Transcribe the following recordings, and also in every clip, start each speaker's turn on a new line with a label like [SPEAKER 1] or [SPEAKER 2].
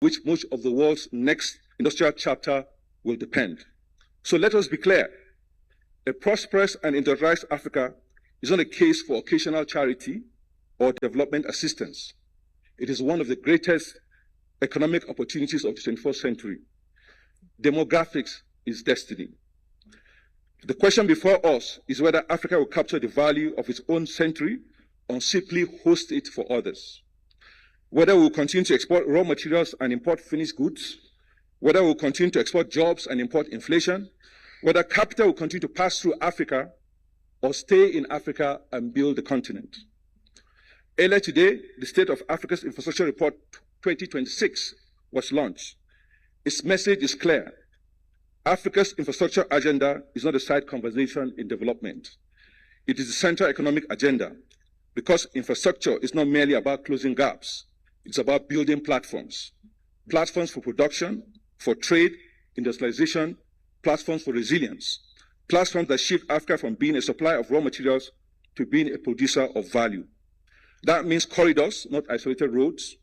[SPEAKER 1] which much of the world's next industrial chapter will depend. So let us be clear. A prosperous and industrialized Africa is not a case for occasional charity or development assistance. It is one of the greatest economic opportunities of the 21st century. Demographics is destiny. The question before us is whether Africa will capture the value of its own century or simply host it for others. Whether we will continue to export raw materials and import finished goods, whether we will continue to export jobs and import inflation, whether capital will continue to pass through Africa or stay in Africa and build the continent. Earlier today, the State of Africa's Infrastructure Report 2026 was launched. Its message is clear. Africa's infrastructure agenda is not a side conversation in development. It is the central economic agenda because infrastructure is not merely about closing gaps. It's about building platforms. Platforms for production, for trade, industrialization, platforms for resilience. Platforms that shift Africa from being a supplier of raw materials to being a producer of value. That means corridors, not isolated roads,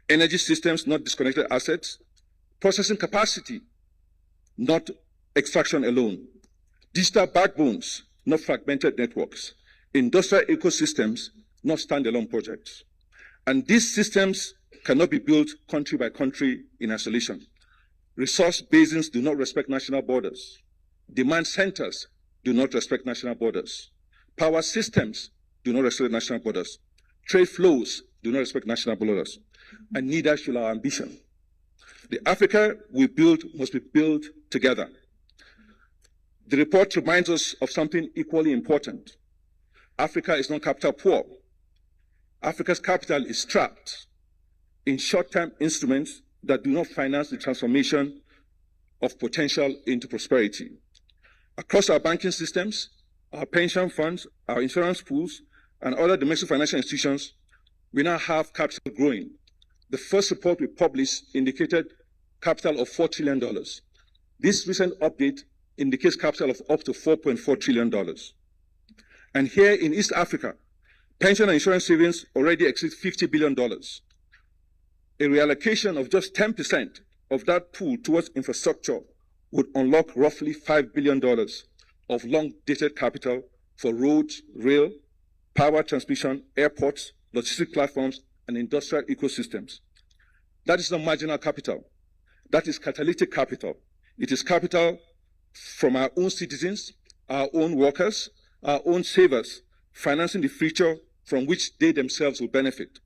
[SPEAKER 1] energy systems, not disconnected assets, processing capacity, not extraction alone, digital backbones, not fragmented networks, industrial ecosystems, not standalone projects. And these systems cannot be built country by country in isolation. Resource basins do not respect national borders. Demand centers do not respect national borders. Power systems do not respect national borders. Trade flows do not respect national borders. And neither should our ambition. The Africa we build must be built together. The report reminds us of something equally important. Africa is not capital poor. Africa's capital is trapped in short-term instruments that do not finance the transformation of potential into prosperity. Across our banking systems, our pension funds, our insurance pools, and other domestic financial institutions, we now have capital growing. The first report we published indicated capital of $4 trillion. This recent update indicates capital of up to $4.4 trillion. And here in East Africa, pension and insurance savings already exceed $50 billion. A reallocation of just 10% of that pool towards infrastructure would unlock roughly $5 billion of long-dated capital for roads, rail, power transmission, airports, logistic platforms, and industrial ecosystems. That is not marginal capital. That is catalytic capital. It is capital from our own citizens, our own workers, our own savers, financing the future from which they themselves will benefit.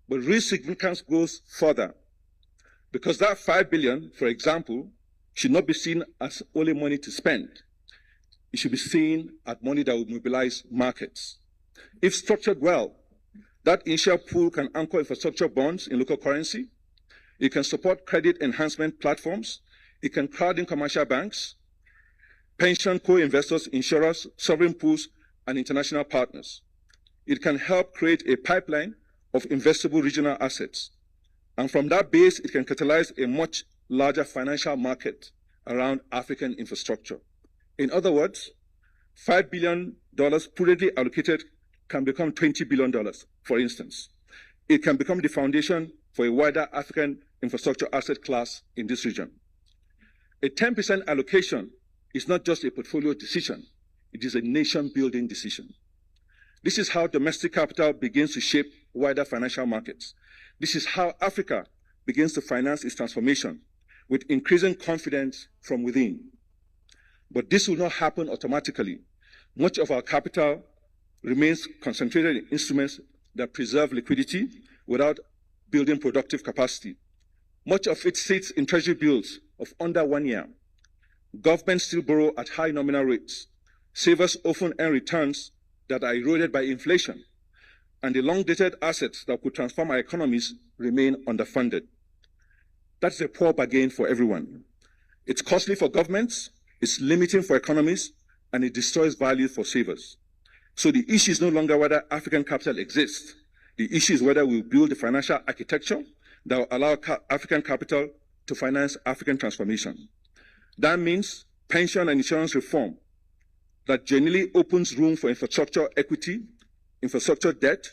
[SPEAKER 1] But real significance goes further, because that $5 billion, for example, should not be seen as only money to spend. It should be seen as money that will mobilize markets. If structured well, that initial pool can anchor infrastructure bonds in local currency. It can support credit enhancement platforms. It can crowd in commercial banks, pension co-investors, insurers, sovereign pools, and international partners. It can help create a pipeline of investable regional assets. And from that base, it can catalyze a much larger financial market around African infrastructure. In other words, $5 billion prudently allocated can become $20 billion, for instance. It can become the foundation for a wider African infrastructure asset class in this region. A 10% allocation is not just a portfolio decision, it is a nation-building decision. This is how domestic capital begins to shape wider financial markets. This is how Africa begins to finance its transformation with increasing confidence from within. But this will not happen automatically. Much of our capital remains concentrated in instruments that preserve liquidity without building productive capacity. Much of it sits in treasury bills of under 1 year. Governments still borrow at high nominal rates. Savers often earn returns that are eroded by inflation. And the long-dated assets that could transform our economies remain underfunded. That's a poor bargain for everyone. It's costly for governments, it's limiting for economies, and it destroys value for savers. So the issue is no longer whether African capital exists. The issue is whether we build a financial architecture that will allow African capital to finance African transformation. That means pension and insurance reform that genuinely opens room for infrastructure equity, infrastructure debt,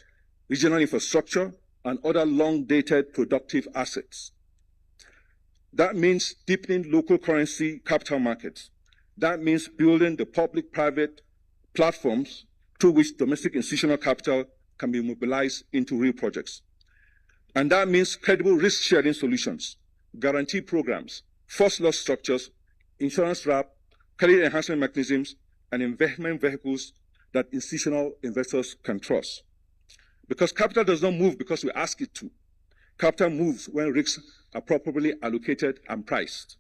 [SPEAKER 1] regional infrastructure, and other long-dated productive assets. That means deepening local currency capital markets. That means building the public-private platforms through which domestic institutional capital can be mobilized into real projects. And that means credible risk-sharing solutions, guarantee programs, first loss structures, insurance wrap, credit enhancement mechanisms, and investment vehicles that institutional investors can trust. Because capital does not move because we ask it to. Capital moves when risks are properly allocated and priced.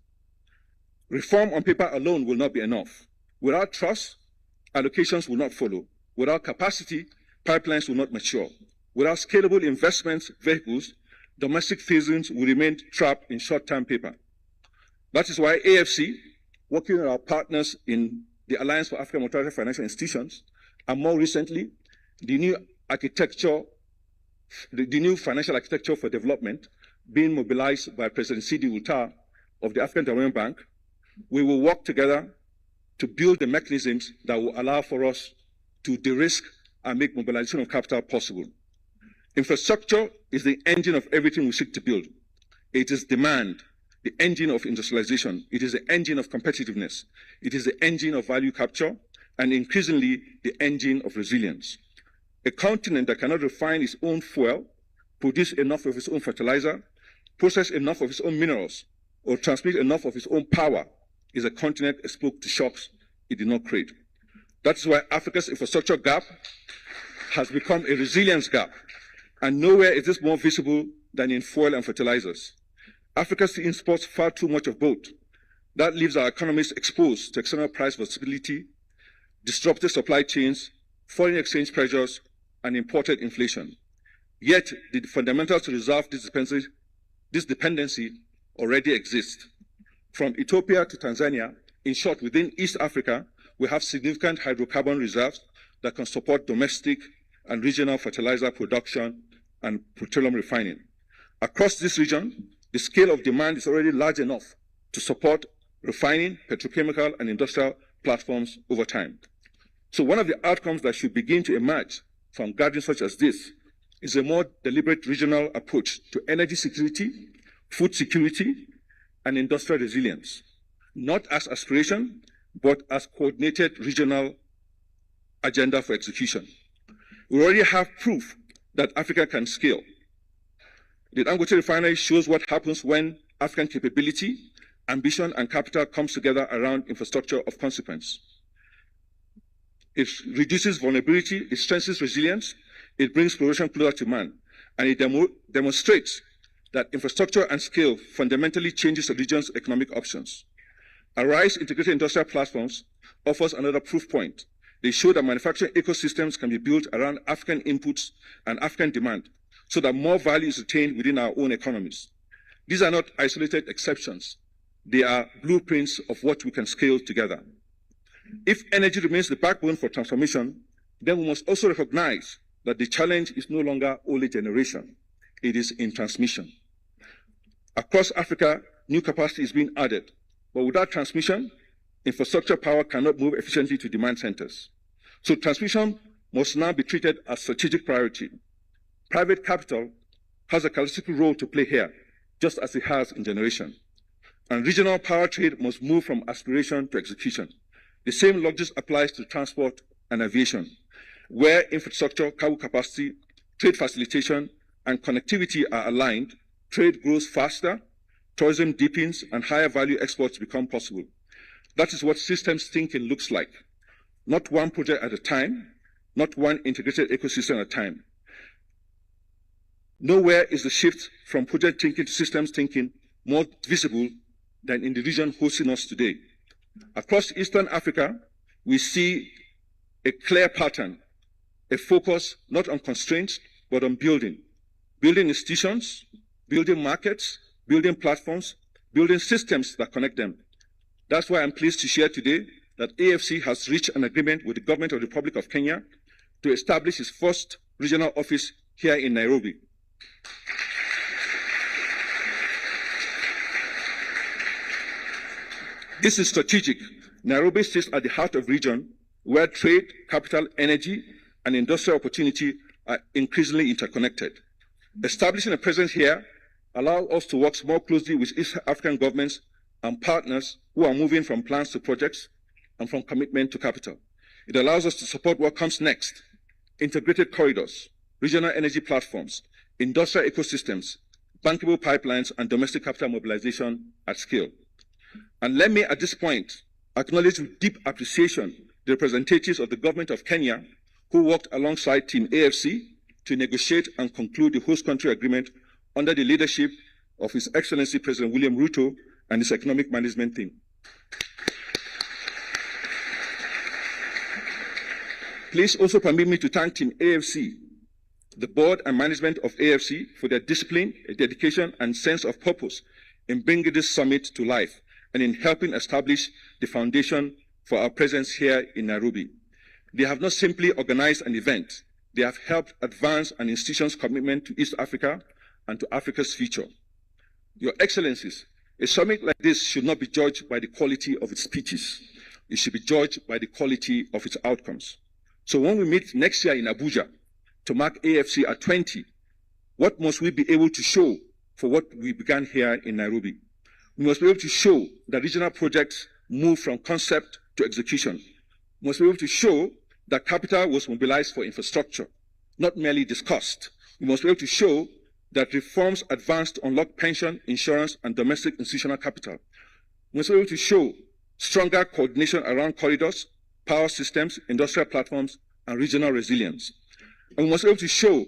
[SPEAKER 1] Reform on paper alone will not be enough. Without trust, allocations will not follow. Without capacity, pipelines will not mature. Without scalable investment vehicles, domestic citizens will remain trapped in short-term paper. That is why AFC, working with our partners in the Alliance for African Multilateral Financial Institutions, and more recently, the new financial architecture for development being mobilized by President Sidi Outar of the African Development Bank, we will work together to build the mechanisms that will allow for us to de-risk and make mobilization of capital possible. Infrastructure is the engine of everything we seek to build. It is demand, the engine of industrialization. It is the engine of competitiveness. It is the engine of value capture, and increasingly the engine of resilience. A continent that cannot refine its own fuel, produce enough of its own fertilizer, process enough of its own minerals, or transmit enough of its own power is a continent exposed to shocks it did not create. That's why Africa's infrastructure gap has become a resilience gap, and nowhere is this more visible than in fuel and fertilizers. Africa imports far too much of both. That leaves our economies exposed to external price volatility, disrupted supply chains, foreign exchange pressures, and imported inflation. Yet, the fundamentals to resolve this dependency already exist. From Ethiopia to Tanzania, in short, within East Africa, we have significant hydrocarbon reserves that can support domestic and regional fertilizer production and petroleum refining. Across this region, the scale of demand is already large enough to support refining, petrochemical, and industrial platforms over time. So one of the outcomes that should begin to emerge from gatherings such as this is a more deliberate regional approach to energy security, food security, and industrial resilience, not as aspiration, but as coordinated regional agenda for execution. We already have proof that Africa can scale. The Dangote refinery shows what happens when African capability, ambition, and capital comes together around infrastructure of consequence. It reduces vulnerability, it strengthens resilience, it brings production closer to man, and it demonstrates that infrastructure and scale fundamentally changes the region's economic options. Arise Integrated Industrial Platforms offers another proof point. They show that manufacturing ecosystems can be built around African inputs and African demand so that more value is retained within our own economies. These are not isolated exceptions. They are blueprints of what we can scale together. If energy remains the backbone for transformation, then we must also recognize that the challenge is no longer only generation. It is in transmission. Across Africa, new capacity is being added, but without transmission, infrastructure power cannot move efficiently to demand centers. So transmission must now be treated as strategic priority. Private capital has a critical role to play here, just as it has in generation. And regional power trade must move from aspiration to execution. The same logic applies to transport and aviation, where infrastructure, cargo capacity, trade facilitation, and connectivity are aligned. Trade grows faster, tourism deepens, and higher value exports become possible. That is what systems thinking looks like. Not one project at a time, not one integrated ecosystem at a time. Nowhere is the shift from project thinking to systems thinking more visible than in the region hosting us today. Across Eastern Africa, we see a clear pattern, a focus not on constraints, but on building. Building institutions, building markets, building platforms, building systems that connect them. That's why I'm pleased to share today that AFC has reached an agreement with the government of the Republic of Kenya to establish its first regional office here in Nairobi. This is strategic. Nairobi sits at the heart of the region where trade, capital, energy, and industrial opportunity are increasingly interconnected. Establishing a presence here allows us to work more closely with East African governments and partners who are moving from plans to projects and from commitment to capital. It allows us to support what comes next: integrated corridors, regional energy platforms, industrial ecosystems, bankable pipelines, and domestic capital mobilization at scale. And let me, at this point, acknowledge with deep appreciation the representatives of the government of Kenya who worked alongside Team AFC to negotiate and conclude the host country agreement under the leadership of His Excellency President William Ruto and his economic management team. Please also permit me to thank Team AFC, the board and management of AFC, for their discipline, dedication, and sense of purpose in bringing this summit to life and in helping establish the foundation for our presence here in Nairobi. They have not simply organized an event, they have helped advance an institution's commitment to East Africa and to Africa's future. Your Excellencies, a summit like this should not be judged by the quality of its speeches. It should be judged by the quality of its outcomes. So when we meet next year in Abuja to mark AFC at 20, what must we be able to show for what we began here in Nairobi? We must be able to show that regional projects move from concept to execution. We must be able to show that capital was mobilized for infrastructure, not merely discussed. We must be able to show that reforms advanced to unlock pension, insurance, and domestic institutional capital. We must be able to show stronger coordination around corridors, power systems, industrial platforms, and regional resilience. And we must be able to show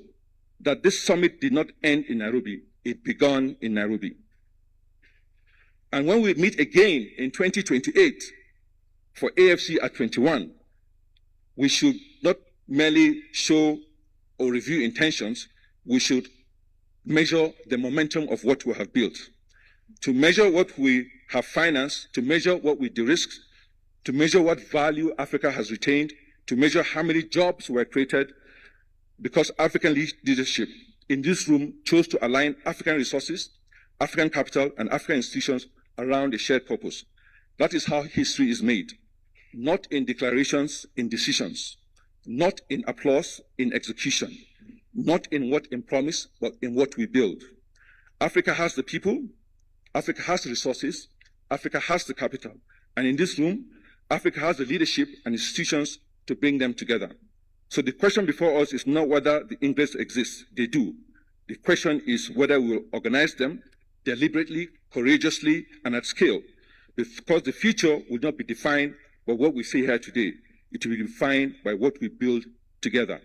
[SPEAKER 1] that this summit did not end in Nairobi, it began in Nairobi. And when we meet again in 2028 for AFC at 21, we should not merely show or review intentions, we should measure the momentum of what we have built. To measure what we have financed, to measure what we de-risked, to measure what value Africa has retained, to measure how many jobs were created, because African leadership in this room chose to align African resources, African capital, and African institutions around a shared purpose. That is how history is made. Not in declarations, in decisions. Not in applause, in execution. Not in what in promise, but in what we build. Africa has the people, Africa has the resources, Africa has the capital. And in this room, Africa has the leadership and institutions to bring them together. So the question before us is not whether the ingredients exist. They do. The question is whether we will organize them deliberately, courageously, and at scale. Because the future will not be defined by what we say here today. It will be defined by what we build together.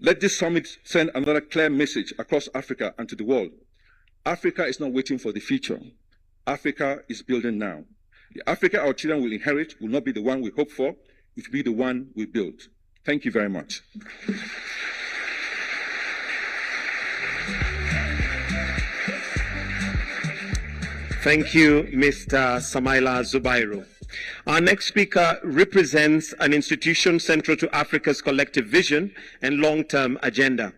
[SPEAKER 1] Let this summit send another clear message across Africa and to the world. Africa is not waiting for the future. Africa is building now. The Africa our children will inherit will not be the one we hope for, it will be the one we build. Thank you very much.
[SPEAKER 2] Thank you, Mr. Samaila Zubairu. Our next speaker represents an institution central to Africa's collective vision and long-term agenda.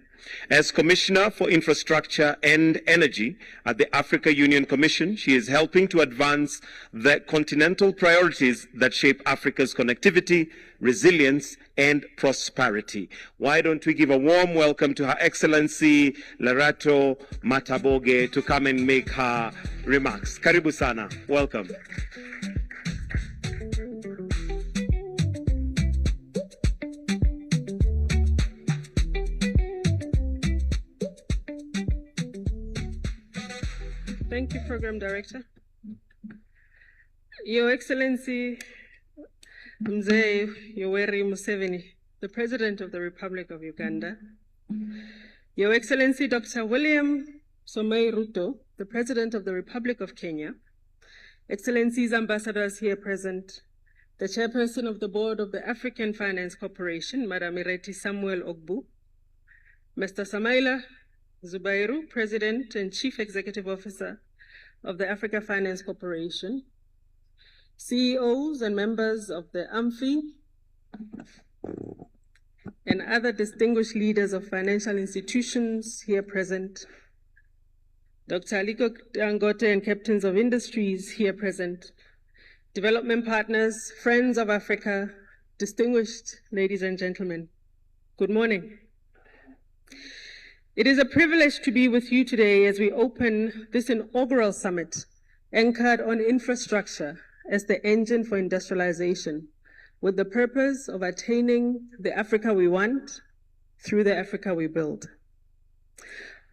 [SPEAKER 2] As Commissioner for Infrastructure and Energy at the Africa Union Commission, she is helping to advance the continental priorities that shape Africa's connectivity, resilience, and prosperity. Why don't we give a warm welcome to Her Excellency Lerato Mataboge to come and make her remarks. Karibu sana. Welcome.
[SPEAKER 3] Thank you, Program Director. Your Excellency Mzee Yoweri Museveni, the President of the Republic of Uganda. Your Excellency Dr. William Somei Ruto, the President of the Republic of Kenya. Excellencies, ambassadors here present, the Chairperson of the Board of the African Finance Corporation, Madam Ireti Samuel Ogbu, Mr. Samaila Zubairu, President and Chief Executive Officer of the Africa Finance Corporation, CEOs and members of the AMFI, and other distinguished leaders of financial institutions here present, Dr. Aliko Dangote and captains of industries here present, development partners, friends of Africa, distinguished ladies and gentlemen, good morning. It is a privilege to be with you today as we open this inaugural summit anchored on infrastructure as the engine for industrialization, with the purpose of attaining the Africa we want through the Africa we build.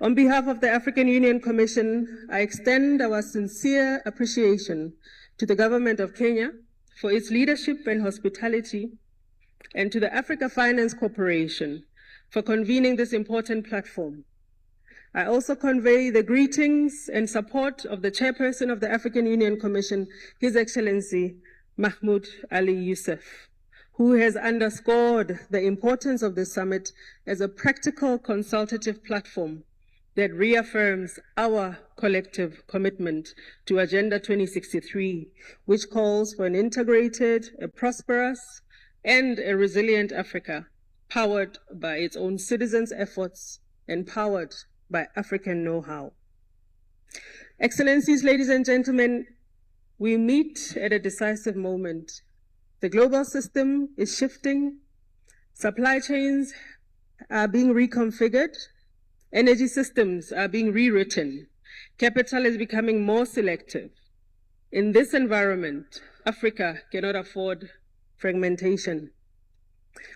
[SPEAKER 3] On behalf of the African Union Commission, I extend our sincere appreciation to the government of Kenya for its leadership and hospitality, and to the Africa Finance Corporation for convening this important platform. I also convey the greetings and support of the chairperson of the African Union Commission, His Excellency Mahmoud Ali Yusuf, who has underscored the importance of this summit as a practical consultative platform that reaffirms our collective commitment to Agenda 2063, which calls for an integrated, a prosperous, and a resilient Africa, powered by its own citizens' efforts and powered by African know-how. Excellencies, ladies and gentlemen, we meet at a decisive moment. The global system is shifting, supply chains are being reconfigured, energy systems are being rewritten, capital is becoming more selective. In this environment, Africa cannot afford fragmentation.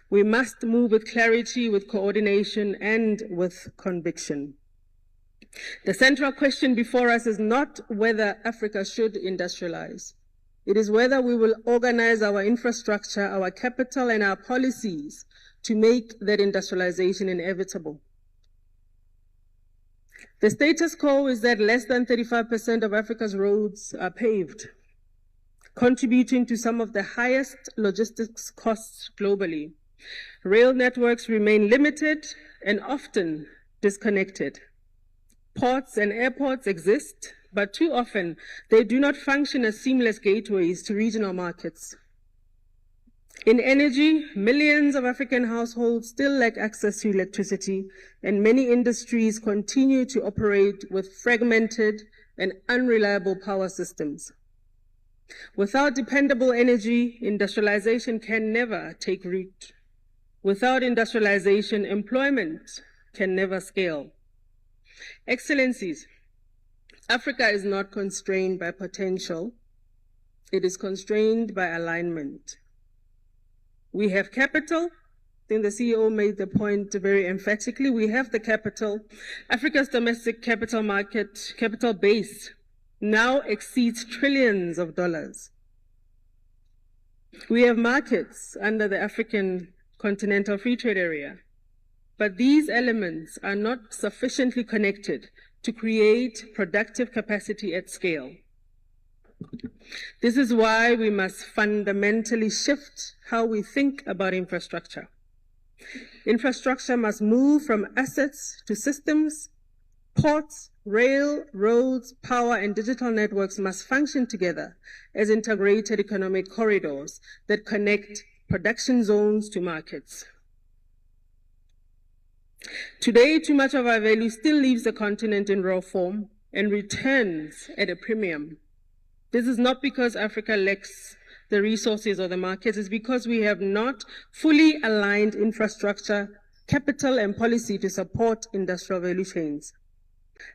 [SPEAKER 3] We must move with clarity, with coordination, and with conviction. The central question before us is not whether Africa should industrialize. It is whether we will organize our infrastructure, our capital, and our policies to make that industrialization inevitable. The status quo is that less than 35% of Africa's roads are paved, contributing to some of the highest logistics costs globally. Rail networks remain limited and often disconnected. Ports and airports exist, but too often they do not function as seamless gateways to regional markets. In energy, millions of African households still lack access to electricity, and many industries continue to operate with fragmented and unreliable power systems. Without dependable energy, industrialization can never take root. Without industrialization, employment can never scale. Excellencies, Africa is not constrained by potential. It is constrained by alignment. We have capital. I think the CEO made the point very emphatically. We have the capital. Africa's domestic capital market, capital base, now exceeds trillions of dollars. We have markets under the African Continental Free Trade Area, but these elements are not sufficiently connected to create productive capacity at scale. This is why we must fundamentally shift how we think about infrastructure. Infrastructure must move from assets to systems. Ports, rail, roads, power, and digital networks must function together as integrated economic corridors that connect production zones to markets. Today, too much of our value still leaves the continent in raw form and returns at a premium. This is not because Africa lacks the resources or the markets, it's because we have not fully aligned infrastructure, capital, and policy to support industrial value chains.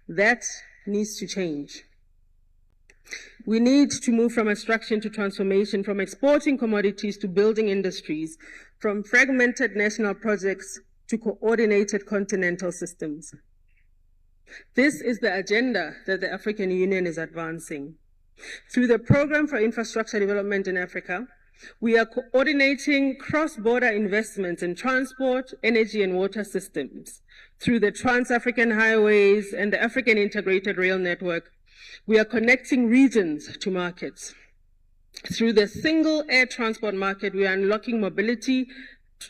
[SPEAKER 3] That needs to change. We need to move from extraction to transformation, from exporting commodities to building industries, from fragmented national projects to coordinated continental systems. This is the agenda that the African Union is advancing. Through the Programme for Infrastructure Development in Africa, we are coordinating cross-border investments in transport, energy, and water systems. Through the Trans-African Highways and the African Integrated Rail Network, we are connecting regions to markets. Through the single air transport market, we are unlocking mobility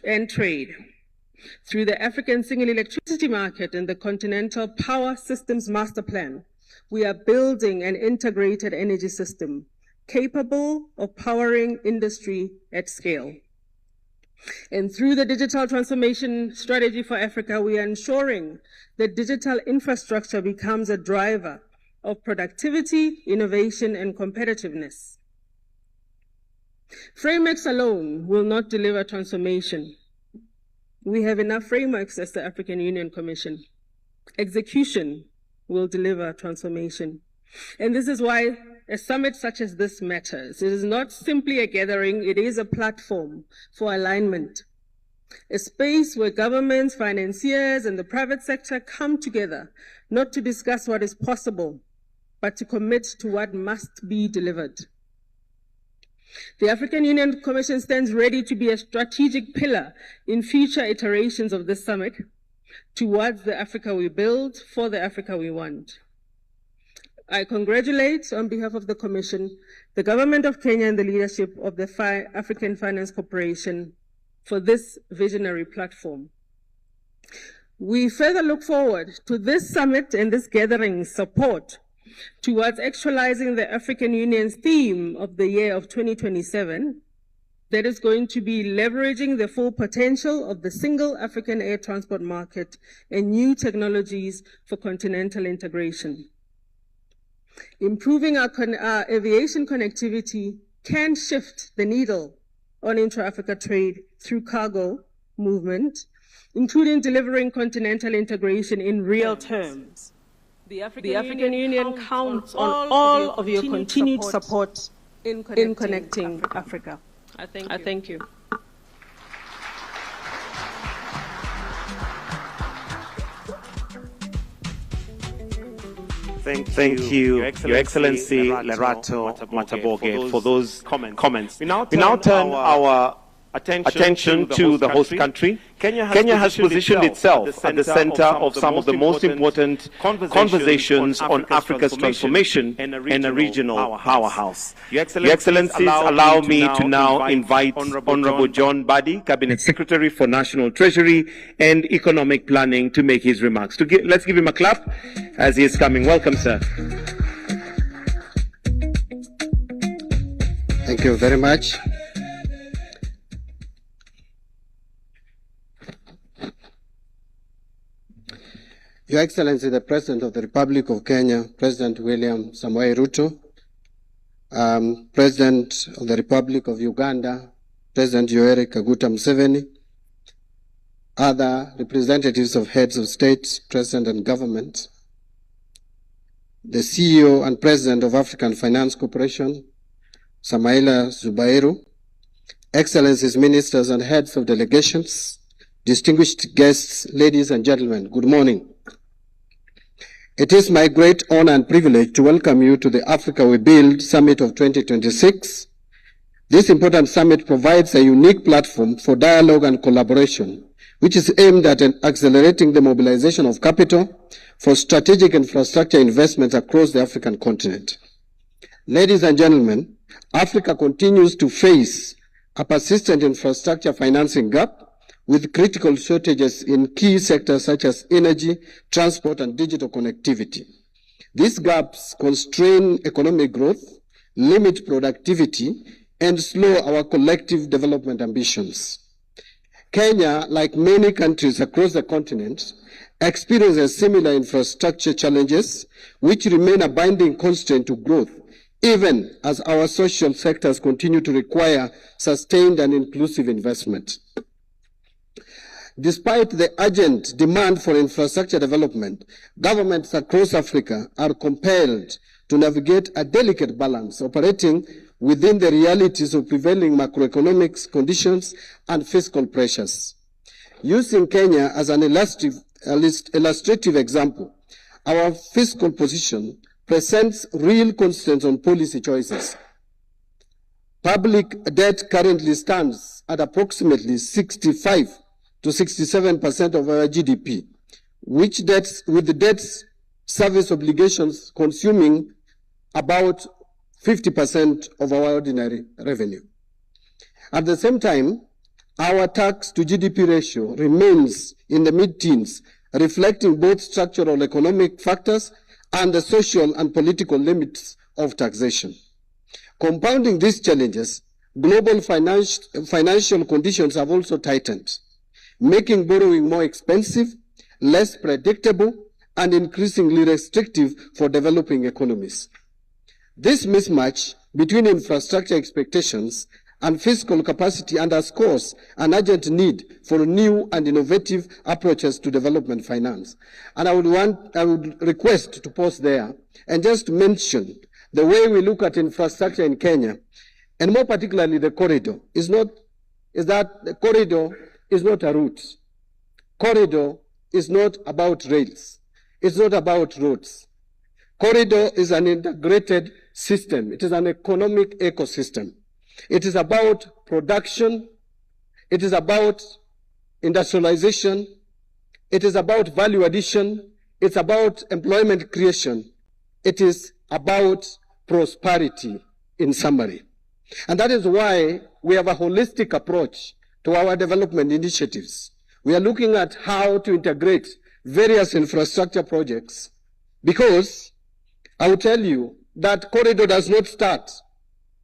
[SPEAKER 3] and trade. Through the African single electricity market and the Continental Power Systems Master Plan, we are building an integrated energy system capable of powering industry at scale. And through the digital transformation strategy for Africa, we are ensuring that digital infrastructure becomes a driver of productivity, innovation, and competitiveness. Frameworks alone will not deliver transformation. We have enough frameworks as the African Union Commission. Execution will deliver transformation. And this is why a summit such as this matters. It is not simply a gathering, it is a platform for alignment. A space where governments, financiers, and the private sector come together, not to discuss what is possible, but to commit to what must be delivered. The African Union Commission stands ready to be a strategic pillar in future iterations of this summit towards the Africa we build for the Africa we want. I congratulate, on behalf of the Commission, the Government of Kenya and the leadership of the African Finance Corporation for this visionary platform. We further look forward to this summit and this gathering's support towards actualizing the African Union's theme of the year of 2027, that is going to be leveraging the full potential of the single African air transport market and new technologies for continental integration. Improving our aviation connectivity can shift the needle on intra-Africa trade through cargo movement, including delivering continental integration in real terms. The African Union counts on all of your continued support in connecting Africa. I thank you.
[SPEAKER 2] Thank you, Your Excellency Lerato Mataboge, for those comments. We now turn our attention to the host country. Kenya has positioned itself at the center of some of the most important conversations on Africa's transformation and a regional powerhouse. Your Excellencies, allow me to now invite Honorable John Badi, Cabinet Secretary for National Treasury and Economic Planning, to make his remarks. Let's give him a clap as he is coming. Welcome, sir.
[SPEAKER 4] Thank you very much. Your Excellency, the President of the Republic of Kenya, President William Samoei Ruto, President of the Republic of Uganda, President Yoweri Kaguta Museveni, other representatives of heads of state, president and government, the CEO and President of African Finance Corporation, Samaila Zubairu, Excellencies, Ministers and heads of delegations, distinguished guests, ladies and gentlemen, good morning. It is my great honor and privilege to welcome you to the Africa We Build Summit of 2026. This important summit provides a unique platform for dialogue and collaboration, which is aimed at accelerating the mobilization of capital for strategic infrastructure investments across the African continent. Ladies and gentlemen, Africa continues to face a persistent infrastructure financing gap, with critical shortages in key sectors such as energy, transport, and digital connectivity. These gaps constrain economic growth, limit productivity, and slow our collective development ambitions. Kenya, like many countries across the continent, experiences similar infrastructure challenges, which remain a binding constraint to growth, even as our social sectors continue to require sustained and inclusive investment. Despite the urgent demand for infrastructure development, governments across Africa are compelled to navigate a delicate balance, operating within the realities of prevailing macroeconomic conditions and fiscal pressures. Using Kenya as an illustrative example, our fiscal position presents real constraints on policy choices. Public debt currently stands at approximately 65 to 67% of our GDP, with the debt service obligations consuming about 50% of our ordinary revenue. At the same time, our tax to GDP ratio remains in the mid-teens, reflecting both structural economic factors and the social and political limits of taxation. Compounding these challenges, global financial conditions have also tightened, making borrowing more expensive, less predictable, and increasingly restrictive for developing economies. This mismatch between infrastructure expectations and fiscal capacity underscores an urgent need for new and innovative approaches to development finance. And I would request to pause there and just mention the way we look at infrastructure in Kenya, and more particularly the corridor, is that the corridor is not a route. Corridor is not about rails. It's not about roads. Corridor is an integrated system. It is an economic ecosystem. It is about production. It is about industrialization. It is about value addition. It's about employment creation. It is about prosperity, in summary. And that is why we have a holistic approach to our development initiatives. We are looking at how to integrate various infrastructure projects, because I will tell you that corridor does not start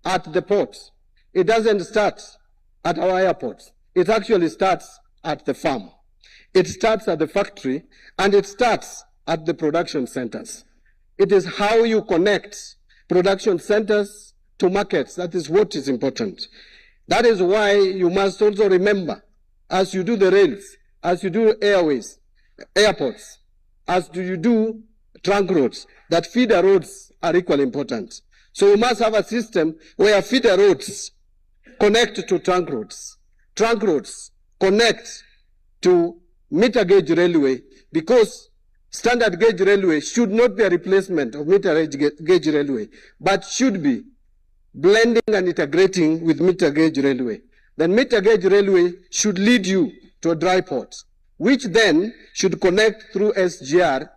[SPEAKER 4] at the ports. It doesn't start at our airports. It actually starts at the farm. It starts at the factory, and it starts at the production centers. It is how you connect production centers to markets. That is what is important. That is why you must also remember, as you do the rails, as you do airways, airports, as do you do trunk roads, that feeder roads are equally important. So you must have a system where feeder roads connect to trunk roads connect to meter gauge railway, because standard gauge railway should not be a replacement of meter gauge railway, but should be blending and integrating with meter gauge railway. Then meter gauge railway should lead you to a dry port, which then should connect through SGR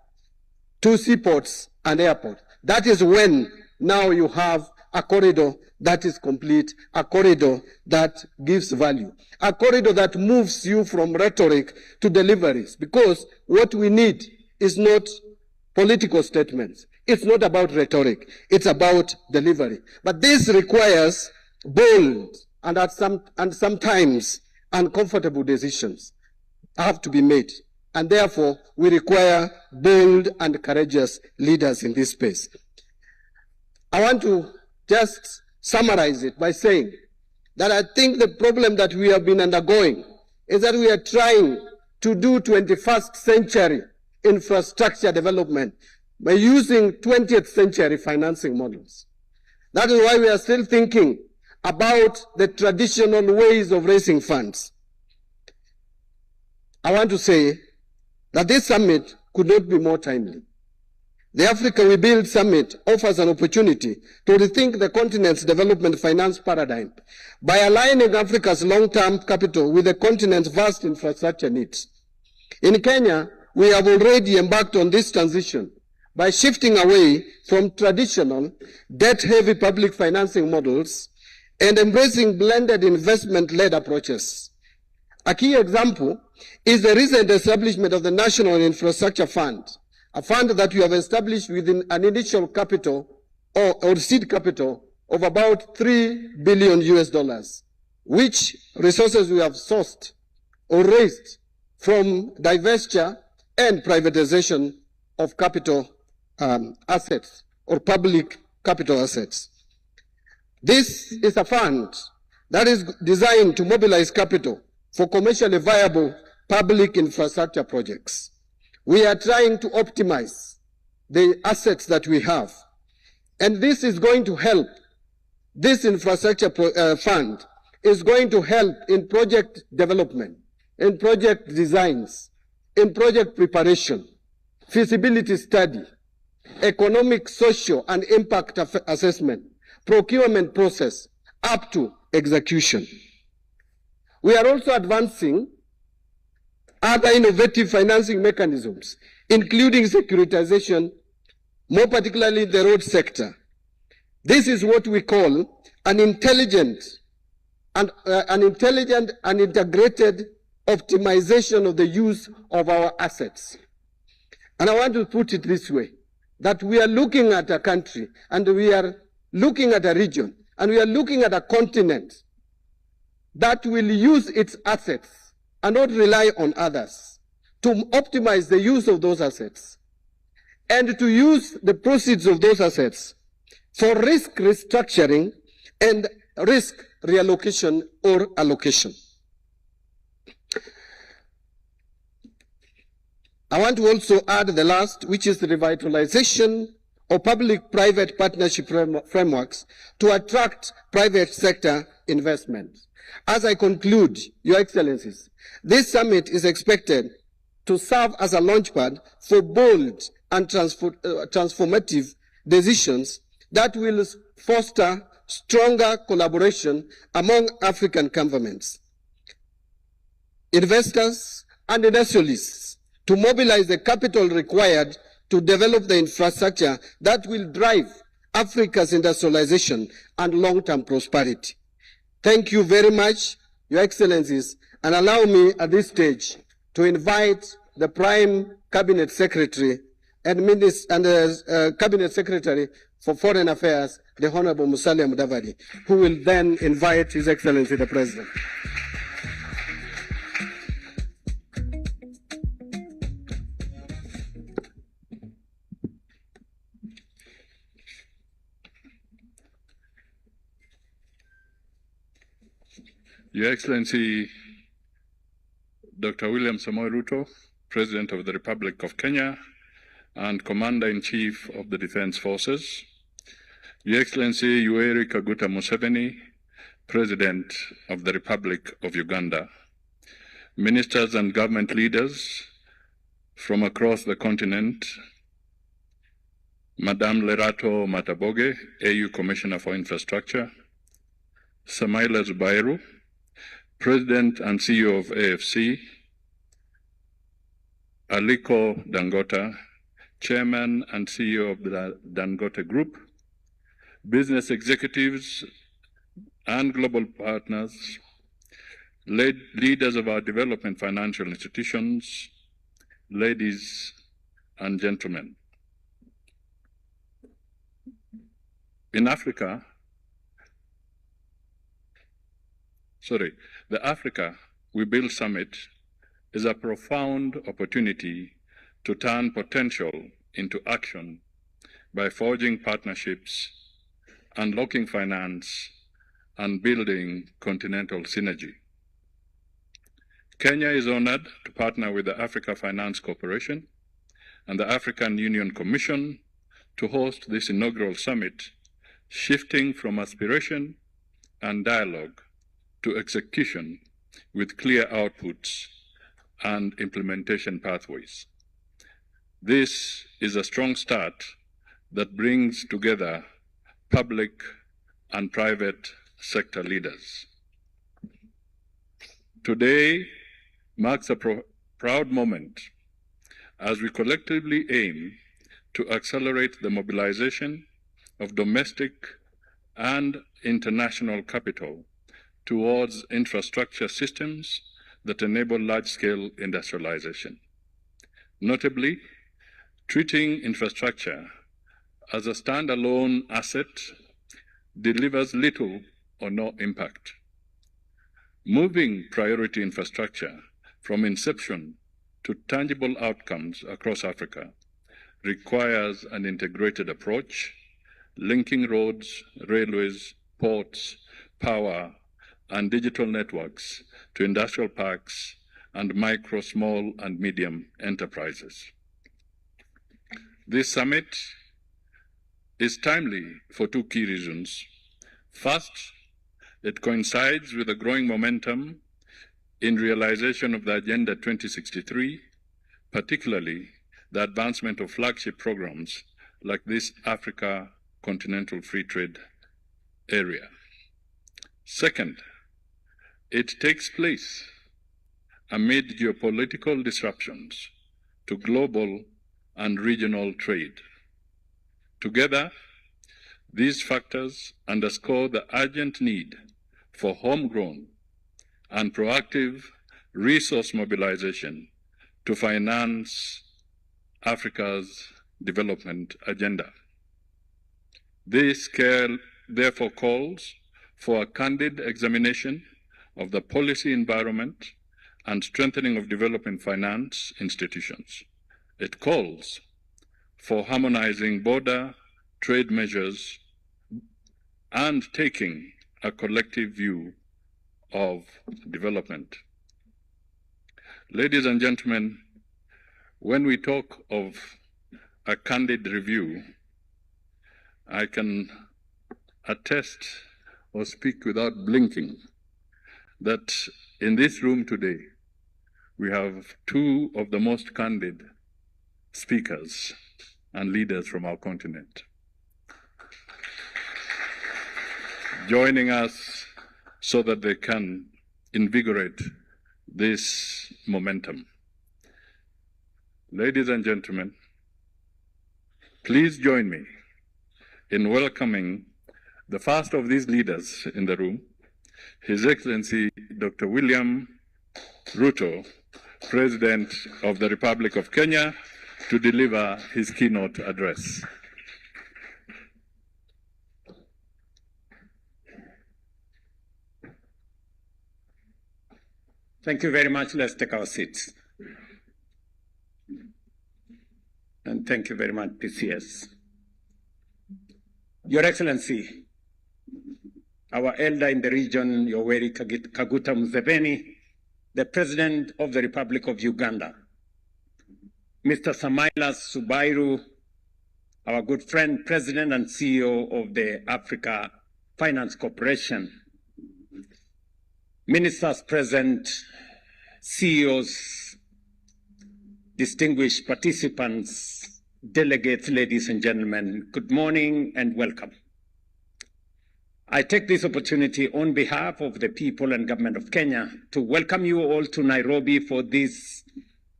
[SPEAKER 4] to seaports and airport. That is when now you have a corridor that is complete, a corridor that gives value, a corridor that moves you from rhetoric to deliveries, because what we need is not political statements. It's not about rhetoric. It's about delivery. But this requires bold and sometimes uncomfortable decisions have to be made. And therefore, we require bold and courageous leaders in this space. I want to just summarize it by saying that I think the problem that we have been undergoing is that we are trying to do 21st century infrastructure development by using 20th century financing models. That is why we are still thinking about the traditional ways of raising funds. I want to say that this summit could not be more timely. The Africa We Build Summit offers an opportunity to rethink the continent's development finance paradigm by aligning Africa's long-term capital with the continent's vast infrastructure needs. In Kenya, we have already embarked on this transition by shifting away from traditional debt-heavy public financing models and embracing blended investment-led approaches. A key example is the recent establishment of the National Infrastructure Fund, a fund that we have established within an initial capital or seed capital of about $3 billion US, which resources we have sourced or raised from divestiture and privatization of capital assets or public capital assets. This is a fund that is designed to mobilize capital for commercially viable public infrastructure projects. We are trying to optimize the assets that we have. And this is going to help. This infrastructure fund is going to help in project development, in project designs, in project preparation, feasibility study, economic, social, and impact assessment, procurement process, up to execution. We are also advancing other innovative financing mechanisms, including securitization, more particularly in the road sector. This is what we call an intelligent and integrated optimization of the use of our assets. And I want to put it this way, that we are looking at a country, and we are looking at a region, and we are looking at a continent that will use its assets and not rely on others, to optimize the use of those assets and to use the proceeds of those assets for risk restructuring and risk reallocation or allocation. I want to also add the last, which is the revitalization of public-private partnership frameworks to attract private sector investment. As I conclude, Your Excellencies, this summit is expected to serve as a launchpad for bold and transformative decisions that will foster stronger collaboration among African governments, investors, and industrialists to mobilize the capital required to develop the infrastructure that will drive Africa's industrialization and long-term prosperity. Thank you very much, Your Excellencies, and allow me at this stage to invite the Prime Cabinet Secretary and Cabinet Secretary for Foreign Affairs, the Honorable Musalia Mudavadi, who will then invite His Excellency the President.
[SPEAKER 5] Your Excellency, Dr. William Samoei Ruto, President of the Republic of Kenya and Commander-in-Chief of the Defense Forces, Your Excellency Yoweri Kaguta Museveni, President of the Republic of Uganda, ministers and government leaders from across the continent, Madame Lerato Mataboge, AU Commissioner for Infrastructure, Samaila Zubairu, President and CEO of AFC, Aliko Dangote, Chairman and CEO of the Dangote Group, business executives and global partners, leaders of our development financial institutions, ladies and gentlemen. In Africa, the Africa We Build Summit is a profound opportunity to turn potential into action by forging partnerships, unlocking finance, and building continental synergy. Kenya is honored to partner with the Africa Finance Corporation and the African Union Commission to host this inaugural summit, shifting from aspiration and dialogue to execution with clear outputs and implementation pathways. This is a strong start that brings together public and private sector leaders. Today marks a proud moment as we collectively aim to accelerate the mobilization of domestic and international capital towards infrastructure systems that enable large-scale industrialization. Notably, treating infrastructure as a standalone asset delivers little or no impact. Moving priority infrastructure from inception to tangible outcomes across Africa requires an integrated approach, linking roads, railways, ports, power, and digital networks to industrial parks and micro, small, and medium enterprises. This summit is timely for two key reasons. First, it coincides with a growing momentum in realization of the Agenda 2063, particularly the advancement of flagship programs like this Africa Continental Free Trade Area. Second, it takes place amid geopolitical disruptions to global and regional trade. Together, these factors underscore the urgent need for homegrown and proactive resource mobilization to finance Africa's development agenda. This therefore calls for a candid examination of the policy environment and strengthening of development finance institutions. It calls for harmonizing border trade measures and taking a collective view of development. Ladies and gentlemen, when we talk of a candid review, I can attest or speak without blinking that in this room today, we have two of the most candid speakers and leaders from our continent joining us so that they can invigorate this momentum. Ladies and gentlemen, please join me in welcoming the first of these leaders in the room, His Excellency Dr. William Ruto, President of the Republic of Kenya, to deliver his keynote address.
[SPEAKER 6] Thank you very much. Let's take our seats. And thank you very much, PCS. Your Excellency, our elder in the region, Yoweri Kaguta Museveni, the President of the Republic of Uganda, Mr. Samaila Subairu, our good friend, President and CEO of the Africa Finance Corporation, Ministers present, CEOs, distinguished participants, delegates, ladies and gentlemen, good morning and welcome. I take this opportunity on behalf of the people and government of Kenya to welcome you all to Nairobi for this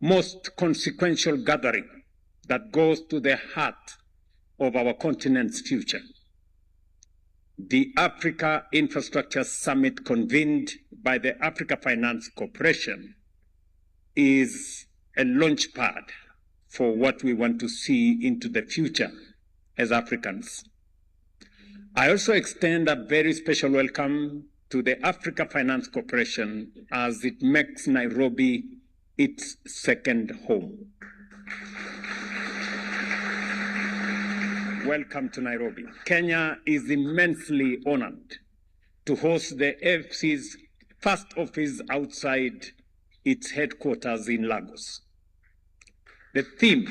[SPEAKER 6] most consequential gathering that goes to the heart of our continent's future. The Africa Infrastructure Summit convened by the Africa Finance Corporation is a launchpad for what we want to see into the future as Africans. I also extend a very special welcome to the Africa Finance Corporation as it makes Nairobi its second home. Welcome to Nairobi. Kenya is immensely honored to host the AFC's first office outside its headquarters in Lagos. The theme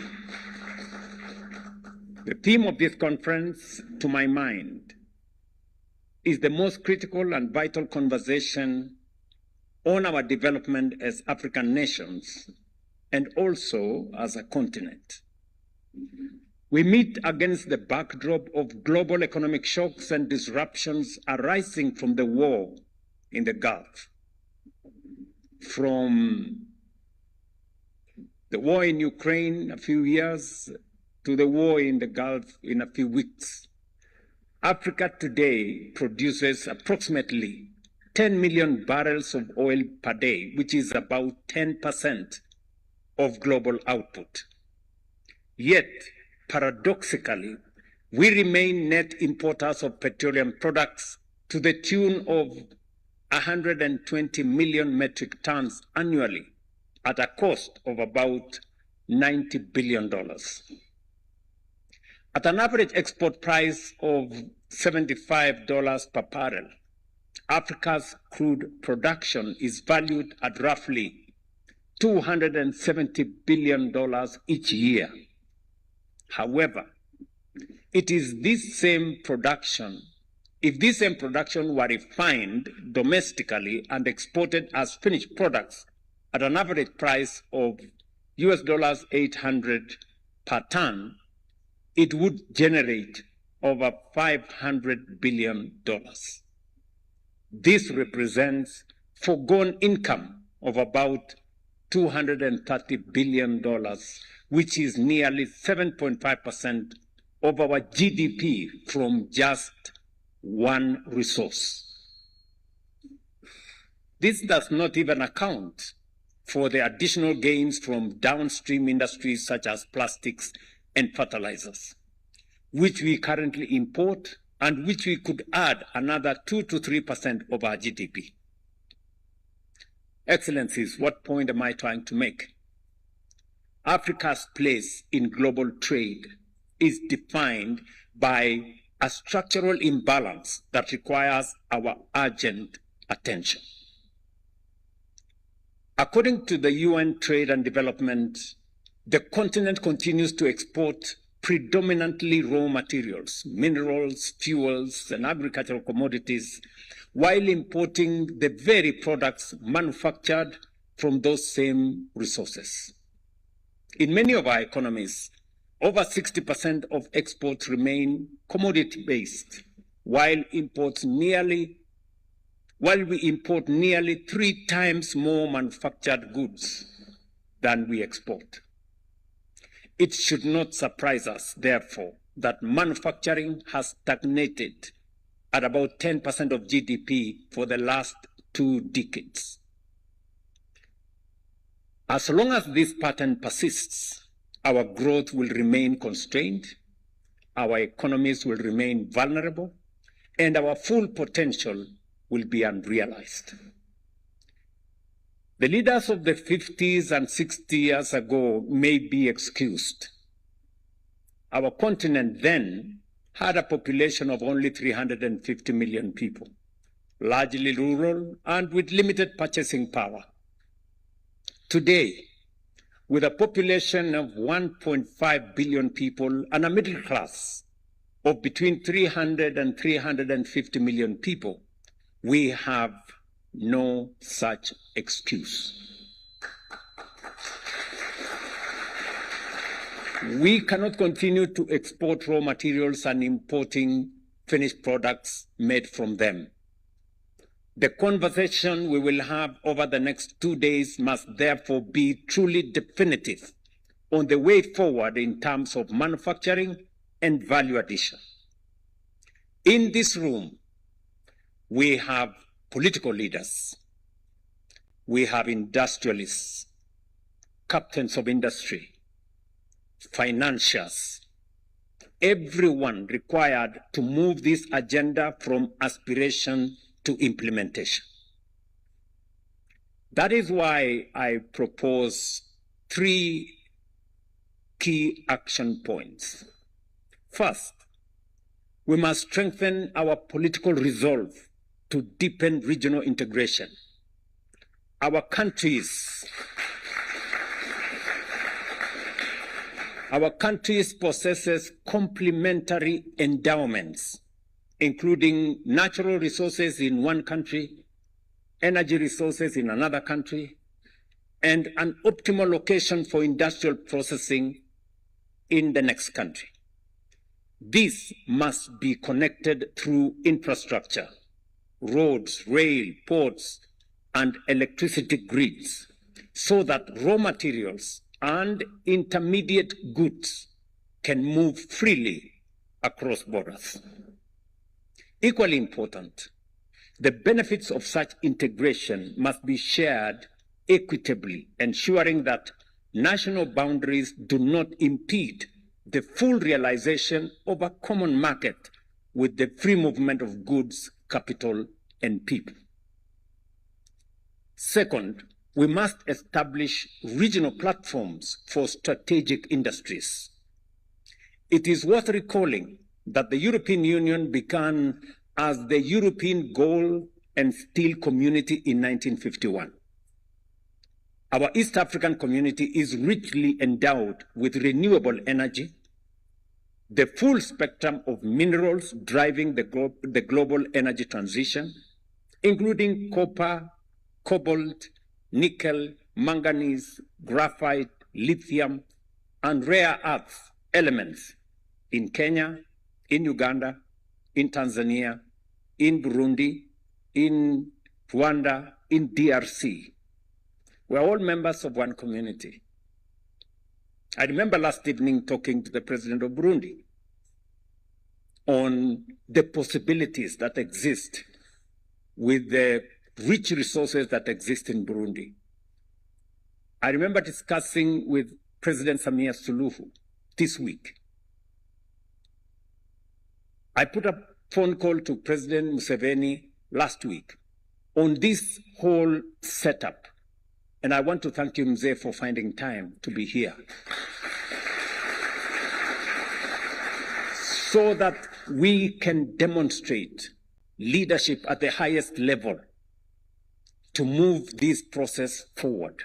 [SPEAKER 6] of this conference, to my mind, is the most critical and vital conversation on our development as African nations and also as a continent. We meet against the backdrop of global economic shocks and disruptions arising from the war in the Gulf, from the war in Ukraine a few years to the war in the Gulf in a few weeks. Africa today produces approximately 10 million barrels of oil per day, which is about 10% of global output. Yet, paradoxically, we remain net importers of petroleum products to the tune of 120 million metric tons annually at a cost of about $90 billion. At an average export price of $75 per barrel, Africa's crude production is valued at roughly $270 billion each year. However, it is this same production, if this same production were refined domestically and exported as finished products at an average price of US $800 per ton, it would generate over $500 billion. This represents foregone income of about $230 billion, which is nearly 7.5% of our GDP from just one resource. This does not even account for the additional gains from downstream industries such as plastics and fertilizers, which we currently import and which we could add another 2 to 3% of our GDP. Excellencies, what point am I trying to make? Africa's place in global trade is defined by a structural imbalance that requires our urgent attention. According to the UN Trade and Development, the continent continues to export predominantly raw materials, minerals, fuels, and agricultural commodities, while importing the very products manufactured from those same resources. In many of our economies, over 60% of exports remain commodity-based, while we import nearly 3 times more manufactured goods than we export. It should not surprise us, therefore, that manufacturing has stagnated at about 10% of GDP for the last 2 decades. As long as this pattern persists, our growth will remain constrained, our economies will remain vulnerable, and our full potential will be unrealized. The leaders of the 50s and 60 years ago may be excused. Our continent then had a population of only 350 million people, largely rural and with limited purchasing power. Today, with a population of 1.5 billion people and a middle class of between 300 and 350 million people, we have no such excuse. We cannot continue to export raw materials and importing finished products made from them. The conversation we will have over the next 2 days must therefore be truly definitive on the way forward in terms of manufacturing and value addition. In this room, we have political leaders, we have industrialists, captains of industry, financiers, everyone required to move this agenda from aspiration to implementation. That is why I propose 3 key action points. First, we must strengthen our political resolve to deepen regional integration. Our countries possesses complementary endowments, including natural resources in one country, energy resources in another country, and an optimal location for industrial processing in the next country. This must be connected through infrastructure, roads, rail, ports, and electricity grids, so that raw materials and intermediate goods can move freely across borders. Equally important, the benefits of such integration must be shared equitably, ensuring that national boundaries do not impede the full realization of a common market with the free movement of goods, capital, and people. Second, we must establish regional platforms for strategic industries. It is worth recalling that the European Union began as the European Gold and Steel Community in 1951. Our East African community is richly endowed with renewable energy, the full spectrum of minerals driving the global energy transition, including copper, cobalt, nickel, manganese, graphite, lithium, and rare earth elements in Kenya, in Uganda, in Tanzania, in Burundi, in Rwanda, in DRC. We're all members of one community. I remember last evening talking to the president of Burundi on the possibilities that exist with the rich resources that exist in Burundi. I remember discussing with President Samia Suluhu this week. I put a phone call to President Museveni last week on this whole setup. And I want to thank you, Mzee, for finding time to be here. So that we can demonstrate leadership at the highest level to move this process forward.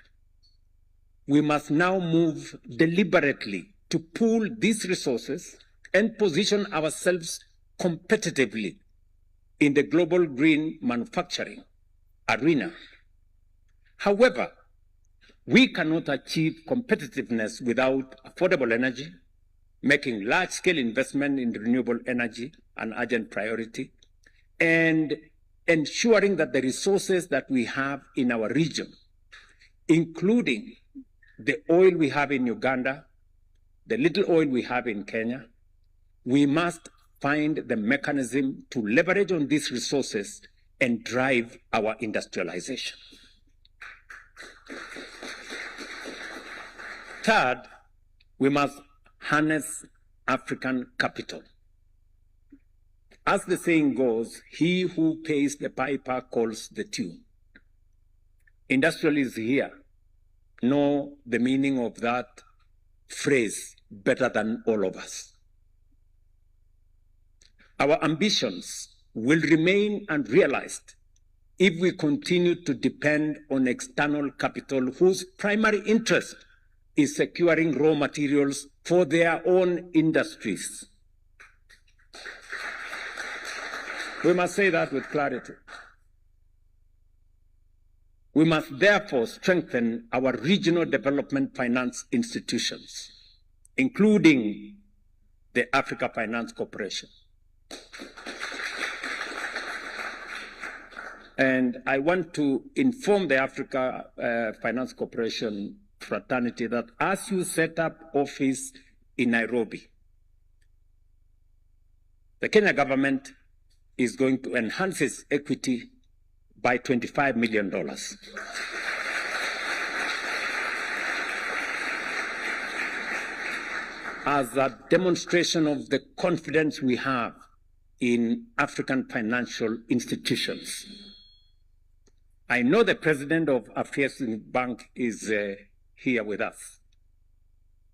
[SPEAKER 6] We must now move deliberately to pool these resources and position ourselves competitively in the global green manufacturing arena. However, we cannot achieve competitiveness without affordable energy, making large-scale investment in renewable energy an urgent priority, and ensuring that the resources that we have in our region, including the oil we have in Uganda, the little oil we have in Kenya, we must find the mechanism to leverage on these resources and drive our industrialization. Third, we must harness African capital. As the saying goes, he who pays the piper calls the tune. Industrialists here know the meaning of that phrase better than all of us. Our ambitions will remain unrealized if we continue to depend on external capital whose primary interest is securing raw materials for their own industries. We must say that with clarity. We must therefore strengthen our regional development finance institutions, including the Africa Finance Corporation. And I want to inform the Africa Finance Corporation fraternity that as you set up office in Nairobi, the Kenya government is going to enhance its equity by $25 million. As a demonstration of the confidence we have in African financial institutions. I know the president of Afrexim Bank is here with us.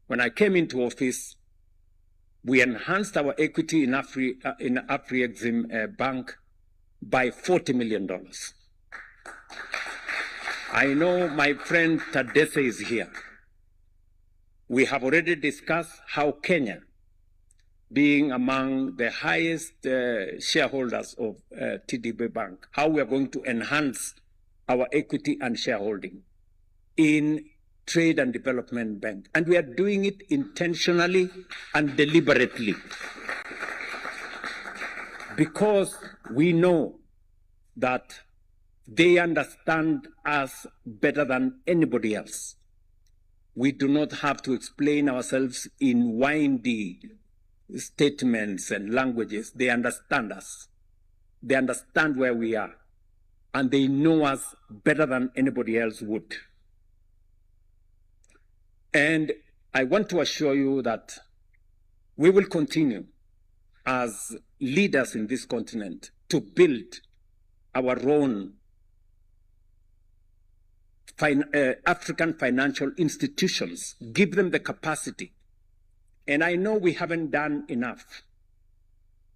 [SPEAKER 6] When I came into office, we enhanced our equity in Afrexim Bank by $40 million. I know my friend Tadesse is here. We have already discussed how Kenya, being among the highest shareholders of TDB Bank, how we are going to enhance our equity and shareholding in Trade and Development Bank. And we are doing it intentionally and deliberately because we know that they understand us better than anybody else. We do not have to explain ourselves in windy statements and languages. They understand us. They understand where we are. And they know us better than anybody else would. And I want to assure you that we will continue as leaders in this continent to build our own African financial institutions, give them the capacity. And I know we haven't done enough.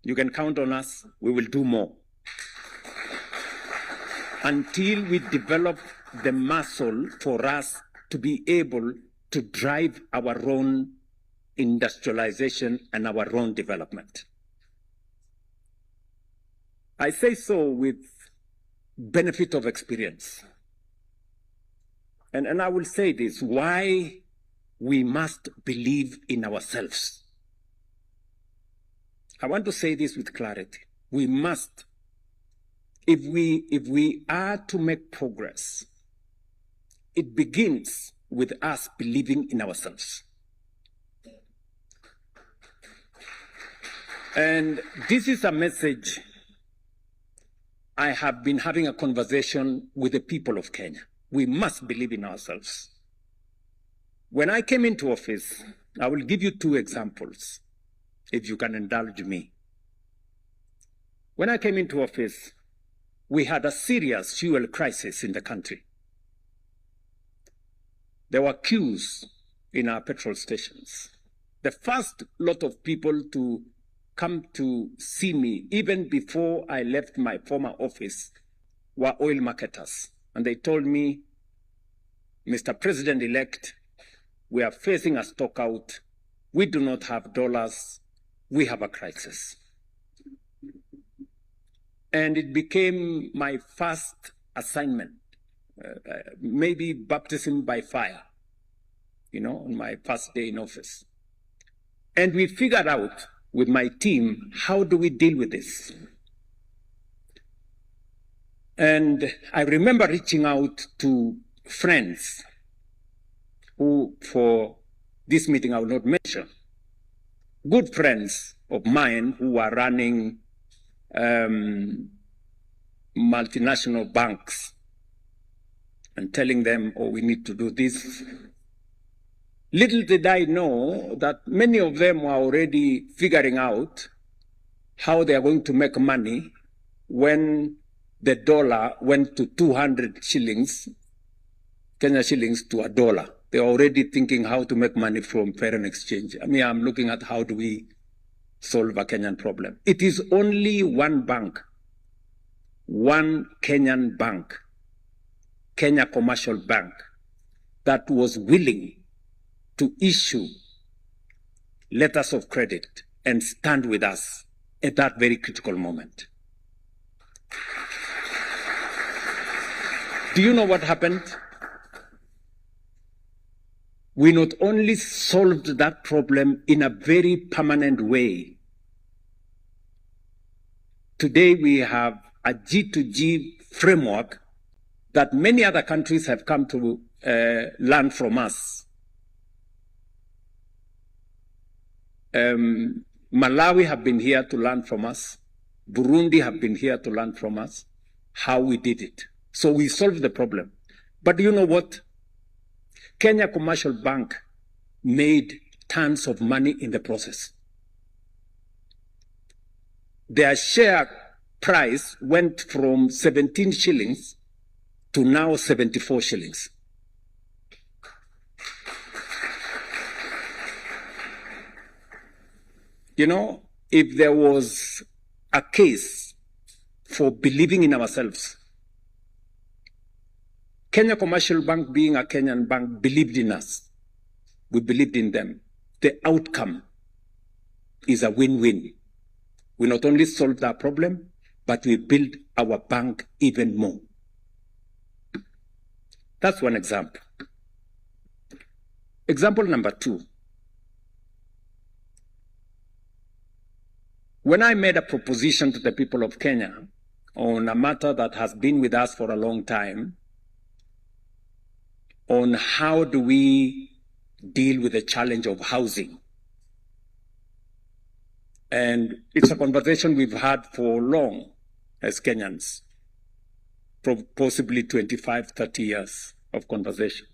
[SPEAKER 6] You can count on us, we will do more. Until we develop the muscle for us to be able to drive our own industrialization and our own development. I say so with benefit of experience. And I will say this, why we must believe in ourselves. I want to say this with clarity. We must. If we are to make progress, it begins with us believing in ourselves. And this is a message I have been having a conversation with the people of Kenya. We must believe in ourselves. When I came into office, I will give you two examples, if you can indulge me. When I came into office, we had a serious fuel crisis in the country. There were queues in our petrol stations. The first lot of people to come to see me, even before I left my former office, were oil marketers. And they told me, Mr. President-elect, we are facing a stock out. We do not have dollars. We have a crisis. And it became my first assignment, maybe baptism by fire, on my first day in office. And we figured out with my team, how do we deal with this? And I remember reaching out to friends who, for this meeting I will not mention, good friends of mine who were running multinational banks, and telling them, oh, we need to do this. Little did I know that many of them were already figuring out how they are going to make money when the dollar went to 200 shillings, Kenya shillings to a dollar. They're already thinking how to make money from foreign exchange. I mean, I'm looking at how do we solve a Kenyan problem. It is only one bank, one Kenyan bank, Kenya Commercial Bank, that was willing to issue letters of credit and stand with us at that very critical moment. Do you know what happened? We not only solved that problem in a very permanent way. Today we have a G2G framework that many other countries have come to learn from us. Malawi have been here to learn from us. Burundi have been here to learn from us how we did it. So we solved the problem. But do you know what? Kenya Commercial Bank made tons of money in the process. Their share price went from 17 shillings to now 74 shillings. If there was a case for believing in ourselves, Kenya Commercial Bank, being a Kenyan bank, believed in us. We believed in them. The outcome is a win-win. We not only solved our problem, but we built our bank even more. That's one example. Example number two. When I made a proposition to the people of Kenya on a matter that has been with us for a long time, on how do we deal with the challenge of housing. And it's a conversation we've had for long as Kenyans, possibly 25, 30 years of conversation.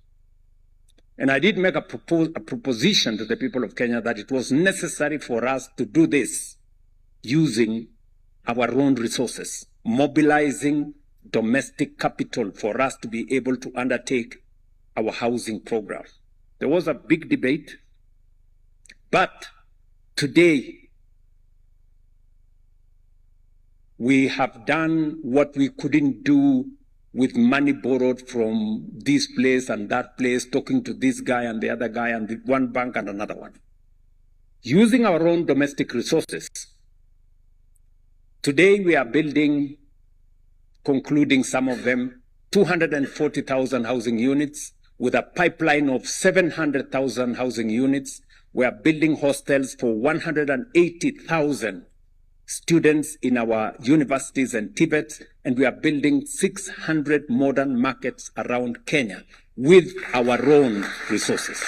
[SPEAKER 6] And I did make a proposition to the people of Kenya that it was necessary for us to do this using our own resources, mobilizing domestic capital for us to be able to undertake our housing program. There was a big debate, but today we have done what we couldn't do with money borrowed from this place and that place, talking to this guy and the other guy and the one bank and another one. Using our own domestic resources, today we are building, concluding some of them, 240,000 housing units with a pipeline of 700,000 housing units. We are building hostels for 180,000 students in our universities and TVETs, and we are building 600 modern markets around Kenya with our own resources.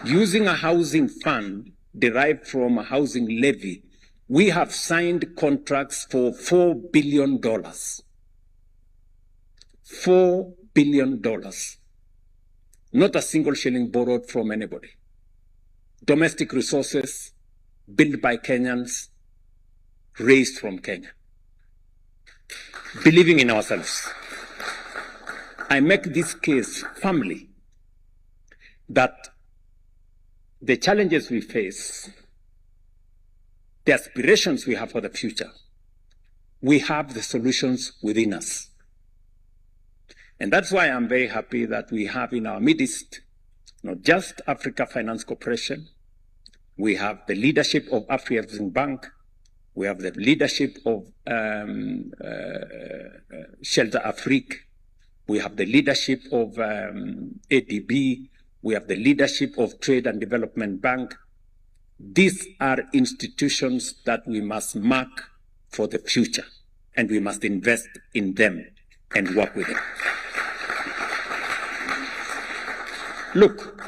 [SPEAKER 6] Using a housing fund derived from a housing levy, we have signed contracts for $4 billion. $4 billion. Not a single shilling borrowed from anybody. Domestic resources built by Kenyans, raised from Kenya. Believing in ourselves. I make this case firmly that the challenges we face the aspirations we have for the future, we have the solutions within us. And that's why I'm very happy that we have in our midst not just Africa Finance Corporation, we have the leadership of Afri-Exim Bank, we have the leadership of Shelter Afrique, we have the leadership of ADB, we have the leadership of Trade and Development Bank. These are institutions that we must mark for the future, and we must invest in them and work with them. Look,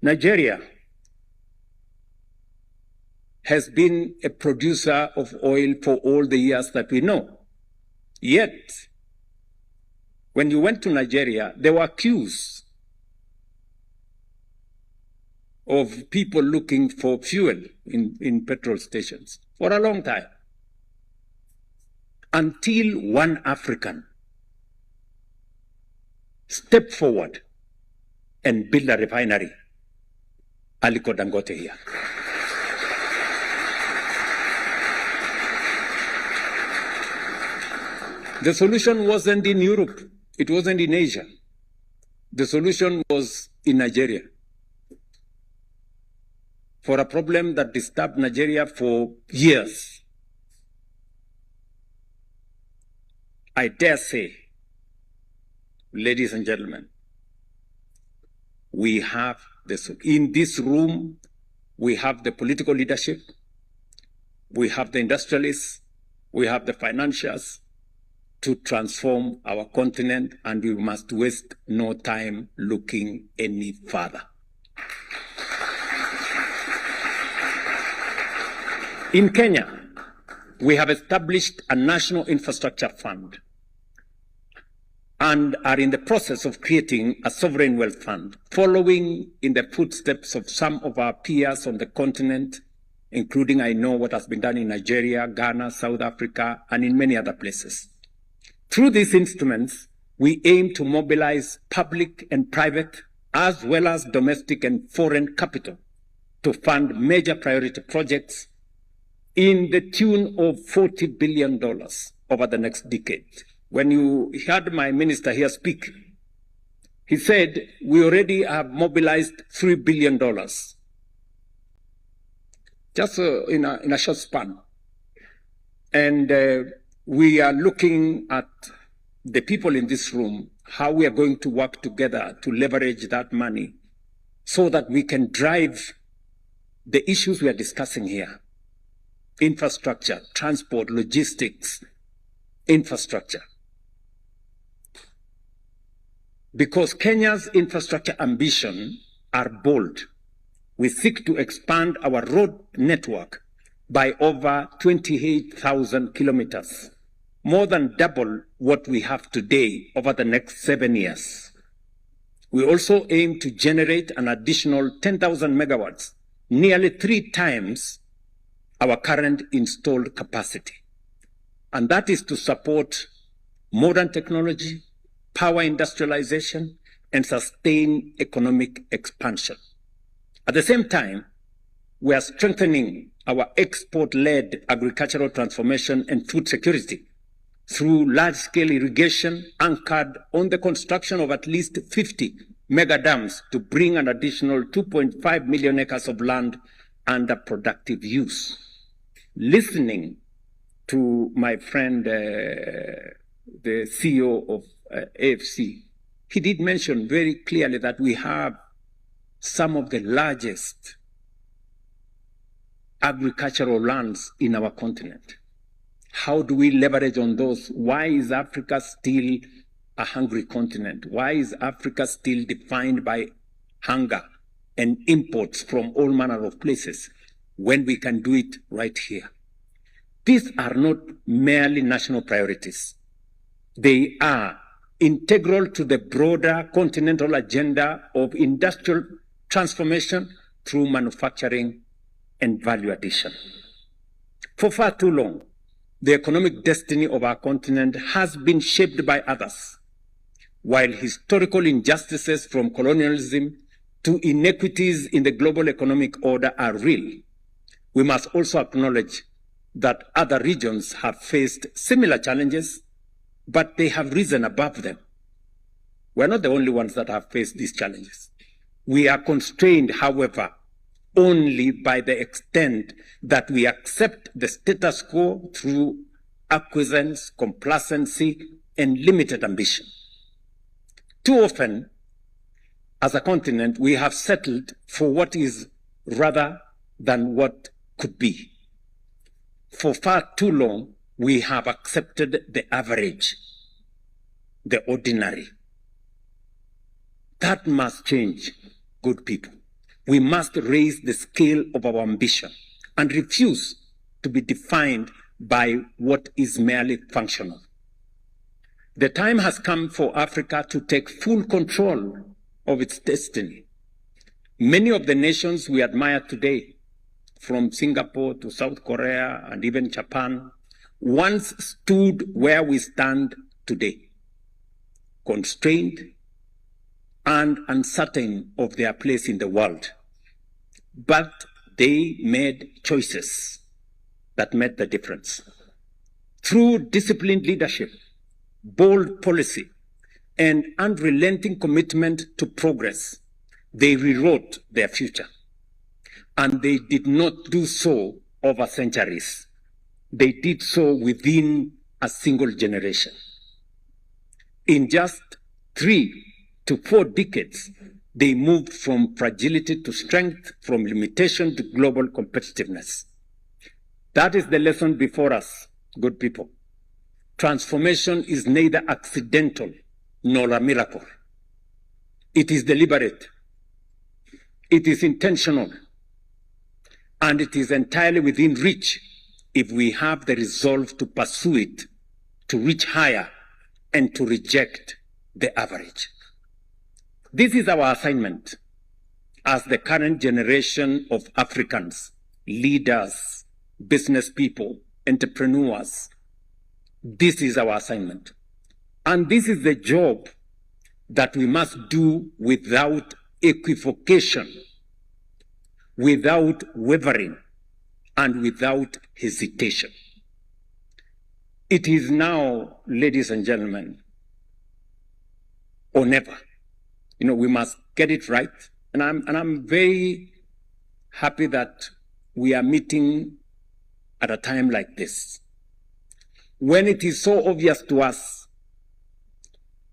[SPEAKER 6] Nigeria has been a producer of oil for all the years that we know. Yet, when you went to Nigeria, there were queues of people looking for fuel in petrol stations for a long time, until one African stepped forward and built a refinery, Aliko Dangote here. The solution wasn't in Europe, it wasn't in Asia. The solution was in Nigeria, for a problem that disturbed Nigeria for years. I dare say, ladies and gentlemen, we have this, in this room, we have the political leadership, we have the industrialists, we have the financiers to transform our continent, and we must waste no time looking any further. In Kenya, we have established a national infrastructure fund and are in the process of creating a sovereign wealth fund, following in the footsteps of some of our peers on the continent, including, I know, what has been done in Nigeria, Ghana, South Africa, and in many other places. Through these instruments, we aim to mobilize public and private, as well as domestic and foreign capital, to fund major priority projects in the tune of $40 billion over the next decade. When you heard my minister here speak, he said, we already have mobilized $3 billion, just in a short span. And we are looking at the people in this room, how we are going to work together to leverage that money so that we can drive the issues we are discussing here. Infrastructure, transport, logistics, infrastructure. Because Kenya's infrastructure ambition are bold. We seek to expand our road network by over 28,000 kilometers, more than double what we have today over the next 7 years. We also aim to generate an additional 10,000 megawatts, nearly 3 times our current installed capacity. And that is to support modern technology, power industrialization, and sustain economic expansion. At the same time, we are strengthening our export-led agricultural transformation and food security through large-scale irrigation anchored on the construction of at least 50 mega dams to bring an additional 2.5 million acres of land under productive use. Listening to my friend, the CEO of AFC, he did mention very clearly that we have some of the largest agricultural lands in our continent. How do we leverage on those? Why is Africa still a hungry continent? Why is Africa still defined by hunger and imports from all manner of places when we can do it right here? These are not merely national priorities. They are integral to the broader continental agenda of industrial transformation through manufacturing and value addition. For far too long, the economic destiny of our continent has been shaped by others, while historical injustices from colonialism to inequities in the global economic order are real. we must also acknowledge that other regions have faced similar challenges, but they have risen above them. We're not the only ones that have faced these challenges. We are constrained, however, only by the extent that we accept the status quo through acquiescence, complacency, and limited ambition. Too often, as a continent, we have settled for what is rather than what could be. For far too long, we have accepted the average, the ordinary. That must change, good people. We must raise the scale of our ambition and refuse to be defined by what is merely functional. The time has come for Africa to take full control of its destiny. Many of the nations we admire today, from Singapore to South Korea and even Japan, once stood where we stand today, constrained and uncertain of their place in the world. But they made choices that made the difference. Through disciplined leadership, bold policy, and unrelenting commitment to progress, they rewrote their future. And they did not do so over centuries. They did so within a single generation. In just 3 to 4 decades, they moved from fragility to strength, from limitation to global competitiveness. That is the lesson before us, good people. Transformation is neither accidental nor a miracle. It is deliberate. It is intentional. And it is entirely within reach if we have the resolve to pursue it, to reach higher, and to reject the average. This is our assignment as the current generation of Africans, leaders, business people, entrepreneurs. This is our assignment. And this is the job that we must do without equivocation, without wavering, and without hesitation. It is now, ladies and gentlemen, or never. We must get it right. And I'm very happy that we are meeting at a time like this, when it is so obvious to us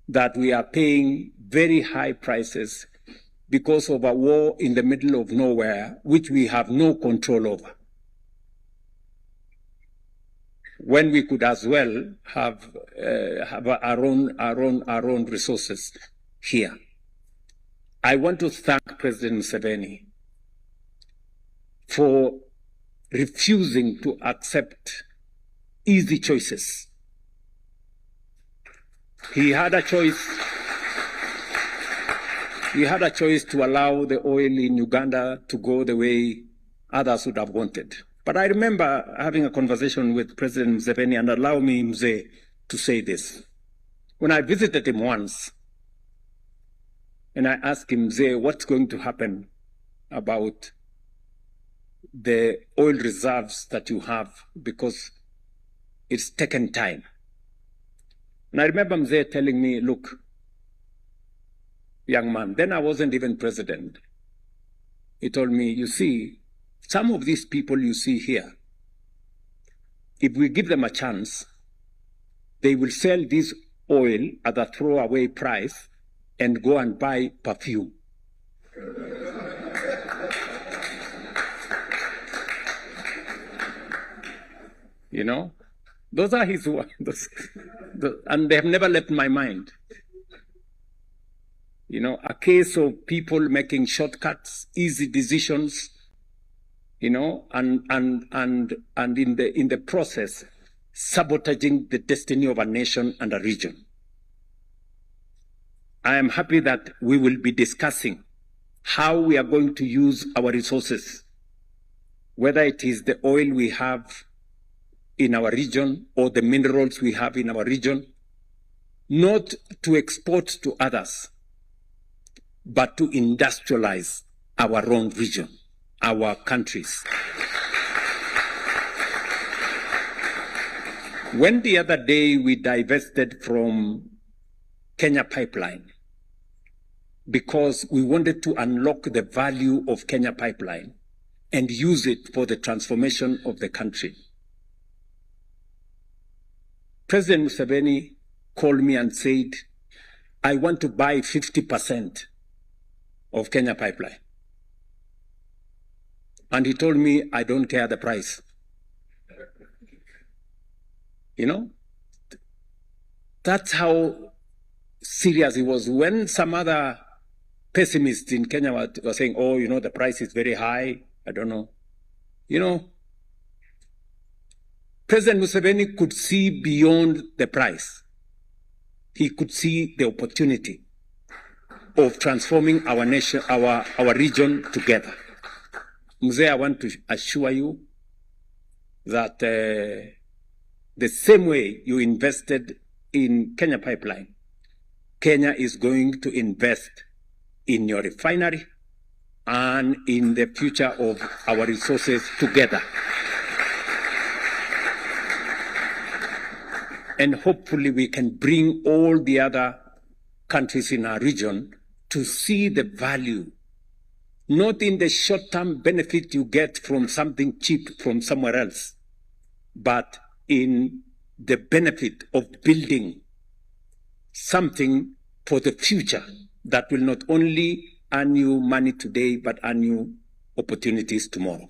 [SPEAKER 6] that we are paying very high prices because of a war in the middle of nowhere, which we have no control over, when we could as well have our own resources here. I want to thank President Museveni for refusing to accept easy choices. He had a choice. He had a choice to allow the oil in Uganda to go the way others would have wanted. But I remember having a conversation with President Museveni, and allow me, Mzee, to say this. When I visited him once, and I asked him, Mzee, what's going to happen about the oil reserves that you have, because it's taken time. And I remember Mzee telling me, look, young man, then I wasn't even president. He told me, you see, some of these people you see here, if we give them a chance, they will sell this oil at a throwaway price and go and buy perfume. Those are his words. And they have never left my mind. A case of people making shortcuts, easy decisions, and in the process, sabotaging the destiny of a nation and a region. I am happy that we will be discussing how we are going to use our resources, whether it is the oil we have in our region or the minerals we have in our region, not to export to others, but to industrialize our own region, our countries. When the other day we divested from Kenya Pipeline because we wanted to unlock the value of Kenya Pipeline and use it for the transformation of the country, President Museveni called me and said, I want to buy 50% of Kenya Pipeline. And he told me, I don't care the price. You know, that's how serious he was. When some other pessimists in Kenya were saying, oh, you know, the price is very high, I don't know. You know, President Museveni could see beyond the price. He could see the opportunity of transforming our nation, our region together. Mzee, I want to assure you that the same way you invested in Kenya Pipeline, Kenya is going to invest in your refinery and in the future of our resources together. And hopefully we can bring all the other countries in our region to see the value, not in the short-term benefit you get from something cheap from somewhere else, but in the benefit of building something for the future that will not only earn you money today, but earn you opportunities tomorrow.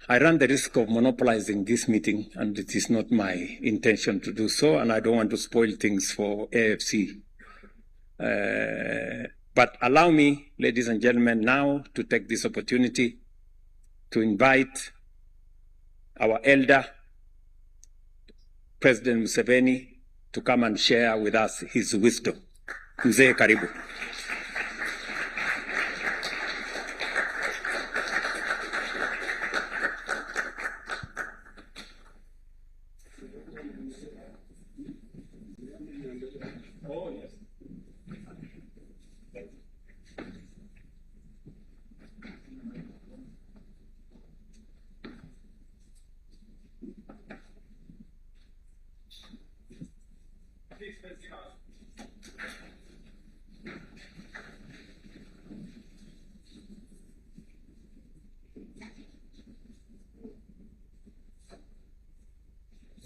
[SPEAKER 6] I run the risk of monopolizing this meeting, and it is not my intention to do so, and I don't want to spoil things for AFC. But allow me, ladies and gentlemen, now to take this opportunity to invite our elder, President Museveni, to come and share with us his wisdom. Mzee, karibu.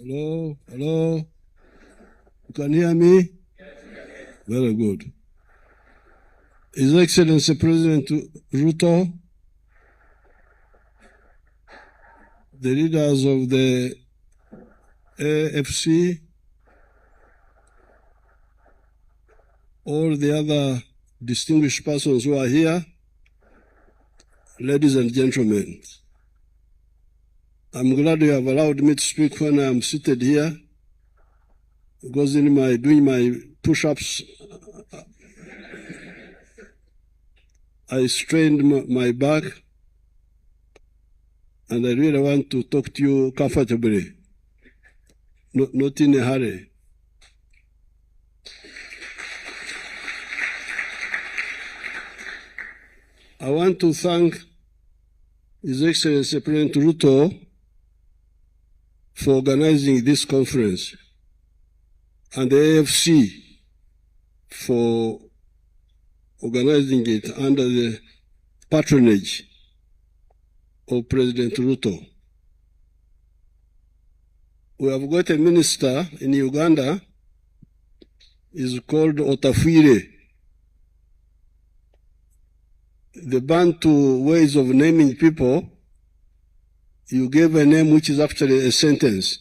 [SPEAKER 7] Hello, hello. You can hear me? Very good. His Excellency President Ruto, the leaders of the AFC, all the other distinguished persons who are here, ladies and gentlemen, I'm glad you have allowed me to speak when I'm seated here, because in doing my push-ups, I strained my back, and I really want to talk to you comfortably, not in a hurry. I want to thank His Excellency President Ruto for organizing this conference, and the AFC for organizing it under the patronage of President Ruto. We have got a minister in Uganda, is called Otafuire. The Bantu ways of naming people, you gave a name which is actually a sentence.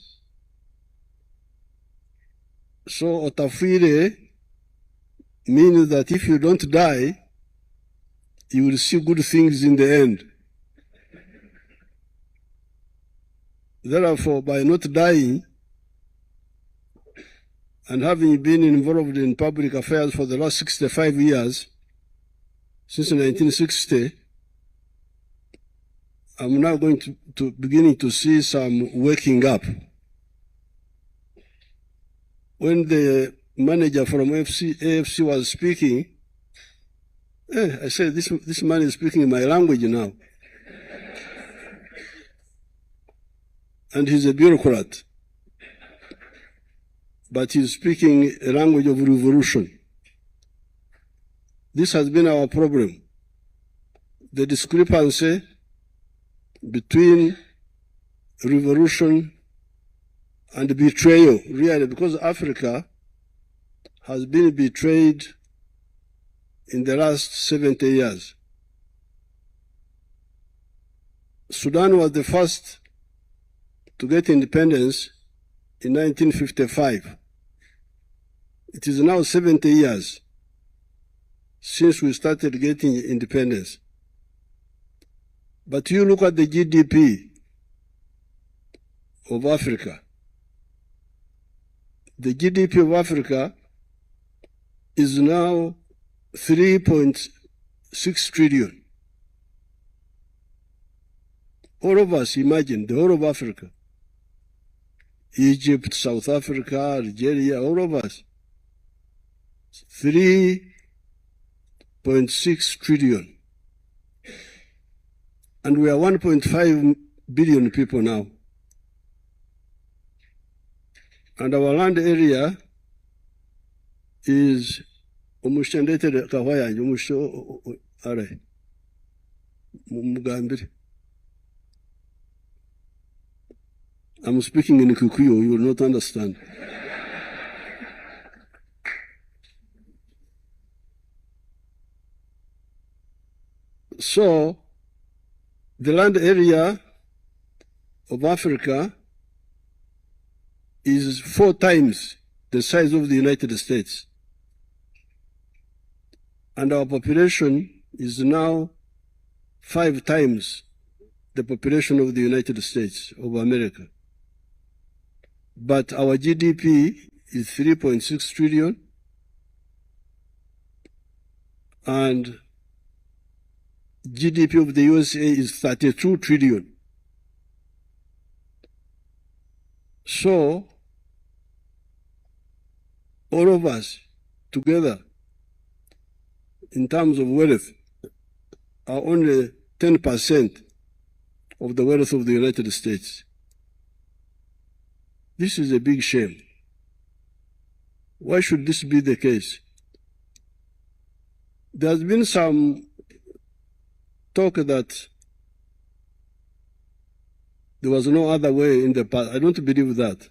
[SPEAKER 7] So Otafuire means that if you don't die, you will see good things in the end. Therefore, by not dying and having been involved in public affairs for the last 65 years, since 1960, I'm now going to beginning to see some waking up. When the manager from AFC was speaking, I said, this man is speaking my language now. and he's a bureaucrat, but he's speaking a language of revolution. This has been our problem. The discrepancy between revolution and betrayal, really, because Africa has been betrayed in the last 70 years. Sudan was the first to get independence in 1955. It is now 70 years since we started getting independence. But you look at the GDP of Africa. The GDP of Africa is now 3.6 trillion. All of us imagine the whole of Africa. Egypt, South Africa, Algeria, all of us. 3.6 trillion. And we are 1.5 billion people now. And our land area is umushendete kawaya umusho are mugambire. I'm speaking in Kikuyu, you will not understand. So, the land area of Africa is 4 times the size of the United States. And our population is now 5 times the population of the United States of America. But our GDP is 3.6 trillion, and GDP of the USA is 32 trillion. So, all of us together, in terms of wealth, are only 10% of the wealth of the United States. This is a big shame. Why should this be the case? There has been some talk that there was no other way in the past. I don't believe that.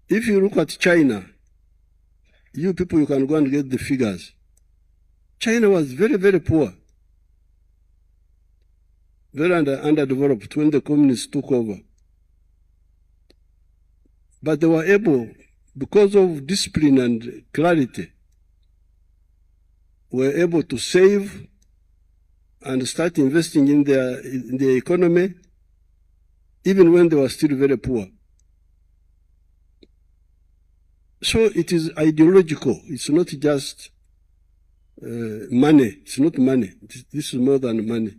[SPEAKER 7] If you look at China, you people, you can go and get the figures. China was very, very poor, very underdeveloped when the communists took over. But they were able, because of discipline and clarity, were able to save and start investing in the economy, even when they were still very poor. So it is ideological. It's not just money. It's not money. This is more than money.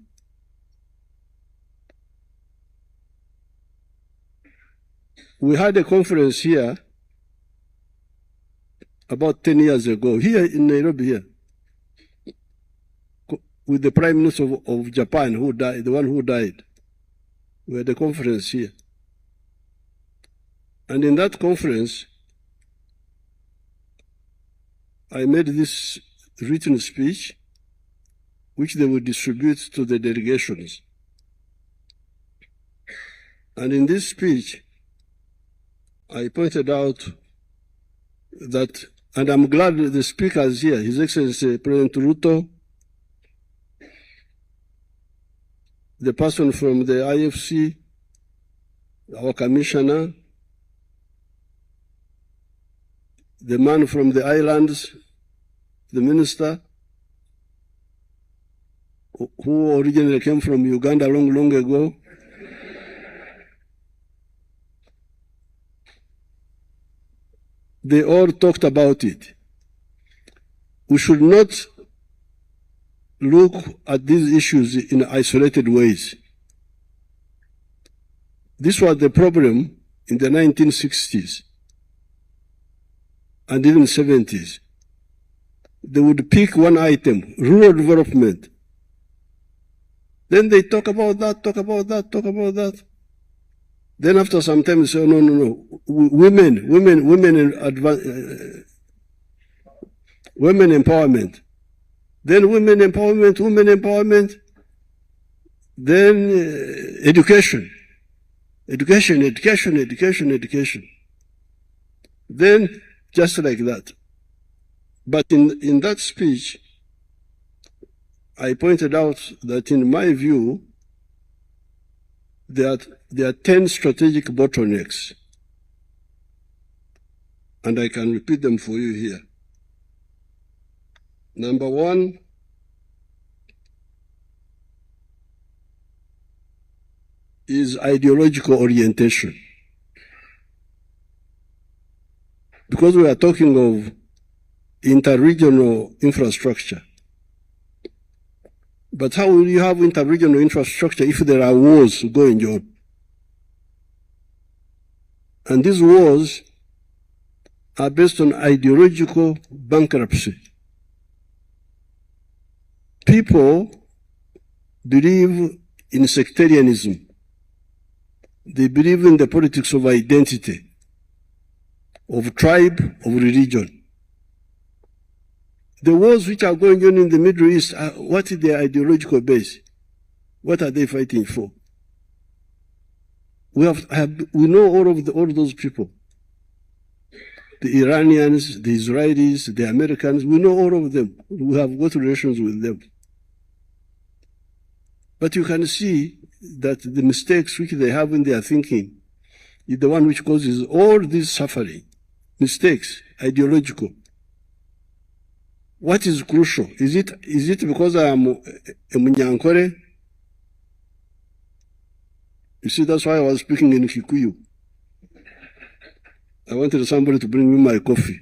[SPEAKER 7] We had a conference here about 10 years ago, here in Nairobi, here, with the Prime Minister of Japan, who died, the one who died. We had a conference here. And in that conference, I made this written speech, which they would distribute to the delegations. And in this speech, I pointed out that, and I'm glad the speaker is here, His Excellency President Ruto, the person from the IFC, our commissioner, the man from the islands, the minister, who originally came from Uganda long ago. They all talked about it. We should not look at these issues in isolated ways. This was the problem in the 1960s and even 70s. They would pick one item, rural development. Then they talk about that, talk about that, talk about that. Then after some time, you say, no, no, no, women empowerment. Then women empowerment. Then education. Then just like that. But in that speech, I pointed out that in my view, there are 10 strategic bottlenecks. And I can repeat them for you here. Number one, is ideological orientation. Because we are talking of interregional infrastructure. But how will you have interregional infrastructure if there are wars going on? And these wars are based on ideological bankruptcy. People believe in sectarianism. They believe in the politics of identity, of tribe, of religion. The wars which are going on in the Middle East, what is their ideological base? What are they fighting for? We know all those people. The Iranians, the Israelis, the Americans, we know all of them. We have good relations with them. But you can see that the mistakes which they have in their thinking is the one which causes all this suffering. Mistakes, ideological. What is crucial? Is it because I am a Munyankore? You see, that's why I was speaking in Kikuyu. I wanted somebody to bring me my coffee.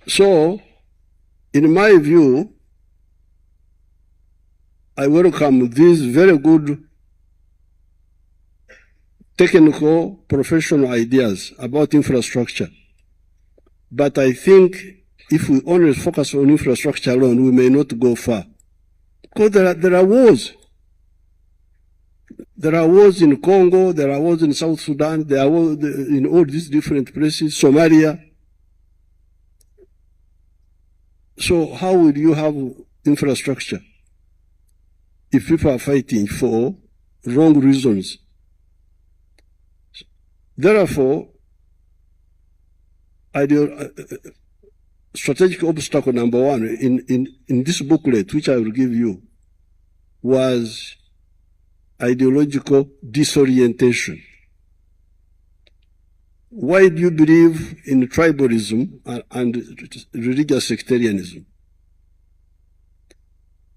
[SPEAKER 7] So, in my view, I welcome these very good technical, professional ideas about infrastructure. But I think if we only focus on infrastructure alone, we may not go far. Because there are wars. There are wars in Congo, there are wars in South Sudan, there are wars in all these different places, Somalia. So how will you have infrastructure if people are fighting for wrong reasons? Therefore, strategic obstacle number one in this booklet, which I will give you, was ideological disorientation. Why do you believe in tribalism and religious sectarianism?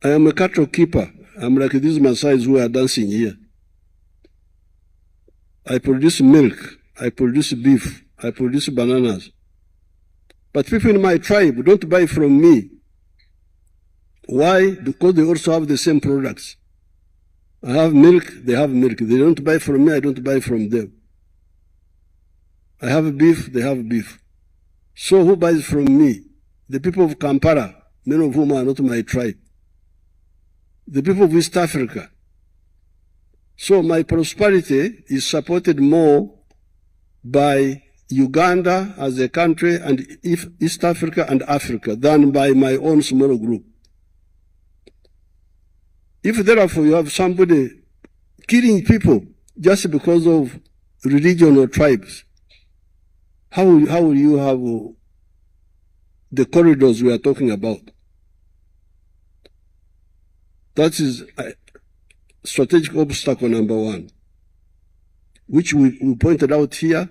[SPEAKER 7] I am a cattle keeper. I'm like these Maasais who are dancing here. I produce milk, I produce beef, I produce bananas. But people in my tribe don't buy from me. Why? Because they also have the same products. I have milk, they have milk. They don't buy from me, I don't buy from them. I have beef, they have beef. So who buys from me? The people of Kampala, many of whom are not my tribe. The people of East Africa. So my prosperity is supported more by Uganda as a country and East Africa and Africa than by my own small group. If therefore you have somebody killing people just because of religion or tribes, how will you have the corridors we are talking about? That is strategic obstacle number one, which we pointed out here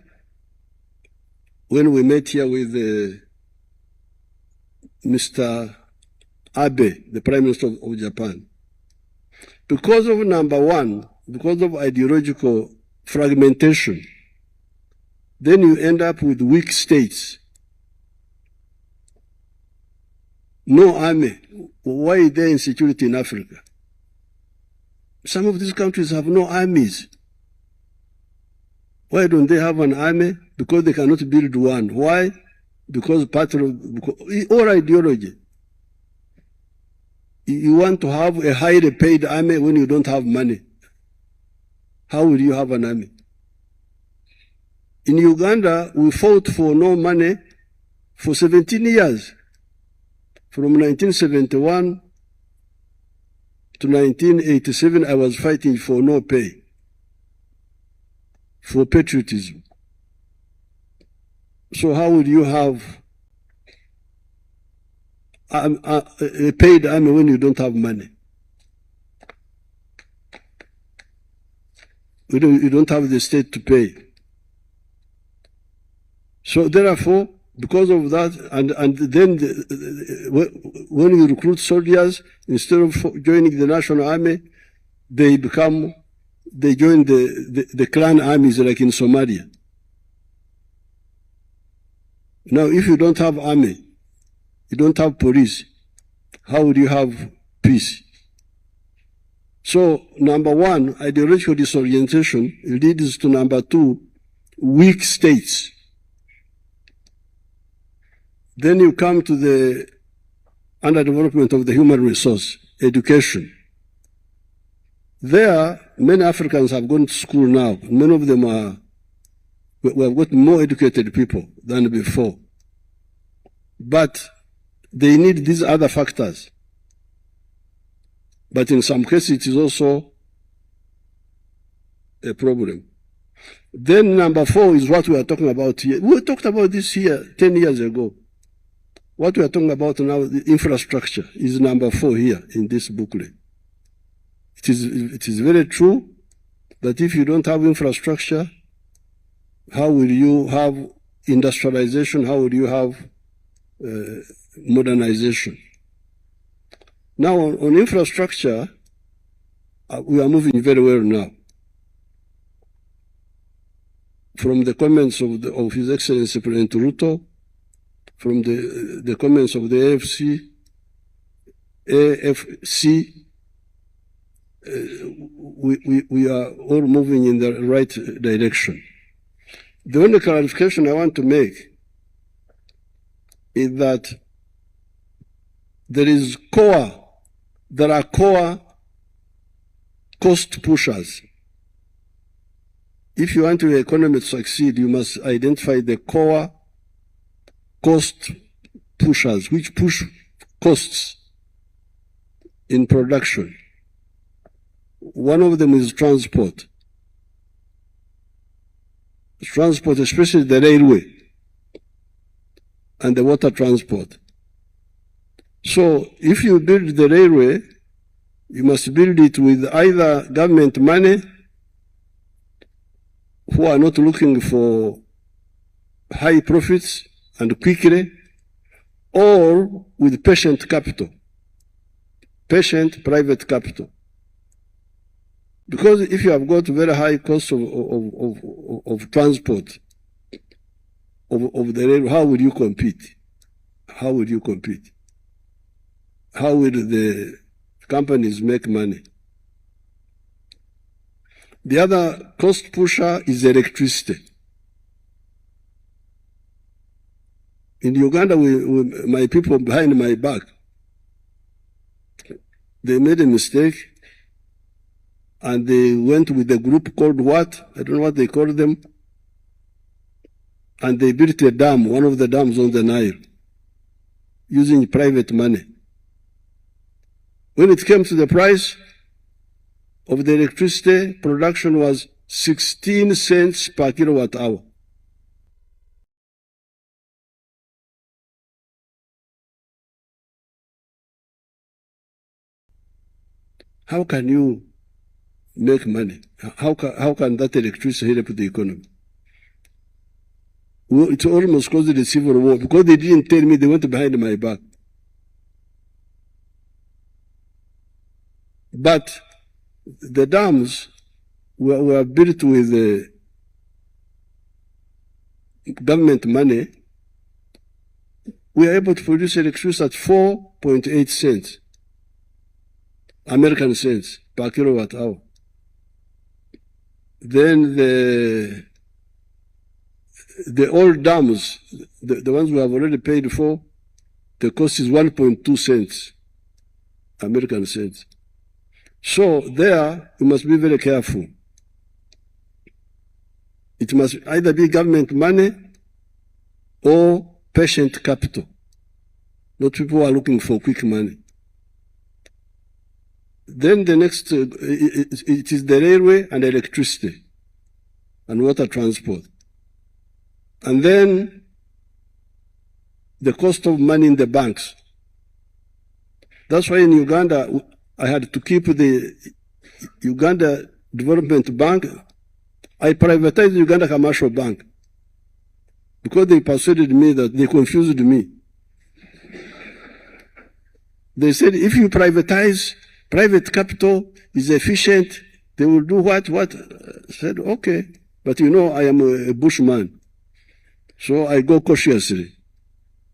[SPEAKER 7] when we met here with Mr. Abe, the Prime Minister of Japan. Because of number one, because of ideological fragmentation, then you end up with weak states. no army. Why is there insecurity in Africa? Some of these countries have no armies. Why don't they have an army? Because they cannot build one. Why? Because or ideology. You want to have a highly paid army when you don't have money. How will you have an army? In Uganda, we fought for no money for 17 years. From 1971 to 1987, I was fighting for no pay, for patriotism. So how would you have a paid army when you don't have money? You don't have the state to pay. So therefore, because of that, and then when you recruit soldiers, instead of joining the national army, they join the clan armies like in Somalia. Now, if you don't have army, you don't have police, how would you have peace? So, number one, ideological disorientation leads to number two, weak states. Then you come to the underdevelopment of the human resource, education. There, many Africans have gone to school now. Many of them we have got more educated people than before. But they need these other factors. But in some cases, it is also a problem. Then number four is what we are talking about here. We talked about this here 10 years ago. What we are talking about now, the infrastructure, is number four here in this booklet. It is very true that if you don't have infrastructure, how will you have industrialization? How will you have modernization? Now, on infrastructure, we are moving very well now. From the comments of His Excellency President Ritois, from the comments of the AFC, we are all moving in the right direction. The only clarification I want to make is that there are core cost pushers. If you want your economy to succeed, you must identify the core cost pushers, which push costs in production. One of them is transport. Transport, especially the railway and the water transport. So if you build the railway, you must build it with either government money, who are not looking for high profits and quickly, or with patient capital, patient private capital. Because if you have got very high cost of transport of the railway, how will you compete? How will you compete? How will the companies make money? The other cost pusher is electricity. In Uganda, my people behind my back, they made a mistake and they went with a group called what? I don't know what they called them. And they built a dam, one of the dams on the Nile, using private money. When it came to the price of the electricity, production was 16 cents per kilowatt hour. How can you make money? How can that electricity help the economy? Well, it almost caused the civil war because they didn't tell me, they went behind my back. But the dams were built with government money, we are able to produce electricity at 4.8 cents, American cents per kilowatt hour. Then the old dams, the ones we have already paid for, the cost is 1.2 cents, American cents. So there, you must be very careful. It must either be government money or patient capital. Not people who are looking for quick money. Then the next, it is the railway and electricity and water transport. And then the cost of money in the banks. That's why in Uganda, I had to keep the Uganda Development Bank. I privatized the Uganda Commercial Bank because they persuaded me that they confused me. They said, if you privatize, private capital is efficient, they will do what? I said, okay. But you know, I am a bushman. So I go cautiously.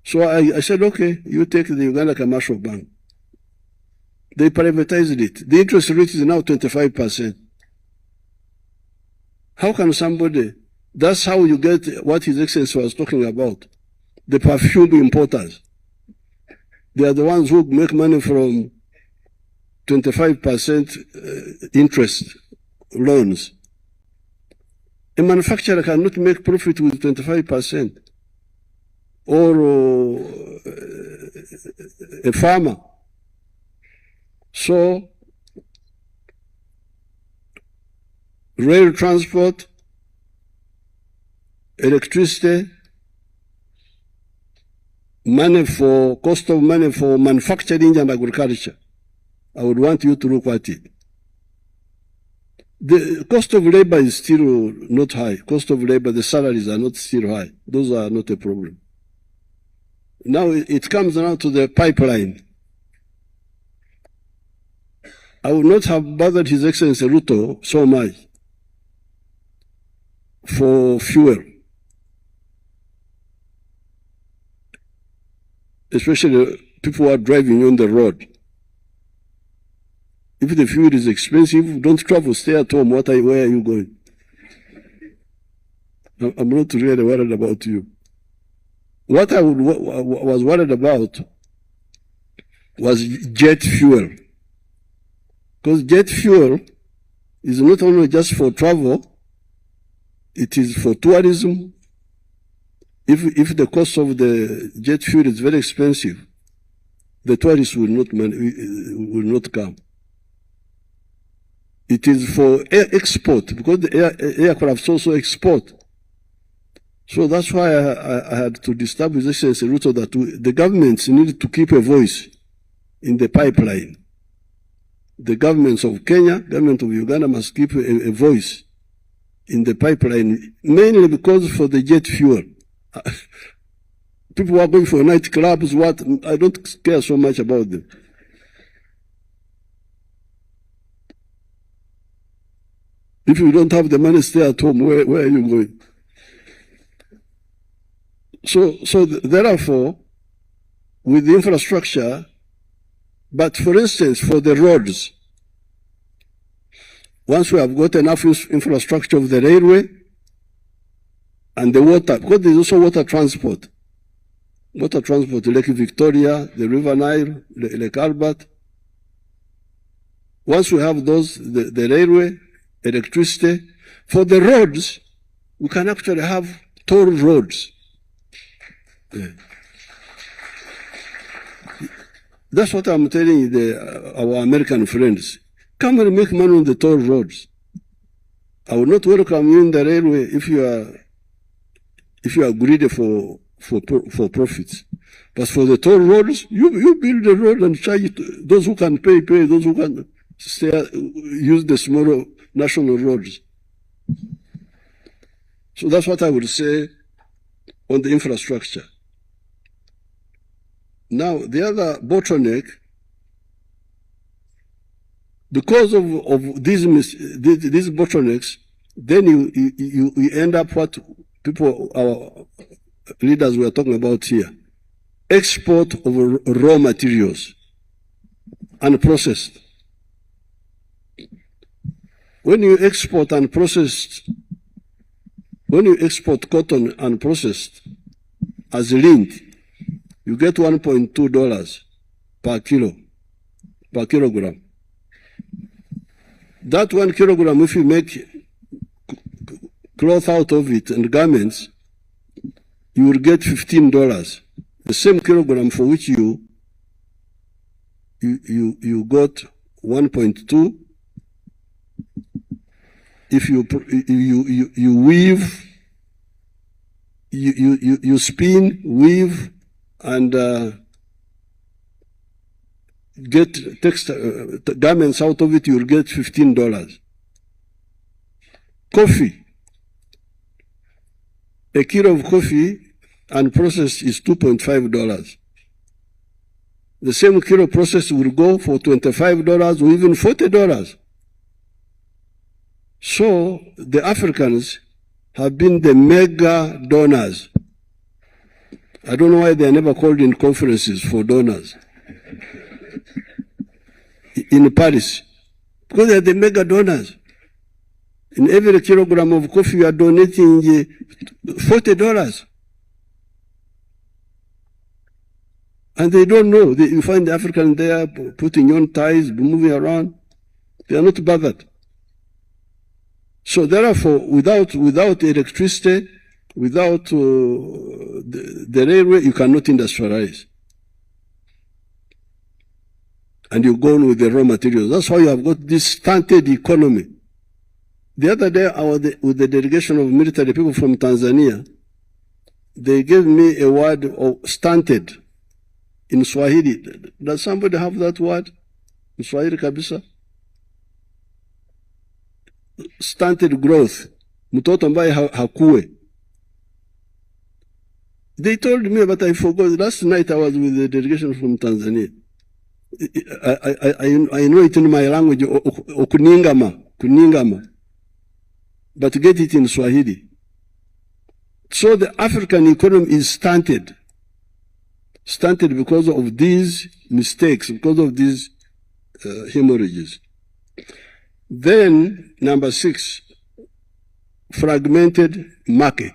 [SPEAKER 7] So I said, okay, you take the Uganda Commercial Bank. They privatized it. The interest rate is now 25%. How can somebody, that's how you get what His Excellency was talking about, the perfume importers. They are the ones who make money from 25% interest loans. A manufacturer cannot make profit with 25%. Or a farmer. So, rail transport, electricity, cost of money for manufacturing and agriculture. I would want you to look at it. The cost of labor is still not high. Cost of labor, the salaries are not still high. Those are not a problem. Now it comes down to the pipeline. I would not have bothered His Excellency Ruto so much for fuel, especially people who are driving on the road. If the fuel is expensive, don't travel, stay at home. Where are you going? I'm not really worried about you. What I was worried about was jet fuel. Because jet fuel is not only just for travel, it is for tourism. If the cost of the jet fuel is very expensive, the tourists will not come. It is for export, because the aircraft also export. So that's why I had to disturb His Excellency Ruto that the governments need to keep a voice in the pipeline. The governments of Kenya, government of Uganda must keep a voice in the pipeline, mainly because for the jet fuel. People are going for nightclubs, I don't care so much about them. If you don't have the money, stay at home. Where are you going? So therefore, with the infrastructure, but for instance, for the roads, once we have got enough infrastructure of the railway and the water, because there's also water transport, Lake Victoria, the River Nile, Lake Albert. Once we have those, the railway, electricity, for the roads, we can actually have toll roads. Yeah. That's what I'm telling our American friends. Come and make money on the toll roads. I will not welcome you in the railway if you are greedy for profits. But for the toll roads, you build the road and charge it. Those who can pay, those who can use the smaller national roads. So that's what I would say on the infrastructure. Now, the other bottleneck, because of these bottlenecks, then you end up what our leaders were talking about here. export of raw materials, unprocessed. When you export unprocessed, when you export cotton unprocessed as lint, you get $1.2 per kilogram. That 1 kilogram, if you make cloth out of it and garments, you will get $15. The same kilogram for which you got 1.2. If you weave, you spin, weave, and get garments out of it, you'll get $15. Coffee. A kilo of coffee unprocessed is $2.5. The same kilo processed will go for $25 or even $40. So the Africans have been the mega donors. I don't know why they are never called in conferences for donors in Paris, because they are the mega donors. In every kilogram of coffee, you are donating $40. And they don't know. You find the African there putting on ties, moving around. They are not bothered. So therefore, without electricity, without the railway, you cannot industrialize. And you go on with the raw materials. That's why you have got this stunted economy. The other day, I was with the delegation of military people from Tanzania. They gave me a word of stunted in Swahili. Does somebody have that word in Swahili, kabisa? Stunted growth. Mtoto ambaye hakue. They told me, but I forgot. Last night I was with the delegation from Tanzania. I know it in my language, kuningama. But get it in Swahili. So the African economy is stunted. Stunted because of these mistakes, because of these hemorrhages. Then, number 6, fragmented market.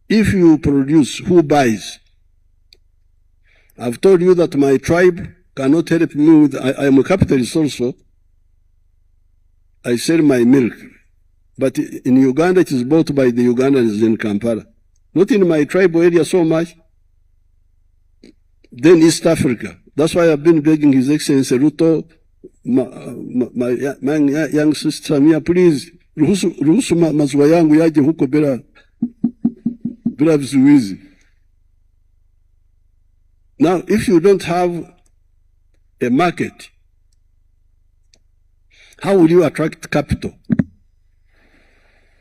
[SPEAKER 7] If you produce, who buys? I've told you that my tribe cannot help me with, I am a capitalist also. I sell my milk. But in Uganda, it is bought by the Ugandans in Kampala. Not in my tribal area so much. Then East Africa. That's why I've been begging His Excellency Ruto, my young sister Samia, please, ruhusu maziwa yangu yaje huko bila vizuizi. Now, if you don't have a market, how will you attract capital?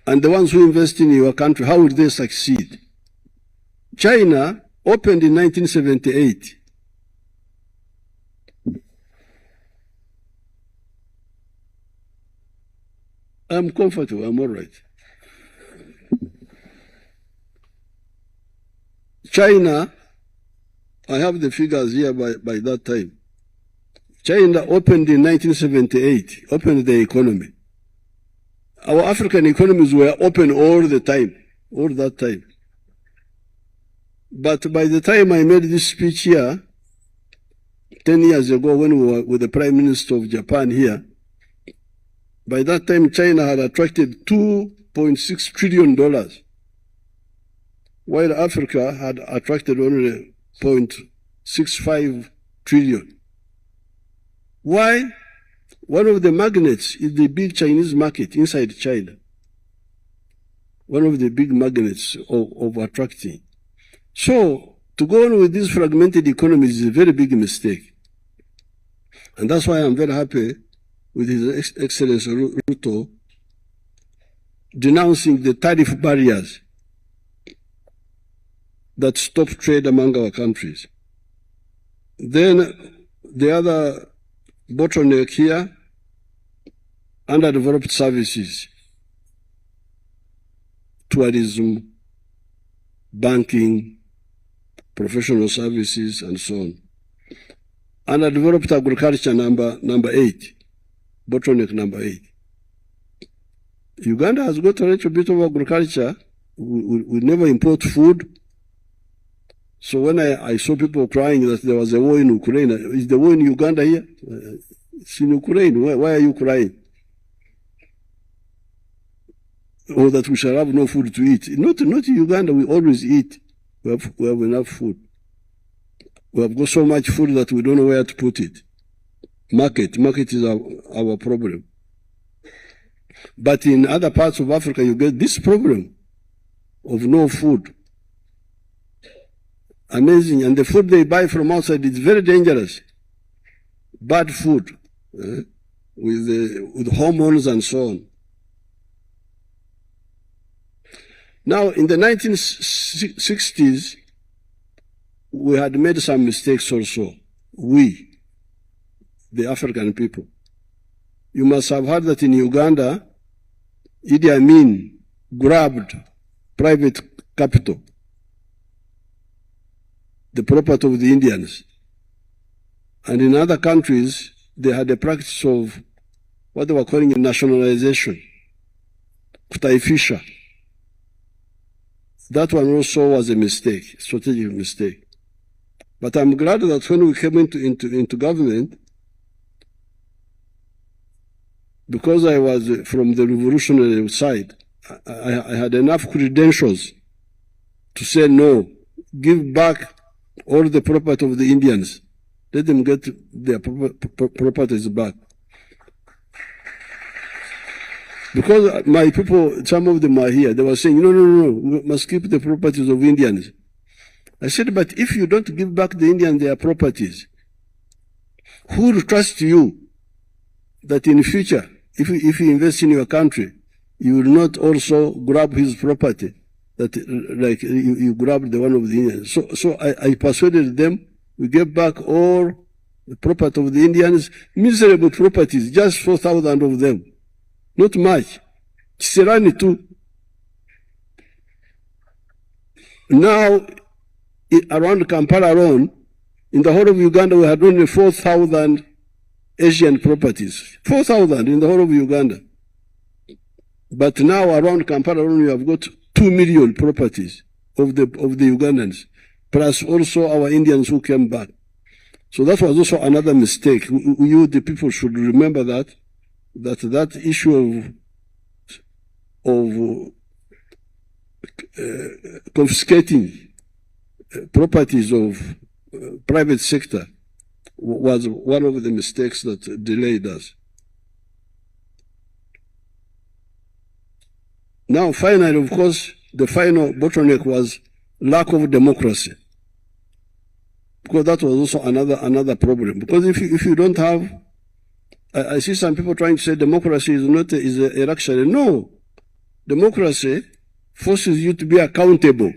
[SPEAKER 7] And the ones who invest in your country, how will they succeed? China opened in 1978. I'm comfortable, I'm all right. China, I have the figures here by that time. China opened in 1978, opened the economy. Our African economies were open all the time, all that time. But by the time I made this speech here, 10 years ago when we were with the Prime Minister of Japan here, by that time China had attracted $2.6 trillion, while Africa had attracted only $0.65 trillion. Why? One of the magnets is the big Chinese market inside China. One of the big magnets of attracting. So, to go on with this fragmented economy is a very big mistake. And that's why I'm very happy with His Excellency Ruto denouncing the tariff barriers that stop trade among our countries. Then the other bottleneck here, underdeveloped services, tourism, banking, professional services, and so on. And I developed agriculture number 8, bottleneck number 8. Uganda has got a little bit of agriculture. We never import food. So when I saw people crying that there was a war in Ukraine, is the war in Uganda here? It's in Ukraine. Why are you crying? Or that we shall have no food to eat. Not in Uganda, we always eat. We have enough food. We have got so much food that we don't know where to put it. Market is our problem. But in other parts of Africa, you get this problem of no food. Amazing. And the food they buy from outside is very dangerous. Bad food, with hormones and so on. Now, in the 1960s, we had made some mistakes also. We, the African people. You must have heard that in Uganda, Idi Amin grabbed private capital, the property of the Indians. And in other countries, they had a practice of what they were calling nationalization, kutaifisha. That one also was a mistake, strategic mistake. But I'm glad that when we came into government, because I was from the revolutionary side, I had enough credentials to say no, give back all the property of the Indians. Let them get their properties back. Because my people, some of them are here, they were saying, no, we must keep the properties of Indians. I said, but if you don't give back the Indians their properties, who will trust you that in future, if you invest in your country, you will not also grab his property, that like you grabbed the one of the Indians. So I persuaded them. We gave back all the property of the Indians, miserable properties, just 4,000 of them. Not much. Kisirani too. Now, around Kampala alone, in the whole of Uganda, we had only 4,000 Asian properties. 4,000 in the whole of Uganda. But now around Kampala alone, we have got 2 million properties of the Ugandans, plus also our Indians who came back. So that was also another mistake. You, the people, should remember that issue of confiscating properties of private sector was one of the mistakes that delayed us. Now, finally, of course, the final bottleneck was lack of democracy. Because that was also another problem. Because if you don't have, I see some people trying to say democracy is a luxury. No, democracy forces you to be accountable,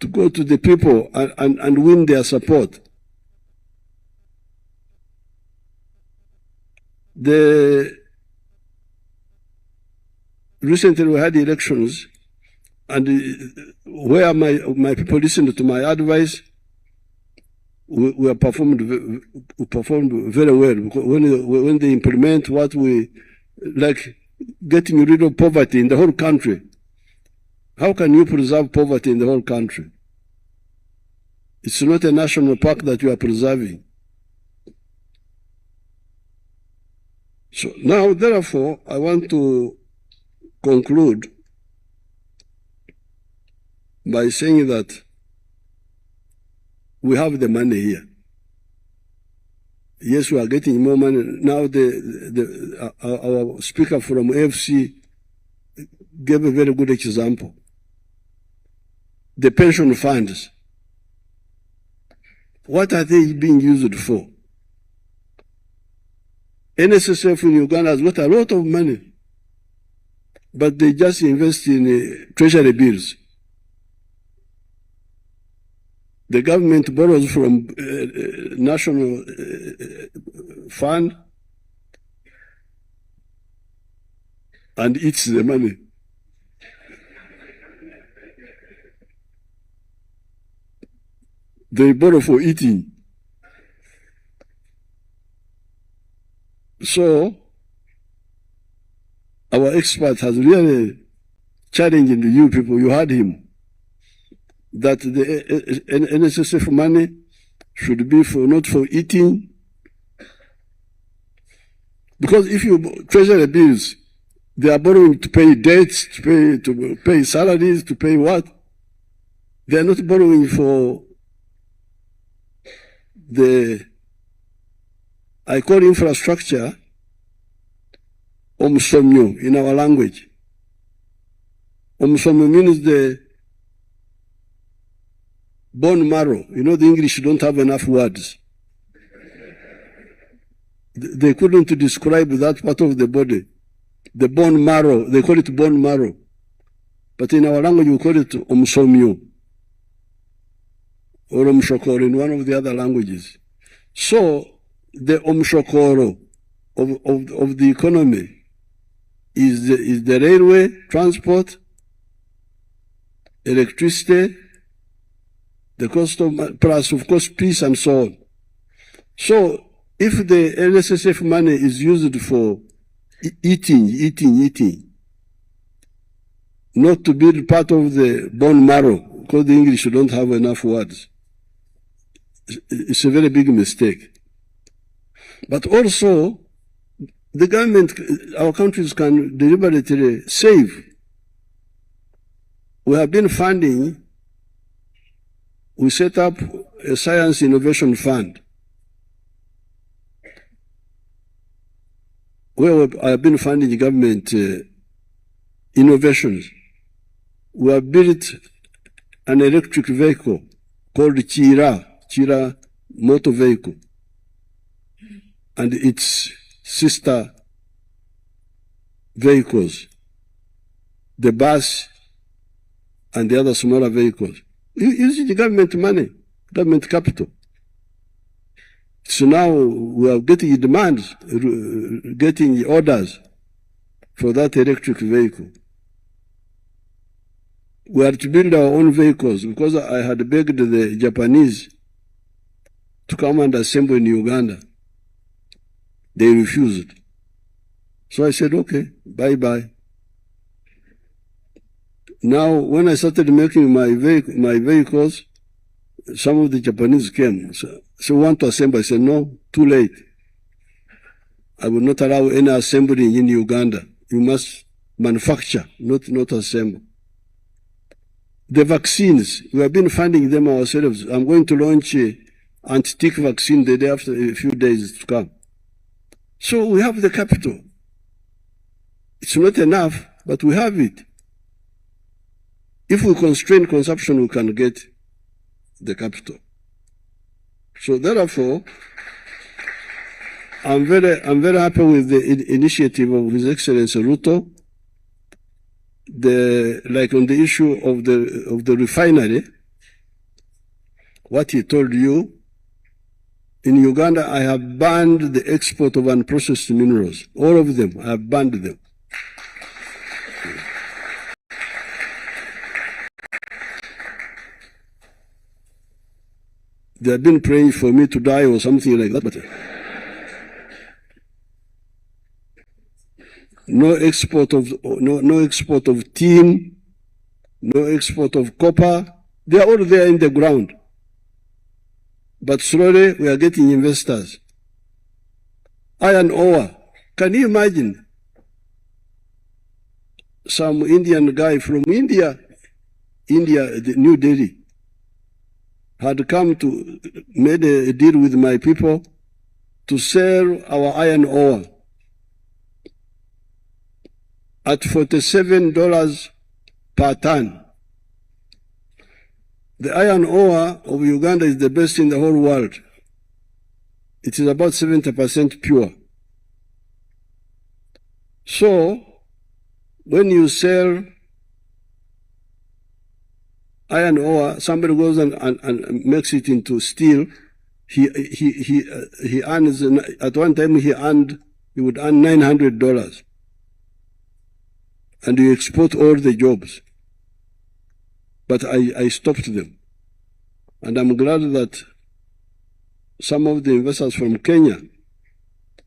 [SPEAKER 7] to go to the people and win their support. Recently we had elections, and where my people listened to my advice, we performed very well. Because when they implement what we like, getting rid of poverty in the whole country. How can you preserve poverty in the whole country? It's not a national park that you are preserving. So now, therefore, I want to conclude by saying that we have the money here. Yes, we are getting more money. Now our speaker from AFC gave a very good example. The pension funds. What are they being used for? NSSF in Uganda has got a lot of money, but they just invest in treasury bills. The government borrows from national fund and eats the money. they borrow for eating. So, our expert has really challenged you people. You heard him, that the NSSF money should be not for eating. Because if you treasury bills, they are borrowing to pay debts, to pay salaries, to pay what? They are not borrowing for I call infrastructure, omsomyo in our language. Omsomyo means the bone marrow. You know, the English don't have enough words. They couldn't describe that part of the body. The bone marrow, they call it bone marrow. But in our language, we call it omsomyo or omshokoro in one of the other languages. So, the omshokoro of the economy is the railway, transport, electricity, the cost of, plus of course peace and so on. So if the NSSF money is used for eating, not to build part of the bone marrow, because the English don't have enough words, it's a very big mistake. But also, the government, our countries can deliberately save. We have been funding, we set up a science innovation fund, where I have been funding government innovations. We have built an electric vehicle called Chira motor vehicle, and its sister vehicles, the bus and the other smaller vehicles, using the government money, government capital. So now we are getting demands, getting orders for that electric vehicle. We are to build our own vehicles because I had begged the Japanese to come and assemble in Uganda. They refused. So I said, okay, bye-bye. Now, when I started making my vehicles, some of the Japanese came. So want to assemble. I said, no, too late. I will not allow any assembly in Uganda. You must manufacture, not assemble. The vaccines, we have been funding them ourselves. I'm going to launch an anti-tick vaccine the day after, a few days to come. So we have the capital. It's not enough, but we have it. If we constrain consumption, we can get the capital. So therefore, I'm very happy with the initiative of His Excellency Ruto. Like on the issue of the refinery, what he told you, in Uganda, I have banned the export of unprocessed minerals. All of them, I have banned them. They have been praying for me to die or something like that, but no export of tin, no export of copper. They are all there in the ground. But slowly we are getting investors. Iron ore. Can you imagine? Some Indian guy from India, New Delhi, had come to made a deal with my people to sell our iron ore at $47 per ton. The iron ore of Uganda is the best in the whole world. It is about 70% pure. So, when you sell iron ore, somebody goes and makes it into steel. He earns, at one time he would earn $900. And you export all the jobs. But I stopped them. And I'm glad that some of the investors from Kenya,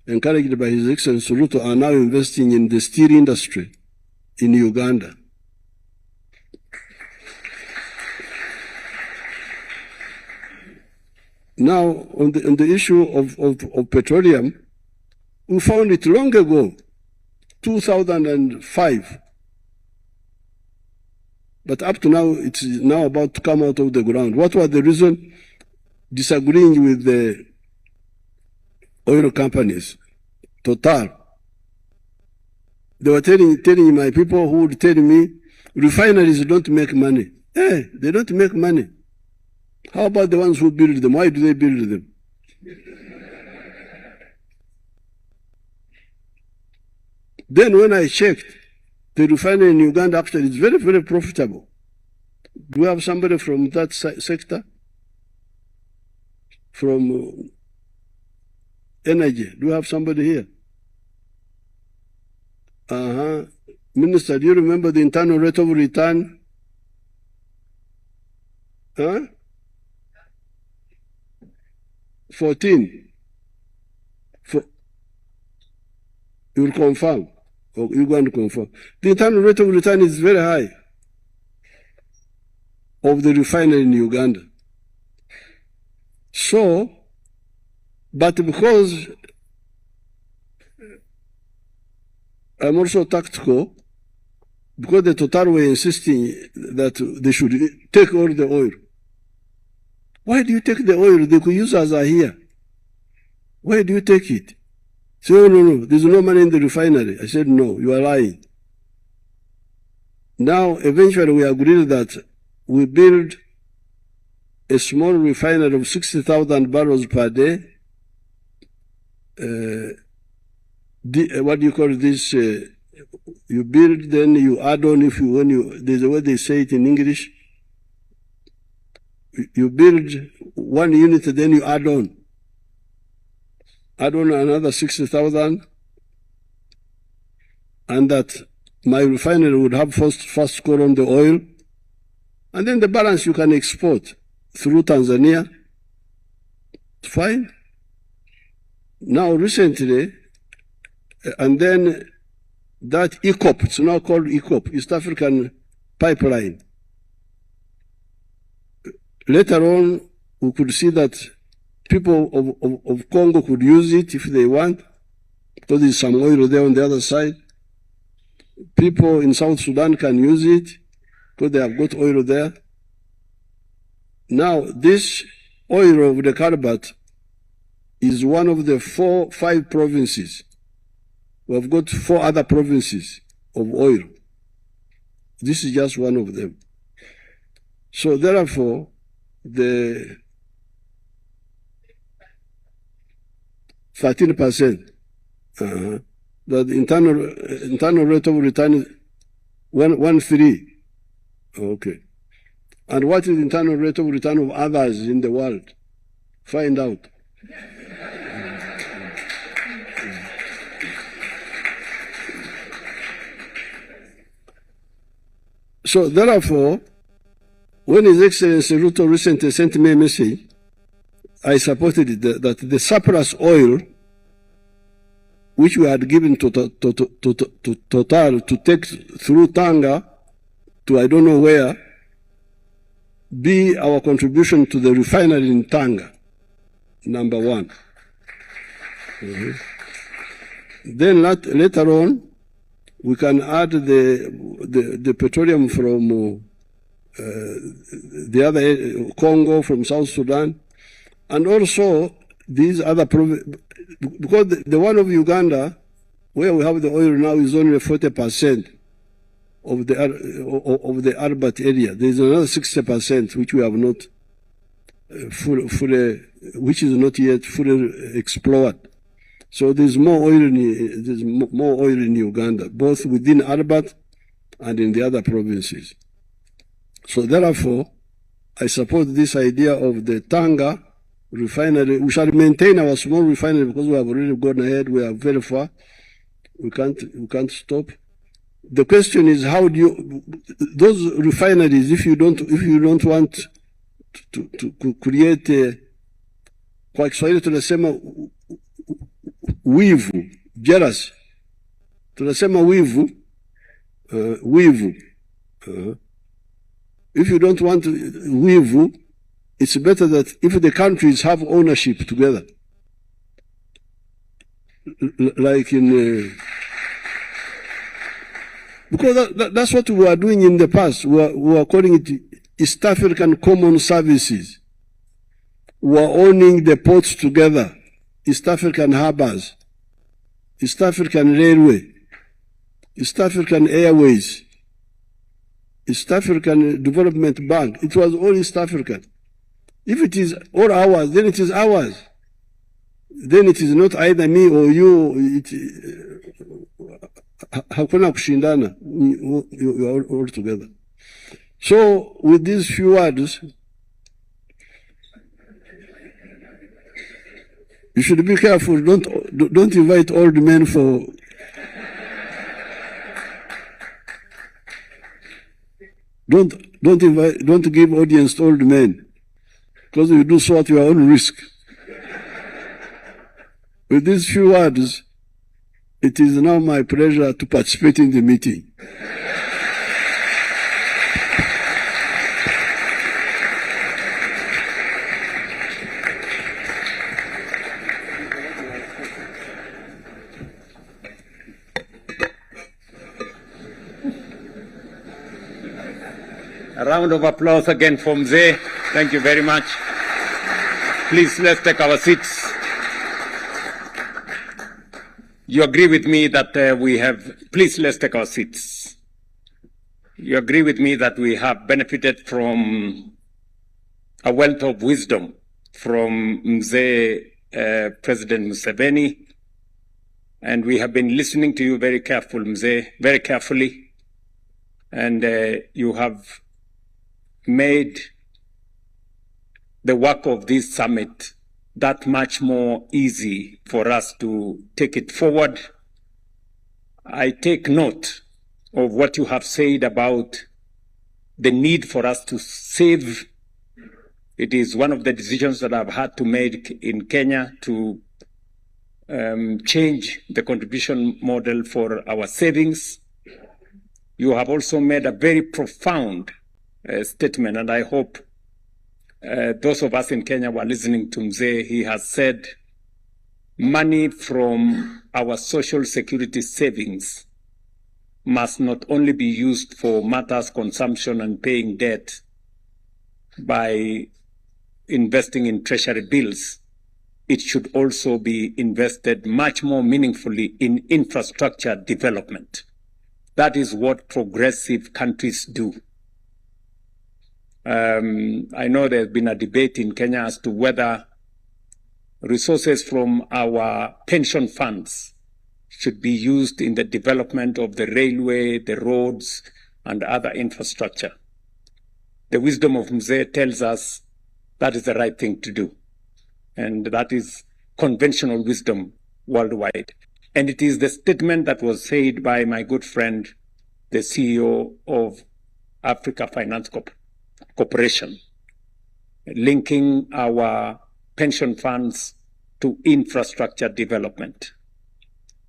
[SPEAKER 7] encouraged by His Excellency Ruto, are now investing in the steel industry in Uganda. Now, on the issue of petroleum, we found it long ago, 2005. But up to now, it's now about to come out of the ground. What was the reason? Disagreeing with the oil companies, Total. They were telling my people who would tell me, refineries don't make money. Hey, they don't make money. How about the ones who build them? Why do they build them? Then when I checked, the refinery in Uganda actually is very, very profitable. Do we have somebody from that sector? From energy? Do we have somebody here? Minister, do you remember the internal rate of return? Huh? 14. You will confirm. Or you're going to confirm. The internal rate of return is very high of the refinery in Uganda. So, but because I'm also tactical, because the Total were insisting that they should take all the oil. Why do you take the oil? They could use as are here. Why do you take it? So, no, there's no money in the refinery. I said, no, you are lying. Now, eventually we agreed that we build a small refinery of 60,000 barrels per day. What do you call this? You build, then you add on. There's a way they say it in English. You build one unit, then you add on. Add on another 60,000, and that my refinery would have first score on the oil, and then the balance you can export through Tanzania. Fine. Now recently, and then that ECOP, it's now called ECOP, East African Pipeline. Later on, we could see that people of Congo could use it if they want, because there's some oil there on the other side. People in South Sudan can use it, because they have got oil there. Now, this oil of the Calabat is one of the 5 provinces. We have got 4 other provinces of oil. This is just one of them. So therefore, the 13%, the internal rate of return is 1.3. Okay. And what is the internal rate of return of others in the world? Find out. So therefore, when His Excellency Ruto recently sent me a message, I supported it, that the surplus oil, which we had given to Total to take through Tanga to I don't know where, be our contribution to the refinery in Tanga, number 1. Then later on, we can add the petroleum from the other Congo, from South Sudan, and also these other provinces, because the one of Uganda, where we have the oil now, is only 40% of the Arbat area. There is another 60% which we have not which is not yet fully explored. So there's more oil in Uganda, both within Arbat and in the other provinces. So therefore, I support this idea of the Tanga refinery. We shall maintain our small refinery because we have already gone ahead. We are very far. We can't stop. The question is, how do you those refineries? If you don't want create kwa Kiswahili tunasema wivu, jealousy. Tunasema wivu, wivu. If you don't want wivu, it's better that if the countries have ownership together. Like in... because that's what we were doing in the past. We were calling it East African Common Services. We were owning the ports together, East African harbors, East African Railway, East African Airways, East African Development Bank. It was all East African. If it is all ours, then it is ours. Then it is not either me or you. Hakuna kushindana. You are all together. So with these few words, you should be careful. Don't invite old men for. Don't give audience to old men, because you do so at your own risk. With these few words, it is now my pleasure to participate in the meeting.
[SPEAKER 6] A round of applause again for Mzee. Thank you very much. Please, let's take our seats. You agree with me that please let's take our seats. You agree with me that we have benefited from a wealth of wisdom from Mzee, President Museveni, and we have been listening to you very carefully, and you have made the work of this summit that much more easy for us to take it forward. I take note of what you have said about the need for us to save. It is one of the decisions that I've had to make in Kenya to change the contribution model for our savings. You have also made a very profound statement, and I hope those of us in Kenya were listening to Mzee. He has said money from our social security savings must not only be used for matters consumption and paying debt by investing in treasury bills. It should also be invested much more meaningfully in infrastructure development. That is what progressive countries do. I know there's been a debate in Kenya as to whether resources from our pension funds should be used in the development of the railway, the roads, and other infrastructure. The wisdom of Mzee tells us that is the right thing to do. And that is conventional wisdom worldwide. And it is the statement that was said by my good friend, the CEO of Africa Finance Corporation, linking our pension funds to infrastructure development.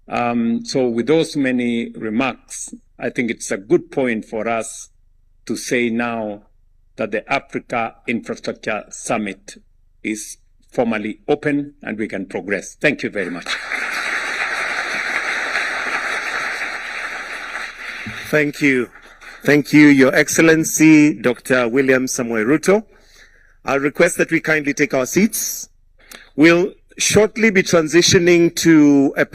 [SPEAKER 6] So with those many remarks, I think it's a good point for us to say now that the Africa Infrastructure Summit is formally open and we can progress. Thank you very much.
[SPEAKER 2] Thank you. Thank you, Your Excellency, Dr. William Samoei Ruto. I'll request that we kindly take our seats. We'll shortly be transitioning to a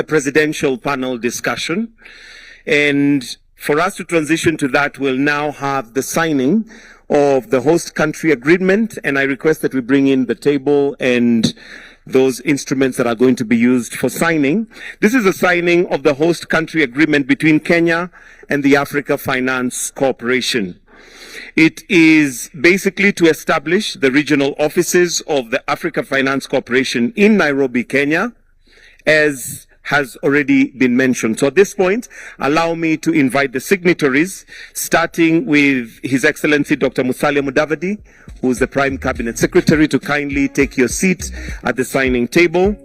[SPEAKER 2] presidential panel discussion. And for us to transition to that, we'll now have the signing of the host country agreement. And I request that we bring in the table and those instruments that are going to be used for signing. This is a signing of the host country agreement between Kenya and the Africa Finance Corporation. It is basically to establish the regional offices of the Africa Finance Corporation in Nairobi, Kenya, as has already been mentioned. So at this point, allow me to invite the signatories, starting with His Excellency Dr. Musalia Mudavadi, who is the Prime Cabinet Secretary, to kindly take your seat at the signing table.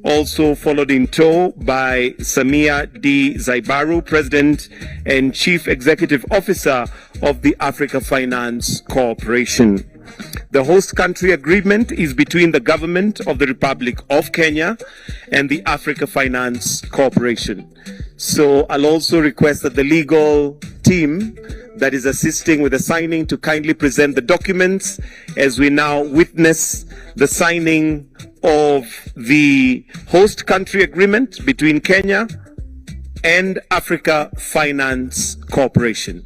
[SPEAKER 2] Also followed in tow by Samia D. Zaibaru, President and Chief Executive Officer of the Africa Finance Corporation. The host country agreement is between the government of the Republic of Kenya and the Africa Finance Corporation. So I'll also request that the legal team that is assisting with the signing to kindly present the documents as we now witness the signing of the host country agreement between Kenya and Africa Finance Corporation.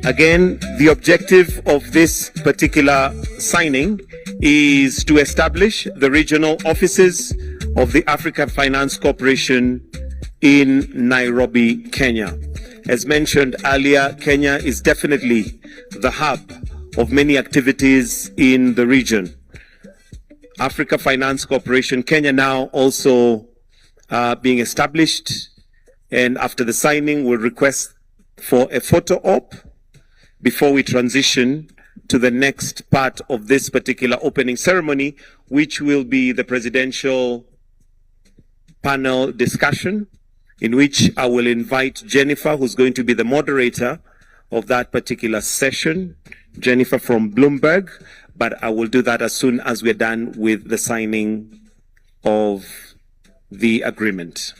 [SPEAKER 2] Again, the objective of this particular signing is to establish the regional offices of the Africa Finance Corporation in Nairobi, Kenya. As mentioned earlier, Kenya is definitely the hub of many activities in the region. Africa Finance Corporation, Kenya now also being established, and after the signing, we'll request for a photo op before we transition to the next part of this particular opening ceremony, which will be the presidential panel discussion, in which I will invite Jennifer, who's going to be the moderator of that particular session, Jennifer from Bloomberg, but I will do that as soon as we're done with the signing of the agreement.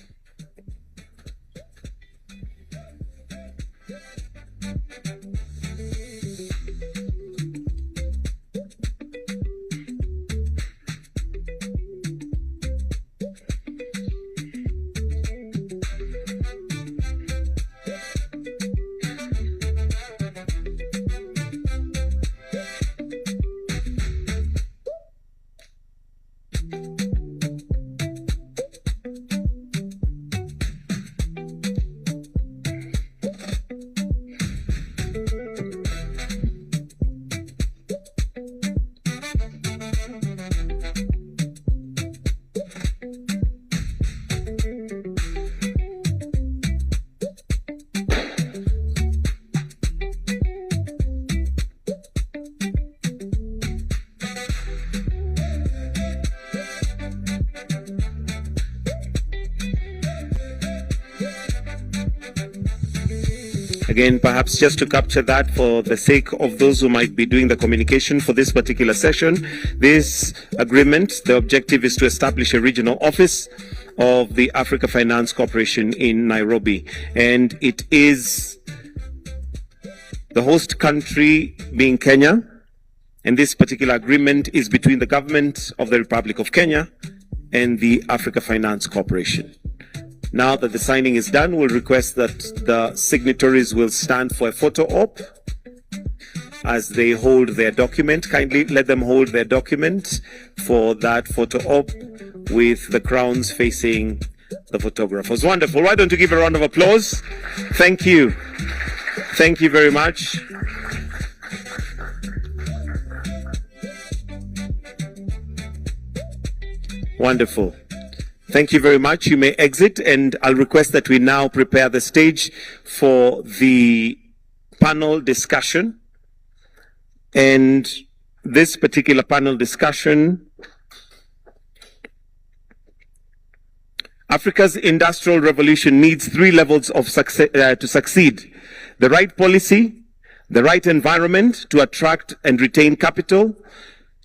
[SPEAKER 2] Again, perhaps just to capture that for the sake of those who might be doing the communication for this particular session, this agreement, the objective is to establish a regional office of the Africa Finance Corporation in Nairobi. And it is the host country being Kenya. And this particular agreement is between the government of the Republic of Kenya and the Africa Finance Corporation. Now that the signing is done, we'll request that the signatories will stand for a photo op as they hold their document. Kindly let them hold their document for that photo op with the crowns facing the photographers. Wonderful. Why don't you give a round of applause? Thank you. Thank you very much. Wonderful. Thank you very much. You may exit, and I'll request that we now prepare the stage for the panel discussion. And this particular panel discussion, Africa's industrial revolution needs 3 levels of success to succeed: the right policy, the right environment to attract and retain capital,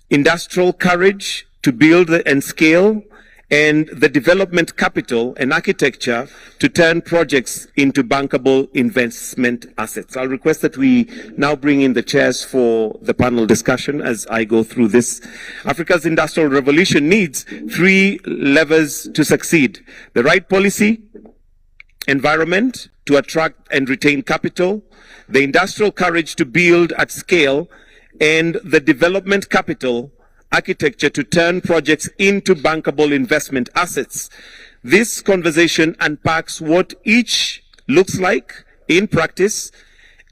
[SPEAKER 2] industrial courage to build and scale, and the development capital and architecture to turn projects into bankable investment assets. I'll request that we now bring in the chairs for the panel discussion as I go through this. Africa's industrial revolution needs 3 levers to succeed: the right policy, environment to attract and retain capital, the industrial courage to build at scale, and the development capital architecture to turn projects into bankable investment assets. This conversation unpacks what each looks like in practice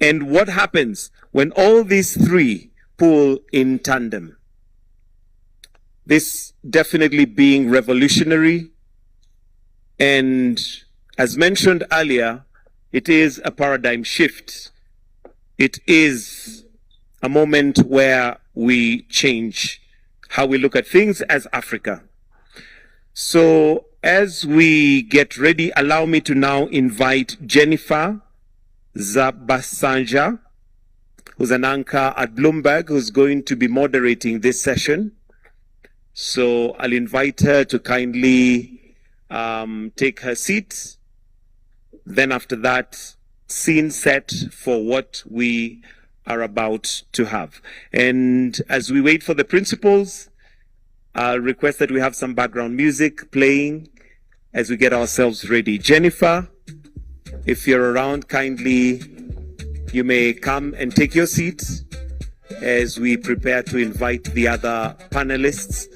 [SPEAKER 2] and what happens when all these three pull in tandem. This definitely being revolutionary, and as mentioned earlier, it is a paradigm shift. It is a moment where we change how we look at things as Africa. So as we get ready, allow me to now invite Jennifer Zabasanja, who's an anchor at Bloomberg, who's going to be moderating this session. So I'll invite her to kindly take her seat. Then after that, scene set for what we are about to have. And as we wait for the principals, I'll request that we have some background music playing as we get ourselves ready. Jennifer, if you're around, kindly, you may come and take your seat as we prepare to invite the other panelists,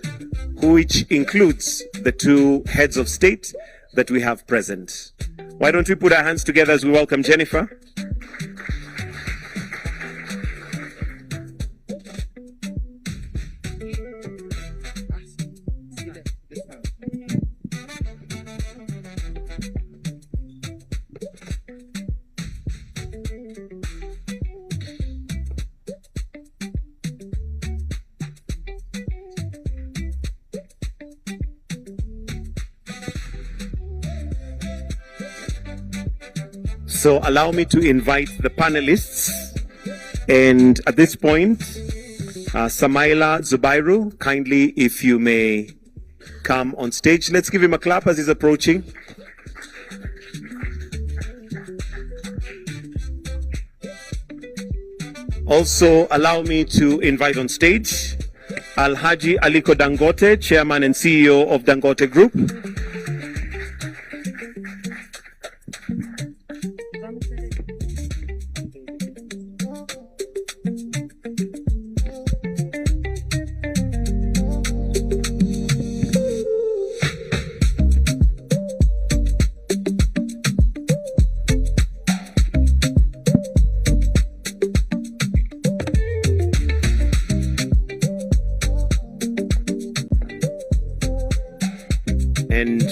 [SPEAKER 2] which includes the two heads of state that we have present. Why don't we put our hands together as we welcome Jennifer? So allow me to invite the panelists. And at this point, Samaila Zubairu, kindly, if you may come on stage. Let's give him a clap as he's approaching. Also, allow me to invite on stage Alhaji Aliko Dangote, Chairman and CEO of Dangote Group. And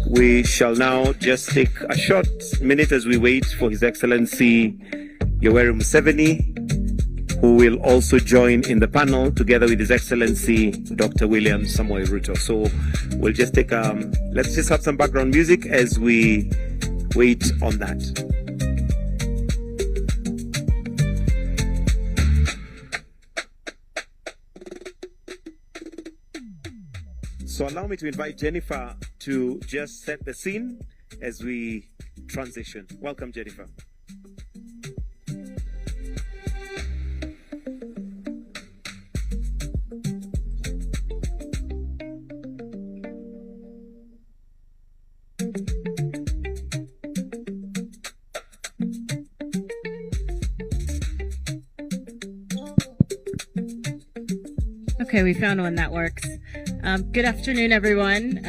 [SPEAKER 2] we shall now just take a short minute as we wait for His Excellency Yoweri Museveni, who will also join in the panel together with His Excellency Dr. William Samoei Ruto. So we'll just take, let's just have some background music as we wait on that. So allow me to invite Jennifer to just set the scene as we transition. Welcome, Jennifer.
[SPEAKER 8] Okay, we found one that works. Good afternoon, everyone.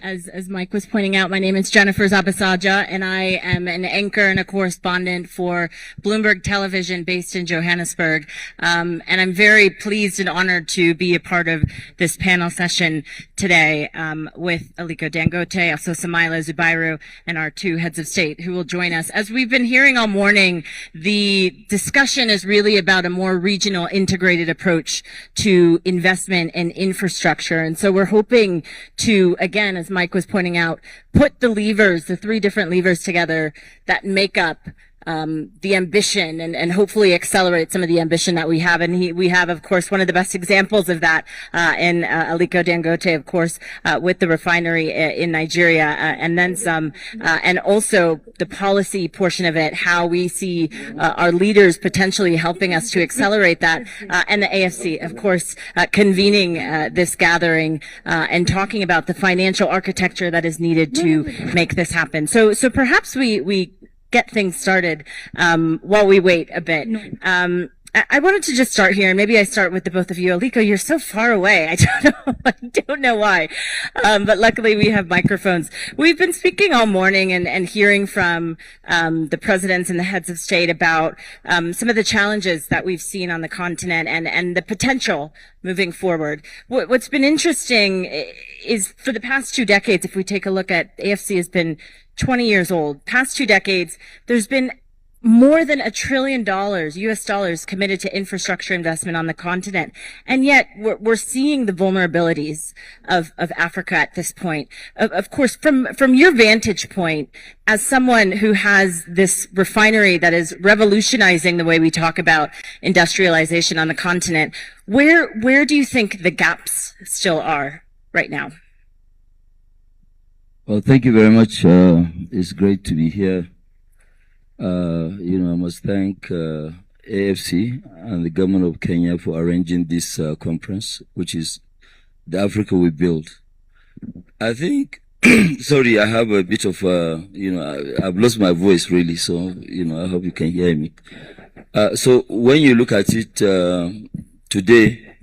[SPEAKER 8] As Mike was pointing out, my name is Jennifer Zabasaja, and I am an anchor and a correspondent for Bloomberg Television based in Johannesburg. And I'm very pleased and honored to be a part of this panel session today with Aliko Dangote, also Samaila Zubairu, and our two heads of state who will join us. As we've been hearing all morning, the discussion is really about a more regional integrated approach to investment and infrastructure. And so we're hoping to, again, as Mike was pointing out, put the levers, the three different levers together that make up the ambition and hopefully accelerate some of the ambition that we have. And we have, of course, one of the best examples of that in Aliko Dangote, of course, with the refinery in Nigeria, and then some, and also the policy portion of it, how we see our leaders potentially helping us to accelerate that, and the AFC, of course, convening this gathering and talking about the financial architecture that is needed to make this happen. So perhaps we get things started while we wait a bit. I wanted to just start here, and maybe I start with the both of you. Aliko, you're so far away. I don't know why. But luckily we have microphones. We've been speaking all morning and hearing from the presidents and the heads of state about some of the challenges that we've seen on the continent and the potential moving forward. What's been interesting is for the past 2 decades, if we take a look at AFC has been 20 years old. Past 2 decades, there's been more than $1 trillion, US dollars, committed to infrastructure investment on the continent. And yet we're seeing the vulnerabilities of Africa at this point. Of course, from your vantage point, as someone who has this refinery that is revolutionizing the way we talk about industrialization on the continent, where do you think the gaps still are right now?
[SPEAKER 9] Well, thank you very much. It's great to be here. I must thank AFC and the government of Kenya for arranging this conference, which is the Africa we build. I think, sorry, I have a bit of, I've lost my voice really, so, I hope you can hear me. So when you look at it today,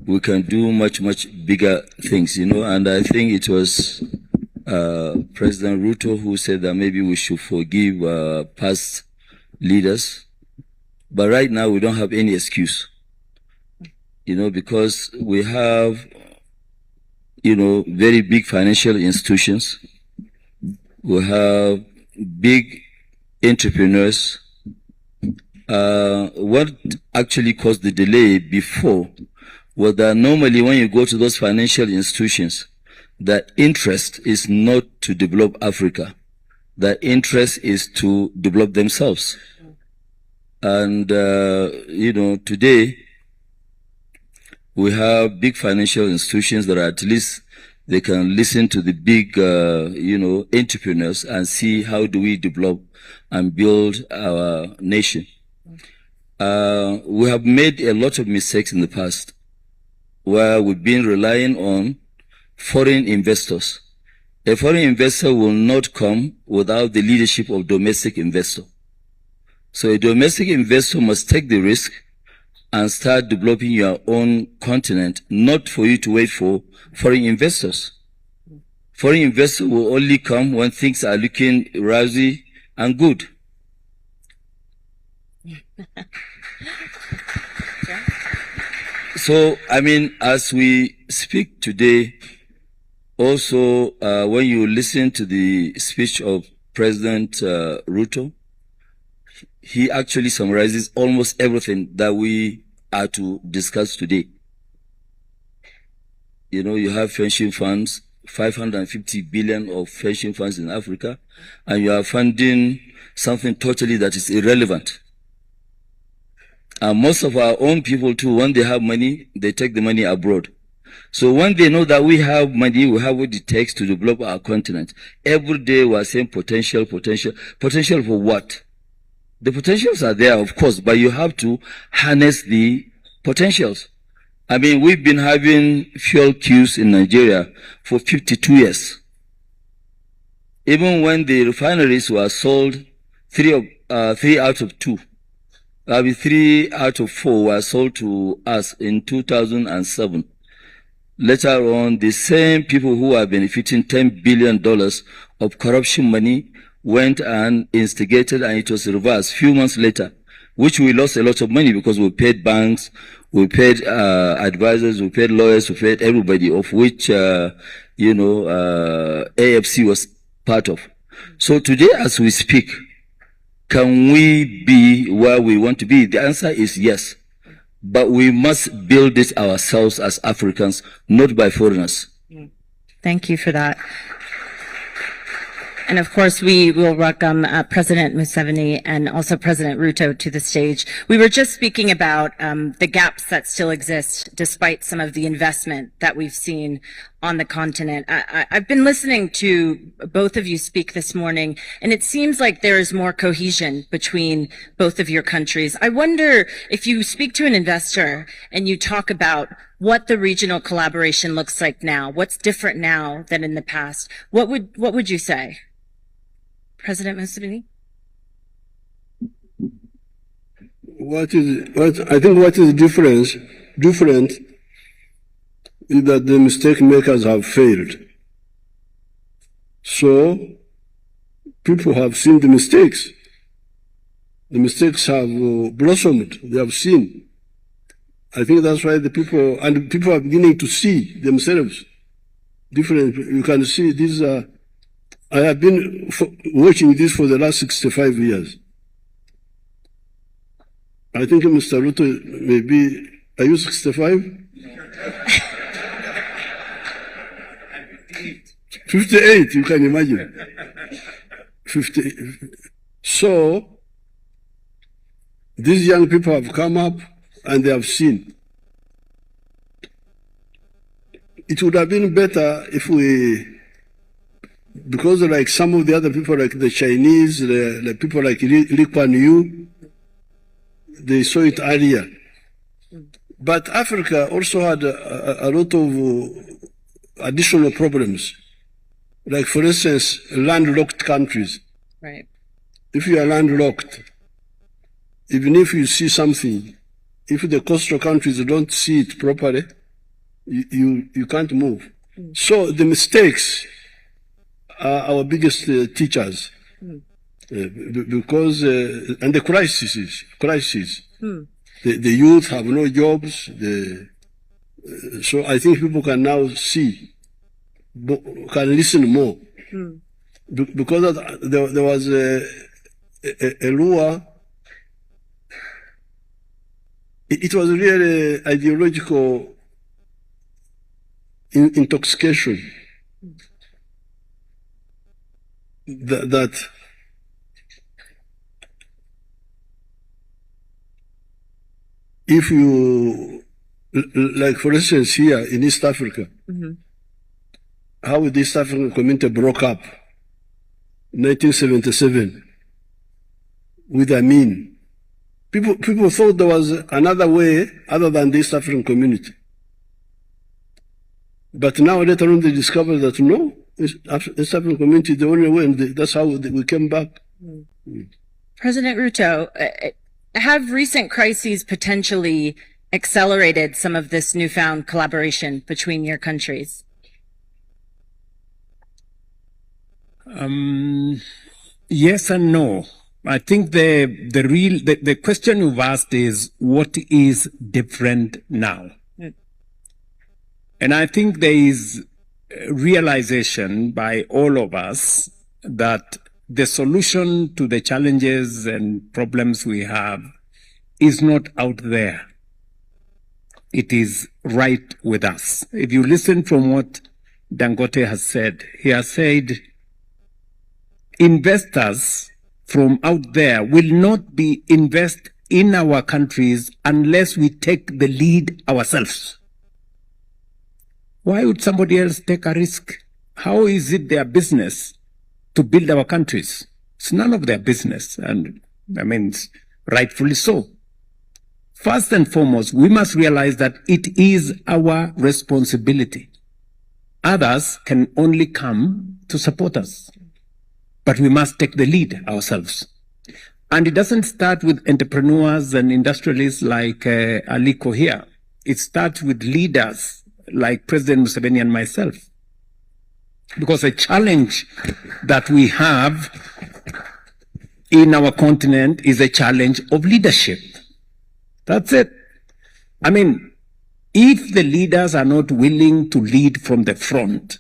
[SPEAKER 9] we can do much, much bigger things, and I think it was President Ruto who said that maybe we should forgive past leaders. But right now we don't have any excuse, because we have, very big financial institutions. We have big entrepreneurs. What actually caused the delay before was that normally when you go to those financial institutions, the interest is not to develop Africa. The interest is to develop themselves. And, today we have big financial institutions that are at least they can listen to the big, entrepreneurs and see how do we develop and build our nation. We have made a lot of mistakes in the past where we've been relying on foreign investors. A foreign investor will not come without the leadership of domestic investor. So a domestic investor must take the risk and start developing your own continent, not for you to wait for foreign investors. Foreign investors will only come when things are looking rosy and good. So, as we speak today, also, when you listen to the speech of President Ruto, he actually summarizes almost everything that we are to discuss today. You have pension funds, 550 billion of pension funds in Africa, and you are funding something totally that is irrelevant. And most of our own people too, when they have money, they take the money abroad. So when they know that we have money, we have what it takes to develop our continent. Every day we are saying potential. Potential for what? The potentials are there, of course, but you have to harness the potentials. We've been having fuel queues in Nigeria for 52 years. Even when the refineries were sold, 3 out of 2. 3 out of 4 were sold to us in 2007. Later on, the same people who are benefiting $10 billion of corruption money went and instigated, and it was reversed a few months later, which we lost a lot of money because we paid banks, we paid advisors, we paid lawyers, we paid everybody, of which, AFC was part of. So today, as we speak, can we be where we want to be? The answer is yes. But we must build it ourselves as Africans, not by foreigners.
[SPEAKER 8] Thank you for that. And of course, we will welcome President Museveni and also President Ruto to the stage. We were just speaking about the gaps that still exist despite some of the investment that we've seen on the continent. I've been listening to both of you speak this morning, and it seems like there is more cohesion between both of your countries. I wonder if you speak to an investor and you talk about what the regional collaboration looks like now, what's different now than in the past, what would you say? President Museveni?
[SPEAKER 7] what is different is that the mistake makers have failed. So people have seen the mistakes. The mistakes have blossomed. They have seen. I think that's why people are beginning to see themselves different. You can see these are. I have been watching this for the last 65 years. I think Mr. Ruto maybe, are you 65? 58, you can imagine. 50. So, these young people have come up and they have seen. It would have been better if because like some of the other people, like the Chinese, the people like Lee Kuan Yew, they saw it earlier. But Africa also had a lot of additional problems. Like, for instance, landlocked countries.
[SPEAKER 8] Right.
[SPEAKER 7] If you are landlocked, even if you see something, if the coastal countries don't see it properly, you can't move. So the mistakes are our biggest teachers. Because, and the crises. The youth have no jobs. So I think people can now see, can listen more. Because there was a law. It was really ideological intoxication that if you, like for instance here in East Africa, how the East African community broke up in 1977 with Amin. People thought there was another way other than the East African community. But now later on they discovered that no, East African community is the only way, and that's how we came back.
[SPEAKER 8] President Ruto, have recent crises potentially accelerated some of this newfound collaboration between your countries?
[SPEAKER 6] Yes and no. I think the question you've asked is what is different now? And I think there is realization by all of us that the solution to the challenges and problems we have is not out there. It is right with us. If you listen from what Dangote has said, he has said investors from out there will not invest in our countries unless we take the lead ourselves. Why would somebody else take a risk? How is it their business to build our countries? It's none of their business, and I mean, rightfully so. First and foremost, we must realize that it is our responsibility. Others can only come to support us, but we must take the lead ourselves. And it doesn't start with entrepreneurs and industrialists like Aliko here. It starts with leaders like President Museveni and myself. Because a challenge that we have in our continent is a challenge of leadership. That's it. I mean, if the leaders are not willing to lead from the front,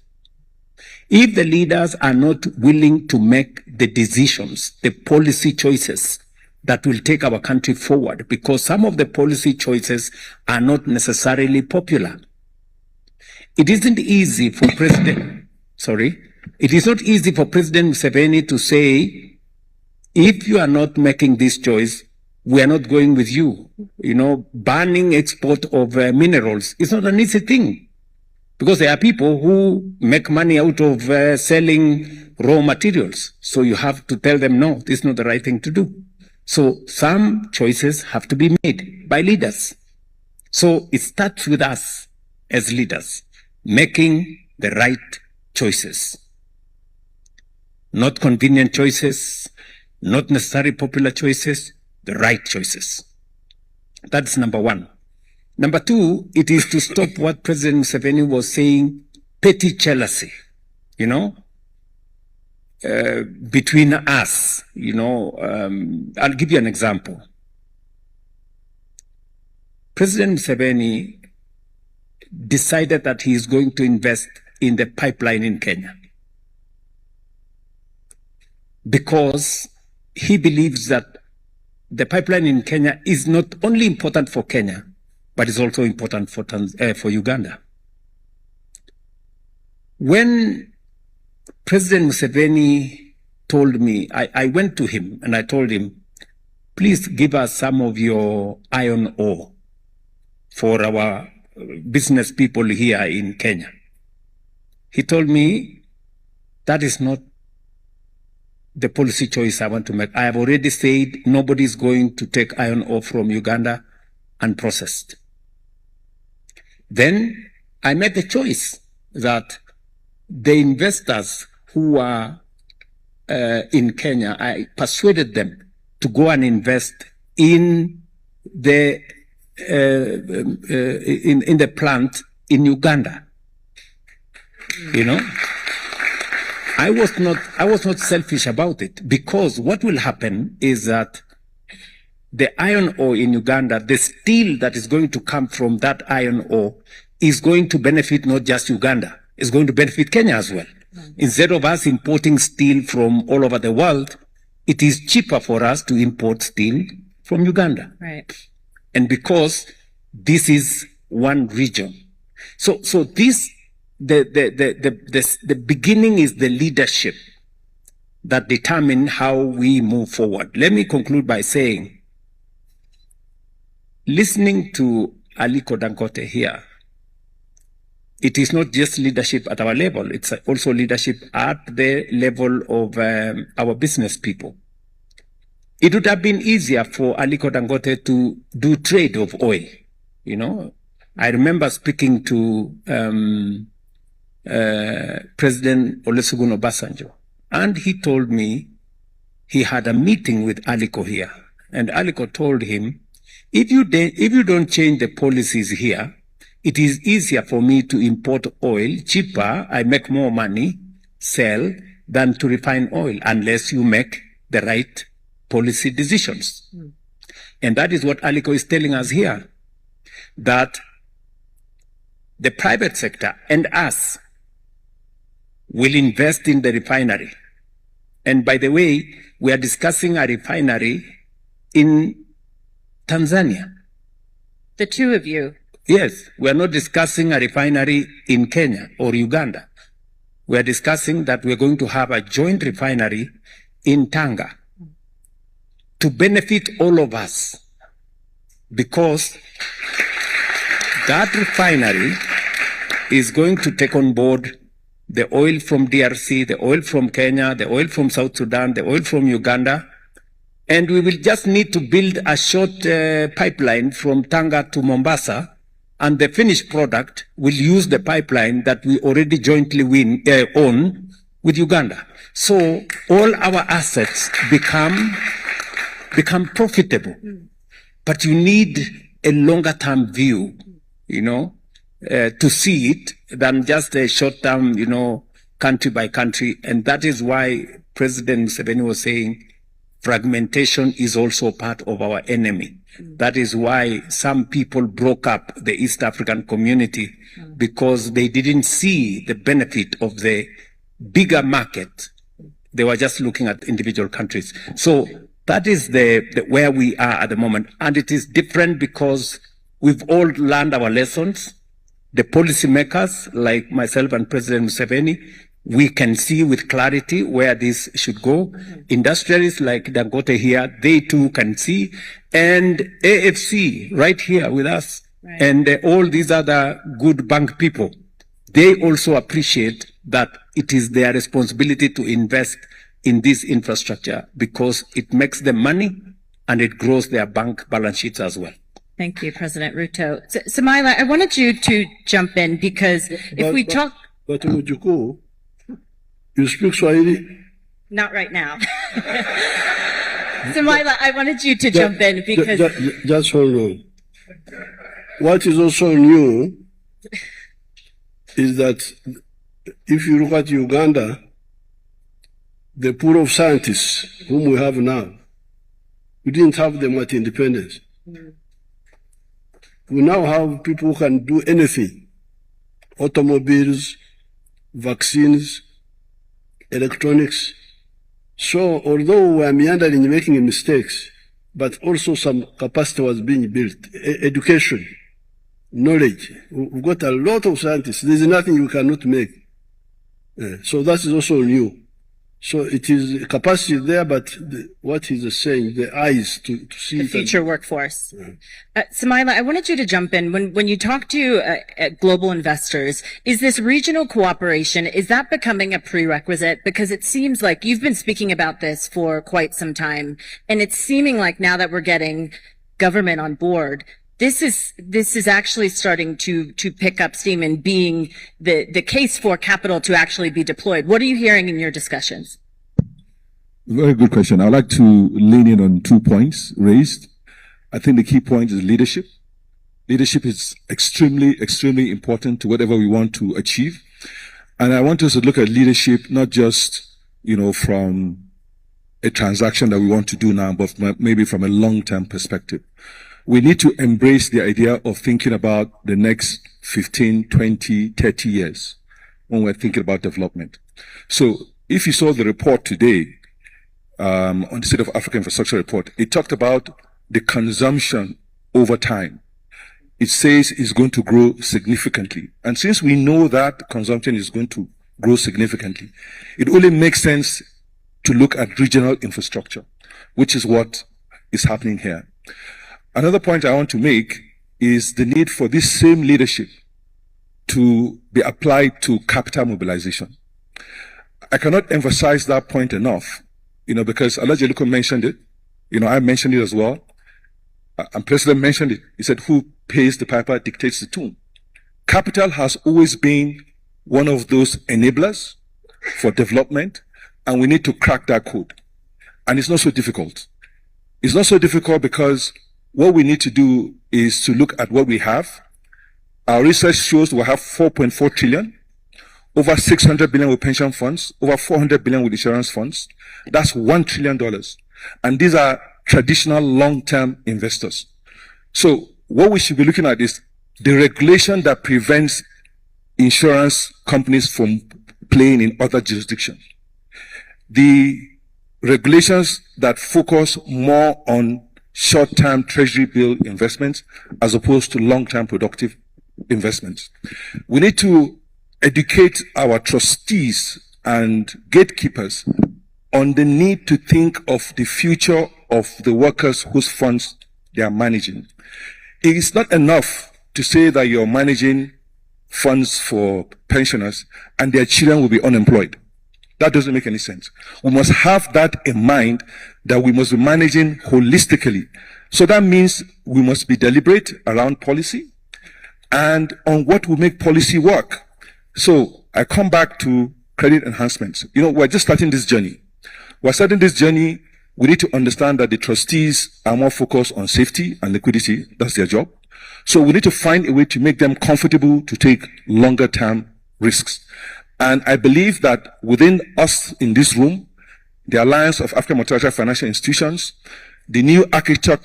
[SPEAKER 6] if the leaders are not willing to make the decisions, the policy choices that will take our country forward, because some of the policy choices are not necessarily popular. It isn't easy for it is not easy for President Museveni to say, if you are not making this choice, we are not going with you. You know, banning export of minerals is not an easy thing, because there are people who make money out of selling raw materials. So you have to tell them, no, this is not the right thing to do. So some choices have to be made by leaders. So it starts with us as leaders, making the right choices. Not convenient choices, not necessarily popular choices, the right choices. That's number one. Number two, it is to stop what President Museveni was saying, petty jealousy, between us. I'll give you an example. President Museveni decided that he is going to invest in the pipeline in Kenya because he believes that the pipeline in Kenya is not only important for Kenya, but is also important for Uganda. When President Museveni told me, I went to him and I told him, please give us some of your iron ore for our business people here in Kenya. He told me, that is not the policy choice I want to make. I have already said nobody is going to take iron ore from Uganda unprocessed. Then I made the choice that the investors who are in Kenya, I persuaded them to go and invest in the in the plant in Uganda. I was not selfish about it, because what will happen is that the iron ore in Uganda, the steel that is going to come from that iron ore is going to benefit not just Uganda, it's going to benefit Kenya as well. Instead of us importing steel from all over the world, it is cheaper for us to import steel from Uganda.
[SPEAKER 8] Right.
[SPEAKER 6] And because this is one region. So this, the beginning is the leadership that determine how we move forward. Let me conclude by saying, listening to Aliko Dangote here, it is not just leadership at our level, it's also leadership at the level of our business people. It would have been easier for Aliko Dangote to do trade of oil. I remember speaking to President Olusegun Obasanjo, and he told me he had a meeting with Aliko here, and Aliko told him, if you don't change the policies here, it is easier for me to import oil cheaper, I make more money, sell, than to refine oil, unless you make the right policy decisions. And that is what Aliko is telling us here, that the private sector and us will invest in the refinery. And by the way, we are discussing a refinery in Tanzania.
[SPEAKER 8] The two of you.
[SPEAKER 6] Yes, we are not discussing a refinery in Kenya or Uganda. We are discussing that we are going to have a joint refinery in Tanga to benefit all of us, because that refinery is going to take on board the oil from DRC, the oil from Kenya, the oil from South Sudan, the oil from Uganda, and we will just need to build a short pipeline from Tanga to Mombasa, and the finished product will use the pipeline that we already jointly own with Uganda. So all our assets become profitable. But you need a longer term view, to see it than just a short term, country by country. And that is why President Museveni was saying fragmentation is also part of our enemy. That is why some people broke up the East African community, because they didn't see the benefit of the bigger market. They were just looking at individual countries. So that is the where we are at the moment. And it is different because we've all learned our lessons. The policymakers, like myself and President Museveni, we can see with clarity where this should go. Industrialists like Dangote here, they too can see. And AFC right here with us, right. And all these other good bank people, they also appreciate that it is their responsibility to invest in this infrastructure, because it makes them money and it grows their bank balance sheets as well.
[SPEAKER 8] Thank you, President Ruto. Samaila, I wanted you to jump in, because if we talk...
[SPEAKER 7] But Mujuku, you speak Swahili?
[SPEAKER 8] Not right now. Samaila, I wanted you to jump in because...
[SPEAKER 7] Just hold on. What is also new is that if you look at Uganda, the pool of scientists whom we have now, we didn't have them at independence. We now have people who can do anything: automobiles, vaccines, electronics. So although we are meandering, making mistakes, but also some capacity was being built. Education, knowledge. We've got a lot of scientists. There's nothing you cannot make. So that is also new. So it is capacity there, but what he's saying, the eyes to see
[SPEAKER 8] the future workforce. Samaila, I wanted you to jump in. When you talk to global investors, is this regional cooperation, is that becoming a prerequisite? Because it seems like you've been speaking about this for quite some time, and it's seeming like now that we're getting government on board, this is actually starting to pick up steam and being the case for capital to actually be deployed. What are you hearing in your discussions?
[SPEAKER 1] Very good question. I'd like to lean in on 2 points raised. I think the key point is leadership. Leadership is extremely, extremely important to whatever we want to achieve. And I want us to look at leadership not just, from a transaction that we want to do now, but maybe from a long-term perspective. We need to embrace the idea of thinking about the next 15, 20, 30 years when we're thinking about development. So if you saw the report today, on the State of Africa Infrastructure Report, it talked about the consumption over time. It says it's going to grow significantly. And since we know that consumption is going to grow significantly, it only makes sense to look at regional infrastructure, which is what is happening here. Another point I want to make is the need for this same leadership to be applied to capital mobilization. I cannot emphasize that point enough, because Alhaji Aliko mentioned it. I mentioned it as well. And President mentioned it. He said, who pays the piper dictates the tune. Capital has always been one of those enablers for development, and we need to crack that code. And it's not so difficult. It's not so difficult because what we need to do is to look at what we have. Our research shows we have 4.4 trillion, over 600 billion with pension funds, over 400 billion with insurance funds. That's $1 trillion. And these are traditional long-term investors. So what we should be looking at is the regulation that prevents insurance companies from playing in other jurisdictions. The regulations that focus more on short-term treasury bill investments as opposed to long-term productive investments. We need to educate our trustees and gatekeepers on the need to think of the future of the workers whose funds they are managing. It is not enough to say that you're managing funds for pensioners and their children will be unemployed. That doesn't make any sense. We must have that in mind, that we must be managing holistically. So that means we must be deliberate around policy and on what will make policy work. So I come back to credit enhancements. We're just starting this journey. We're starting this journey. We need to understand that the trustees are more focused on safety and liquidity. That's their job. So we need to find a way to make them comfortable to take longer term risks. And I believe that within us in this room, the Alliance of African Multilateral Financial Institutions, the new architecture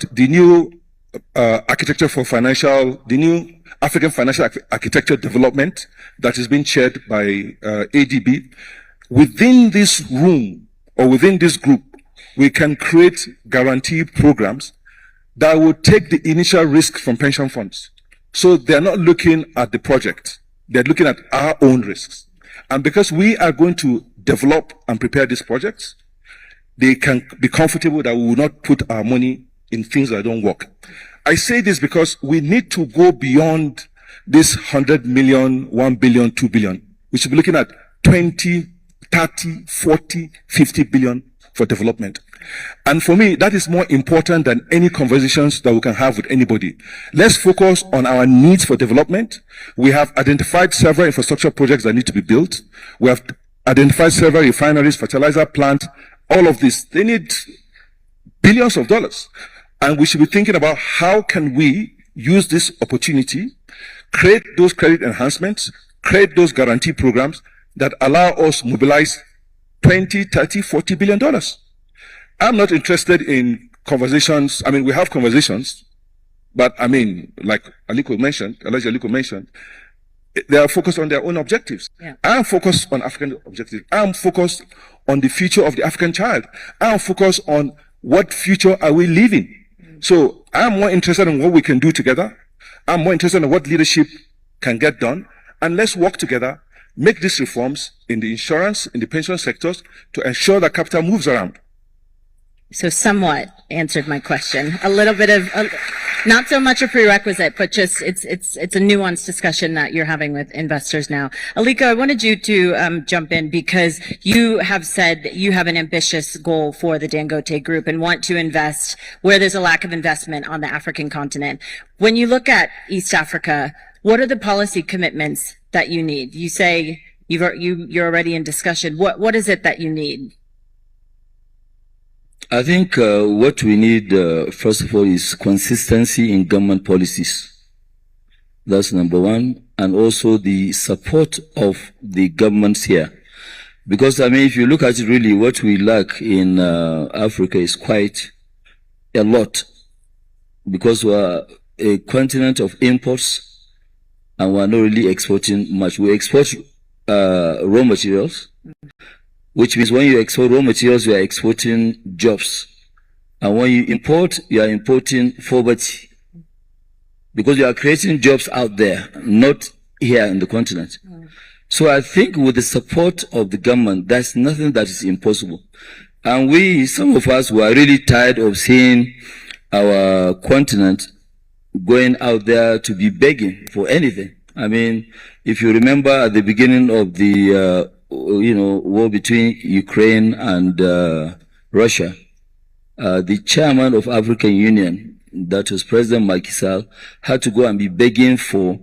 [SPEAKER 1] for the new African Financial Architecture Development that is being chaired by ADB, within this room or within this group, we can create guarantee programs that will take the initial risk from pension funds. So they're not looking at the project, they're looking at our own risks. And because we are going to develop and prepare these projects, they can be comfortable that we will not put our money in things that don't work. I say this because we need to go beyond this 100 million, 1 billion, 2 billion. We should be looking at 20, 30, 40, 50 billion for development. And for me, that is more important than any conversations that we can have with anybody. Let's focus on our needs for development. We have identified several infrastructure projects that need to be built. We have identified several refineries, fertilizer plants, all of this. They need billions of dollars. And we should be thinking about how can we use this opportunity, create those credit enhancements, create those guarantee programs that allow us to mobilize 20, 30, 40 billion dollars. I'm not interested in conversations. I mean, we have conversations, but I mean, like Alhaji Aliko mentioned, they are focused on their own objectives.
[SPEAKER 8] Yeah.
[SPEAKER 1] I'm focused on African objectives. I'm focused on the future of the African child. I'm focused on what future are we living. So I'm more interested in what we can do together. I'm more interested in what leadership can get done. And let's work together, make these reforms in the insurance, in the pension sectors to ensure that capital moves around.
[SPEAKER 8] So somewhat answered my question. A little bit of, not so much a prerequisite, but just it's a nuanced discussion that you're having with investors now. Aliko, I wanted you to jump in because you have said that you have an ambitious goal for the Dangote Group and want to invest where there's a lack of investment on the African continent. When you look at East Africa, what are the policy commitments that you need? You say you're already in discussion. What is it that you need?
[SPEAKER 9] I think what we need, first of all, is consistency in government policies. That's number one. And also the support of the governments here. Because, I mean, if you look at it really, what we lack in Africa is quite a lot. Because we're a continent of imports and we're not really exporting much. We export raw materials. Which means when you export raw materials, you are exporting jobs. And when you import, you are importing poverty. Because you are creating jobs out there, not here in the continent. So I think with the support of the government, there's nothing that is impossible. And some of us were really tired of seeing our continent going out there to be begging for anything. I mean, if you remember at the beginning of the war between Ukraine and Russia, the chairman of African Union, that was President Macky Sall, had to go and be begging for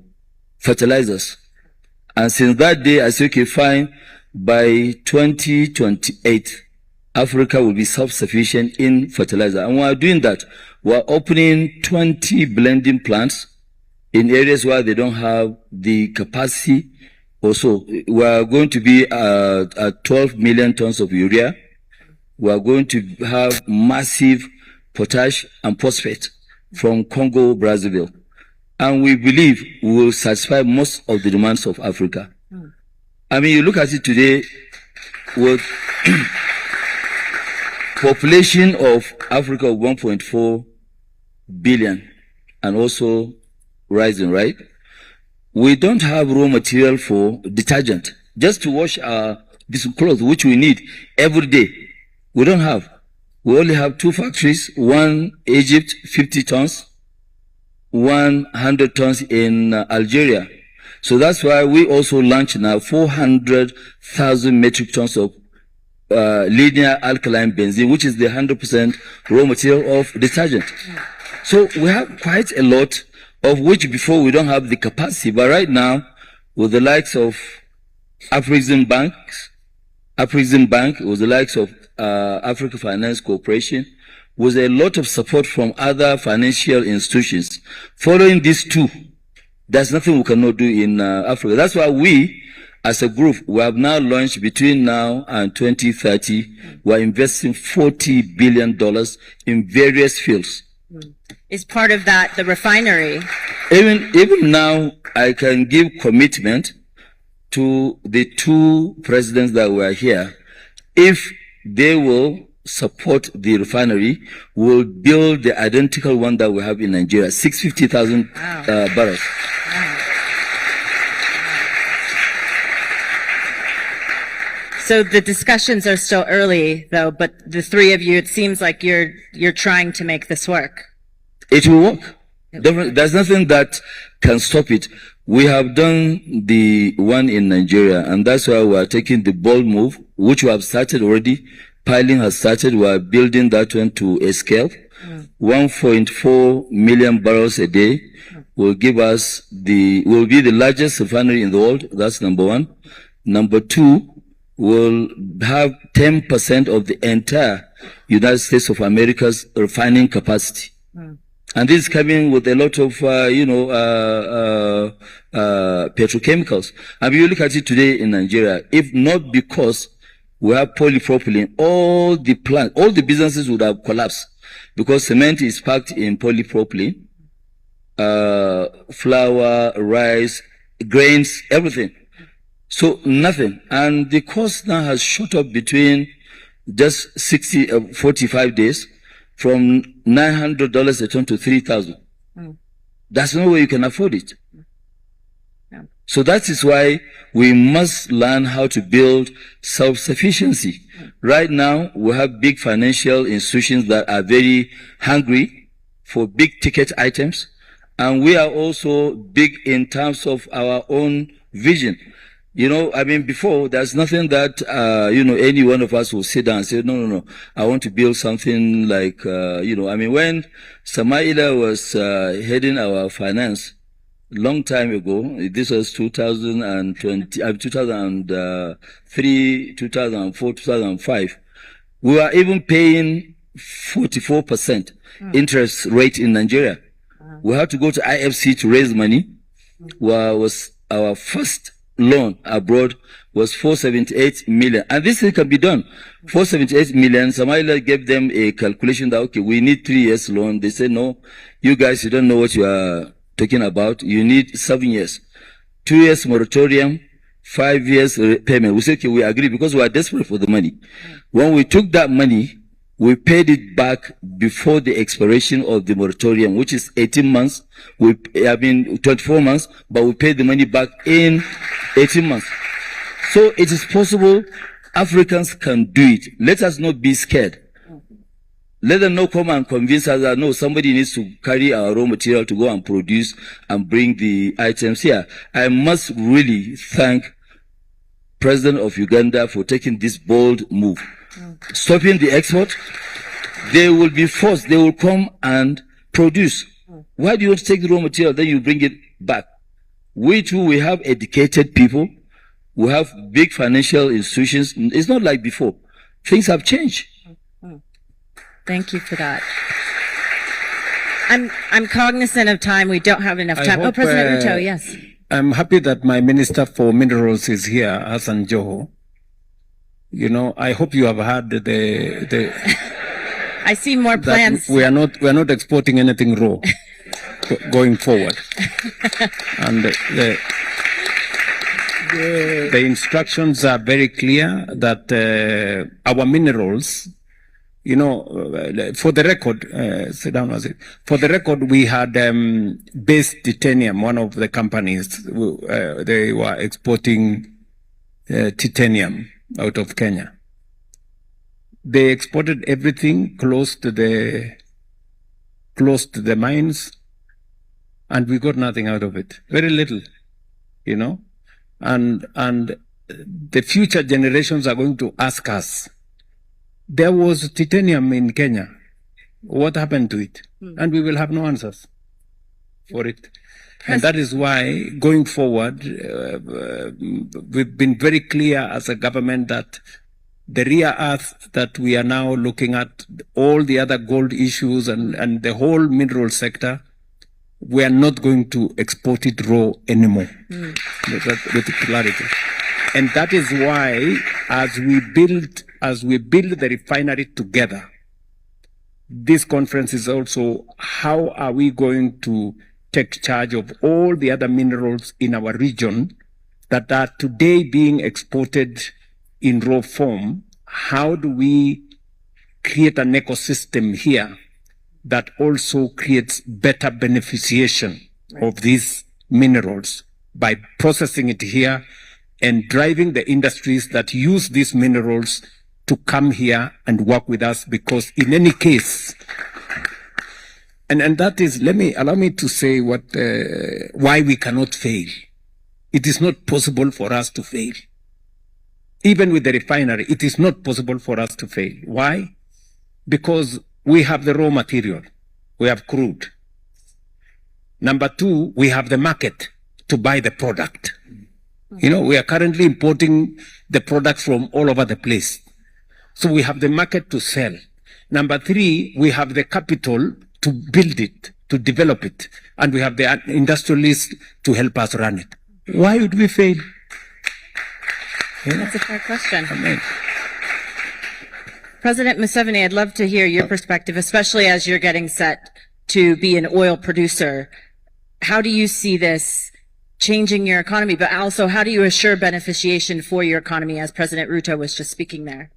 [SPEAKER 9] fertilizers. And since that day, I said, okay, fine, by 2028, Africa will be self-sufficient in fertilizer. And while doing that, we're opening 20 blending plants in areas where they don't have the capacity. Also, we are going to be at 12 million tons of urea. We are going to have massive potash and phosphate from Congo, Brazzaville. And we believe we will satisfy most of the demands of Africa. I mean, you look at it today with population of Africa of 1.4 billion and also rising, right? We don't have raw material for detergent. Just to wash our clothes, which we need every day. We don't have. We only have 2 factories, one Egypt, 50 tons, 100 tons in Algeria. So that's why we also launched now 400,000 metric tons of linear alkaline benzene, which is the 100% raw material of detergent. So we have quite a lot of which before we don't have the capacity. But right now, with the likes of Afrexim Bank, with the likes of Africa Finance Corporation, with a lot of support from other financial institutions. Following these two, there's nothing we cannot do in Africa. That's why we, as a group, we have now launched between now and 2030, we're investing $40 billion in various fields.
[SPEAKER 8] Is part of that the refinery?
[SPEAKER 9] Even now, I can give commitment to the 2 presidents that were here. If they will support the refinery, we'll build the identical one that we have in Nigeria, 650,000 barrels.
[SPEAKER 8] Wow. So the discussions are still early, though, but the 3 of you, it seems like you're trying to make this work.
[SPEAKER 9] It will work. There's nothing that can stop it. We have done the one in Nigeria, and that's why we are taking the bold move, which we have started already. Piling has started. We are building that one to a scale. 1.4 million barrels a day will give us will be the largest refinery in the world. That's number one. Number two, will have 10% of the entire United States of America's refining capacity. And this is coming with a lot of, petrochemicals. And if you look at it today in Nigeria, if not because we have polypropylene, all the businesses would have collapsed because cement is packed in polypropylene, flour, rice, grains, everything. So nothing. And the cost now has shot up between just 45 days from $900 a ton to $3,000. There's no way you can afford it. So that is why we must learn how to build self-sufficiency. Right now, we have big financial institutions that are very hungry for big ticket items. And we are also big in terms of our own vision. Before, there's nothing that, any one of us will sit down and say, no, I want to build something like, when Samaila was heading our finance, long time ago, this was 2003, 2004, 2005, we were even paying 44% interest rate in Nigeria. We had to go to IFC to raise money. Was our first loan abroad was 478 million. And this thing can be done. 478 million. Samaila gave them a calculation that, okay, we need 3 years loan. They said, no, you guys, you don't know what you are talking about. You need 7 years. 2 years moratorium, 5 years payment. We said, okay, we agree because we are desperate for the money. When we took that money, we paid it back before the expiration of the moratorium, which is 18 months. 24 months, but we paid the money back in 18 months. So it is possible. Africans can do it. Let us not be scared. Let them not come and convince us that, no, somebody needs to carry our raw material to go and produce and bring the items here. I must really thank President of Uganda for taking this bold move. Stopping the export, they will be forced, they will come and produce. Why do you want to take the raw material, then you bring it back? We too, we have educated people, we have big financial institutions. It's not like before. Things have changed.
[SPEAKER 8] Thank you for that. I'm cognizant of time. We don't have enough time. President Ruto, yes.
[SPEAKER 6] I'm happy that my Minister for Minerals is here, Hassan Joho. I hope you have heard the
[SPEAKER 8] I see more plans.
[SPEAKER 6] We are not exporting anything raw going forward. And the instructions are very clear that our minerals, for the record, sit down, was it? For the record, we had Base Titanium, one of the companies, they were exporting titanium out of Kenya. They exported everything close to the mines, and we got nothing out of it. Very little, and the future generations are going to ask us, there was titanium in Kenya. What happened to it? And we will have no answers for it. And that is why, going forward, we've been very clear as a government that the rare earth that we are now looking at, all the other gold issues and the whole mineral sector, we are not going to export it raw anymore. With clarity. And that is why, as we build the refinery together, this conference is also how are we going to take charge of all the other minerals in our region that are today being exported in raw form. How do we create an ecosystem here that also creates better beneficiation of these minerals by processing it here and driving the industries that use these minerals to come here and work with us? Because in any case, and that is, allow me to say why we cannot fail. It is not possible for us to fail. Even with the refinery, it is not possible for us to fail. Why? Because we have the raw material. We have crude. Number two, we have the market to buy the product. We are currently importing the products from all over the place. So we have the market to sell. Number three, we have the capital to build it. to develop it, and we have the industrialists to help us run it. Why would we fail?
[SPEAKER 8] That's a fair question. President Museveni, I'd love to hear your perspective, especially as you're getting set to be an oil producer. How do you see this changing your economy, but also how do you assure beneficiation for your economy, as President Ruto was just speaking there?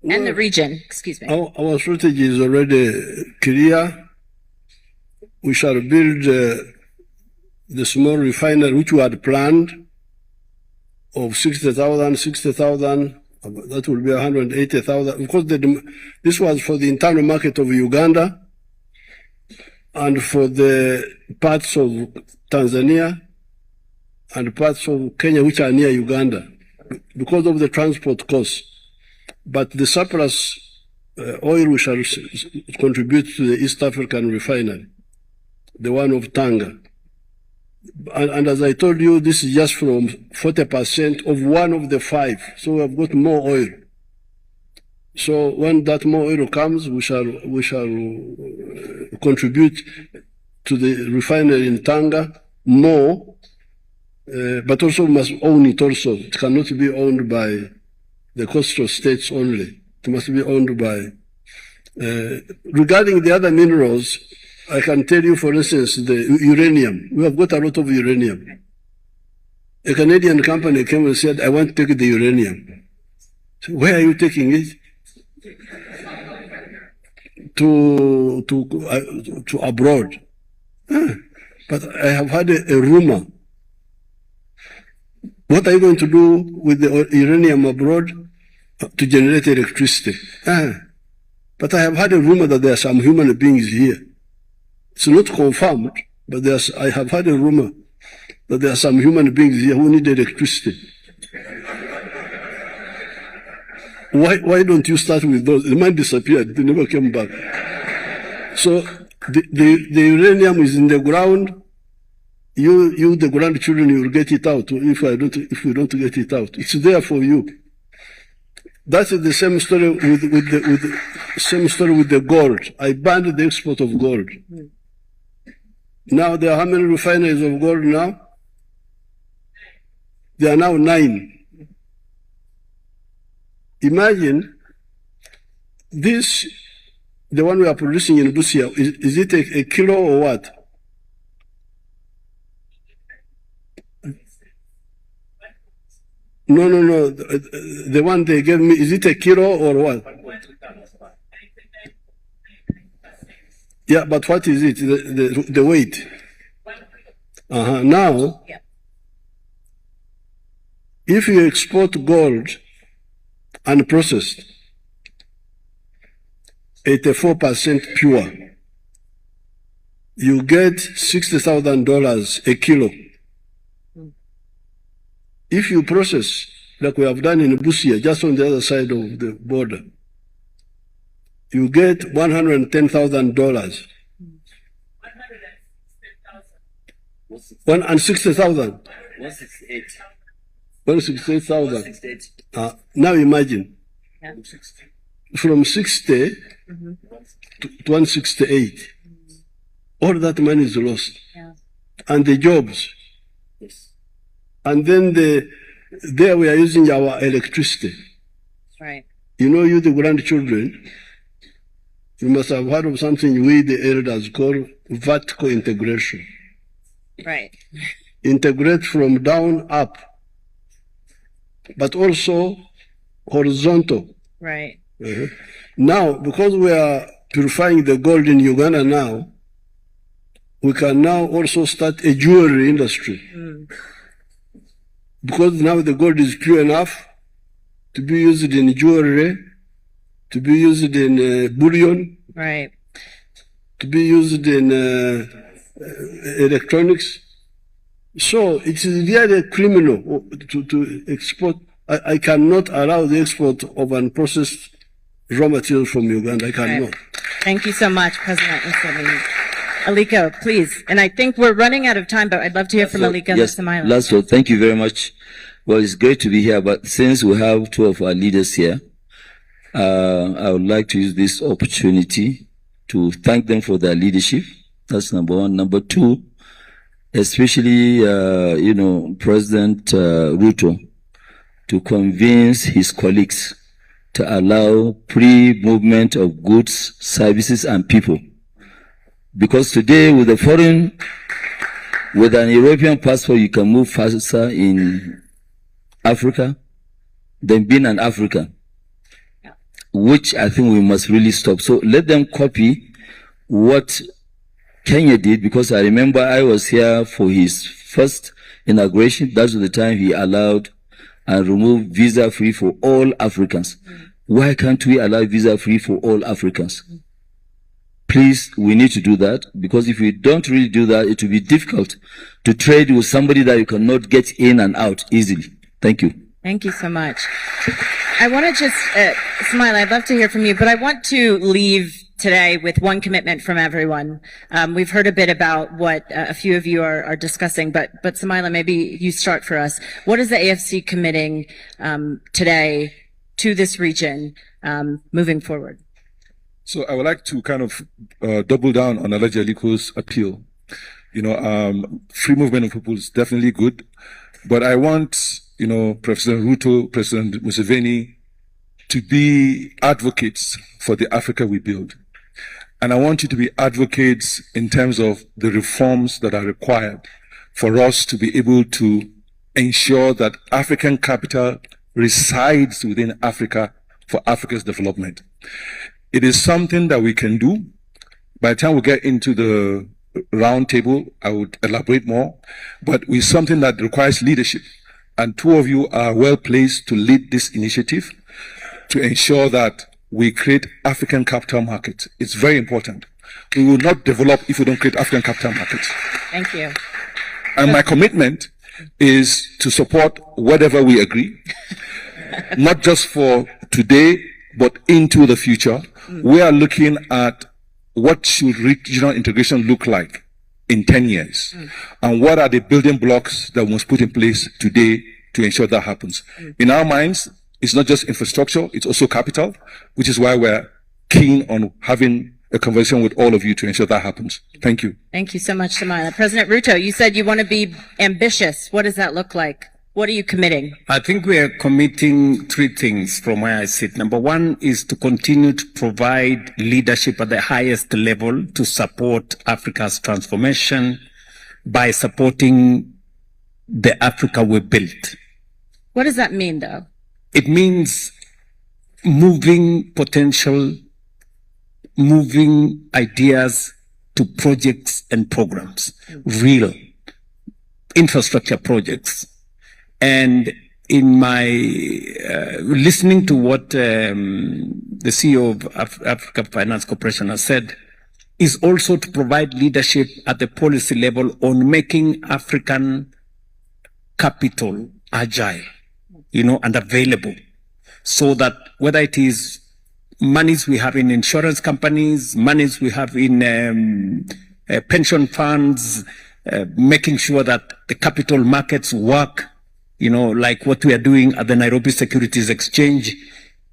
[SPEAKER 8] And the region, excuse me.
[SPEAKER 7] Our strategy is already clear. We shall build the small refinery which we had planned of 60,000. That will be 180,000. Of course, this was for the internal market of Uganda and for the parts of Tanzania and parts of Kenya which are near Uganda because of the transport costs. But the surplus oil we shall contribute to the East African refinery, the one of Tanga. And as I told you, this is just from 40% of one of the 5. So we have got more oil. So when that more oil comes, we shall contribute to the refinery in Tanga more, but also we must own it also. It cannot be owned by the coastal states only. It must be owned by... regarding the other minerals, I can tell you, for instance, the uranium. We have got a lot of uranium. A Canadian company came and said, I want to take the uranium. So where are you taking it? To abroad. But I have had a rumor. What are you going to do with the uranium abroad? To generate electricity. But I have had a rumor that there are some human beings here. It's not confirmed, but I have had a rumor that there are some human beings here who need electricity. Why don't you start with those? The man disappeared. They never came back. So the uranium is in the ground. You, the grandchildren, you will get it out. If we don't get it out, it's there for you. That is the same story with the gold. I banned the export of gold. Now there are how many refineries of gold now? There are now 9. Imagine this, the one we are producing in Busia, is it a kilo or what? No. The one they gave me, is it a kilo or what? Yeah, but what is it? The weight? Now, if you export gold unprocessed, 84% pure, you get $60,000 a kilo. If you process, like we have done in Busia, just on the other side of the border, you get $110,000. 160,000. 168,000. Now imagine, from 60 to 168, all that money is lost. And the jobs. And then there we are using our electricity.
[SPEAKER 8] That's right.
[SPEAKER 7] You know, you the grandchildren, you must have heard of something we the elders call vertical integration.
[SPEAKER 8] Right.
[SPEAKER 7] Integrate from down up, but also horizontal.
[SPEAKER 8] Right.
[SPEAKER 7] Now, because we are purifying the gold in Uganda now, we can now also start a jewelry industry. Because now the gold is pure enough to be used in jewelry, to be used in bullion,
[SPEAKER 8] right,
[SPEAKER 7] to be used in electronics. So it is really criminal to export. I cannot allow the export of unprocessed raw materials from Uganda. I cannot.
[SPEAKER 8] Right. Thank you so much, President Museveni. Aliko, please. And I think we're running out of time, but I'd love to hear from Aliko
[SPEAKER 9] yes,
[SPEAKER 8] Samaila.
[SPEAKER 9] Last word. Thank you very much. Well, it's great to be here, but since we have 2 of our leaders here, I would like to use this opportunity to thank them for their leadership That's number one. Number two, especially, President Ruto to convince his colleagues to allow free movement of goods, services, and people. Because today, with an European passport, you can move faster in Africa than being an African, which I think we must really stop. So let them copy what Kenya did, because I remember I was here for his first inauguration. That was the time he allowed and removed visa-free for all Africans. Why can't we allow visa-free for all Africans? Please, we need to do that, because if we don't really do that, it will be difficult to trade with somebody that you cannot get in and out easily. Thank you.
[SPEAKER 8] Thank you so much. I want to just, Smile, I'd love to hear from you, but I want to leave today with one commitment from everyone. We've heard a bit about what a few of you are discussing, but Samaila, maybe you start for us. What is the AFC committing today to this region moving forward?
[SPEAKER 1] So I would like to kind of double down on Alhaji Aliko's appeal. Free movement of people is definitely good, but I want, President Ruto, President Museveni to be advocates for the Africa we build. And I want you to be advocates in terms of the reforms that are required for us to be able to ensure that African capital resides within Africa for Africa's development. It is something that we can do. By the time we get into the round table, I would elaborate more, but it's something that requires leadership. And two of you are well placed to lead this initiative to ensure that we create African capital markets. It's very important. We will not develop if we don't create African capital markets.
[SPEAKER 8] Thank you.
[SPEAKER 1] And my commitment is to support whatever we agree, not just for today, but into the future. We are looking at what should regional integration look like in 10 years, and what are the building blocks that we must put in place today to ensure that happens. In our minds, it's not just infrastructure, it's also capital, which is why we're keen on having a conversation with all of you to ensure that happens. Thank you.
[SPEAKER 8] Thank you so much, Samaila. President Ruto, you said you want to be ambitious. What does that look like? What are you committing?
[SPEAKER 6] I think we are committing three things from where I sit. Number one is to continue to provide leadership at the highest level to support Africa's transformation by supporting the Africa we built.
[SPEAKER 8] What does that mean, though?
[SPEAKER 6] It means moving potential, moving ideas to projects and programs, real infrastructure projects. And in my listening to what the CEO of Africa Finance Corporation has said, is also to provide leadership at the policy level on making African capital agile, and available, so that whether it is monies we have in insurance companies, monies we have in pension funds, making sure that the capital markets work, like what we are doing at the Nairobi Securities Exchange,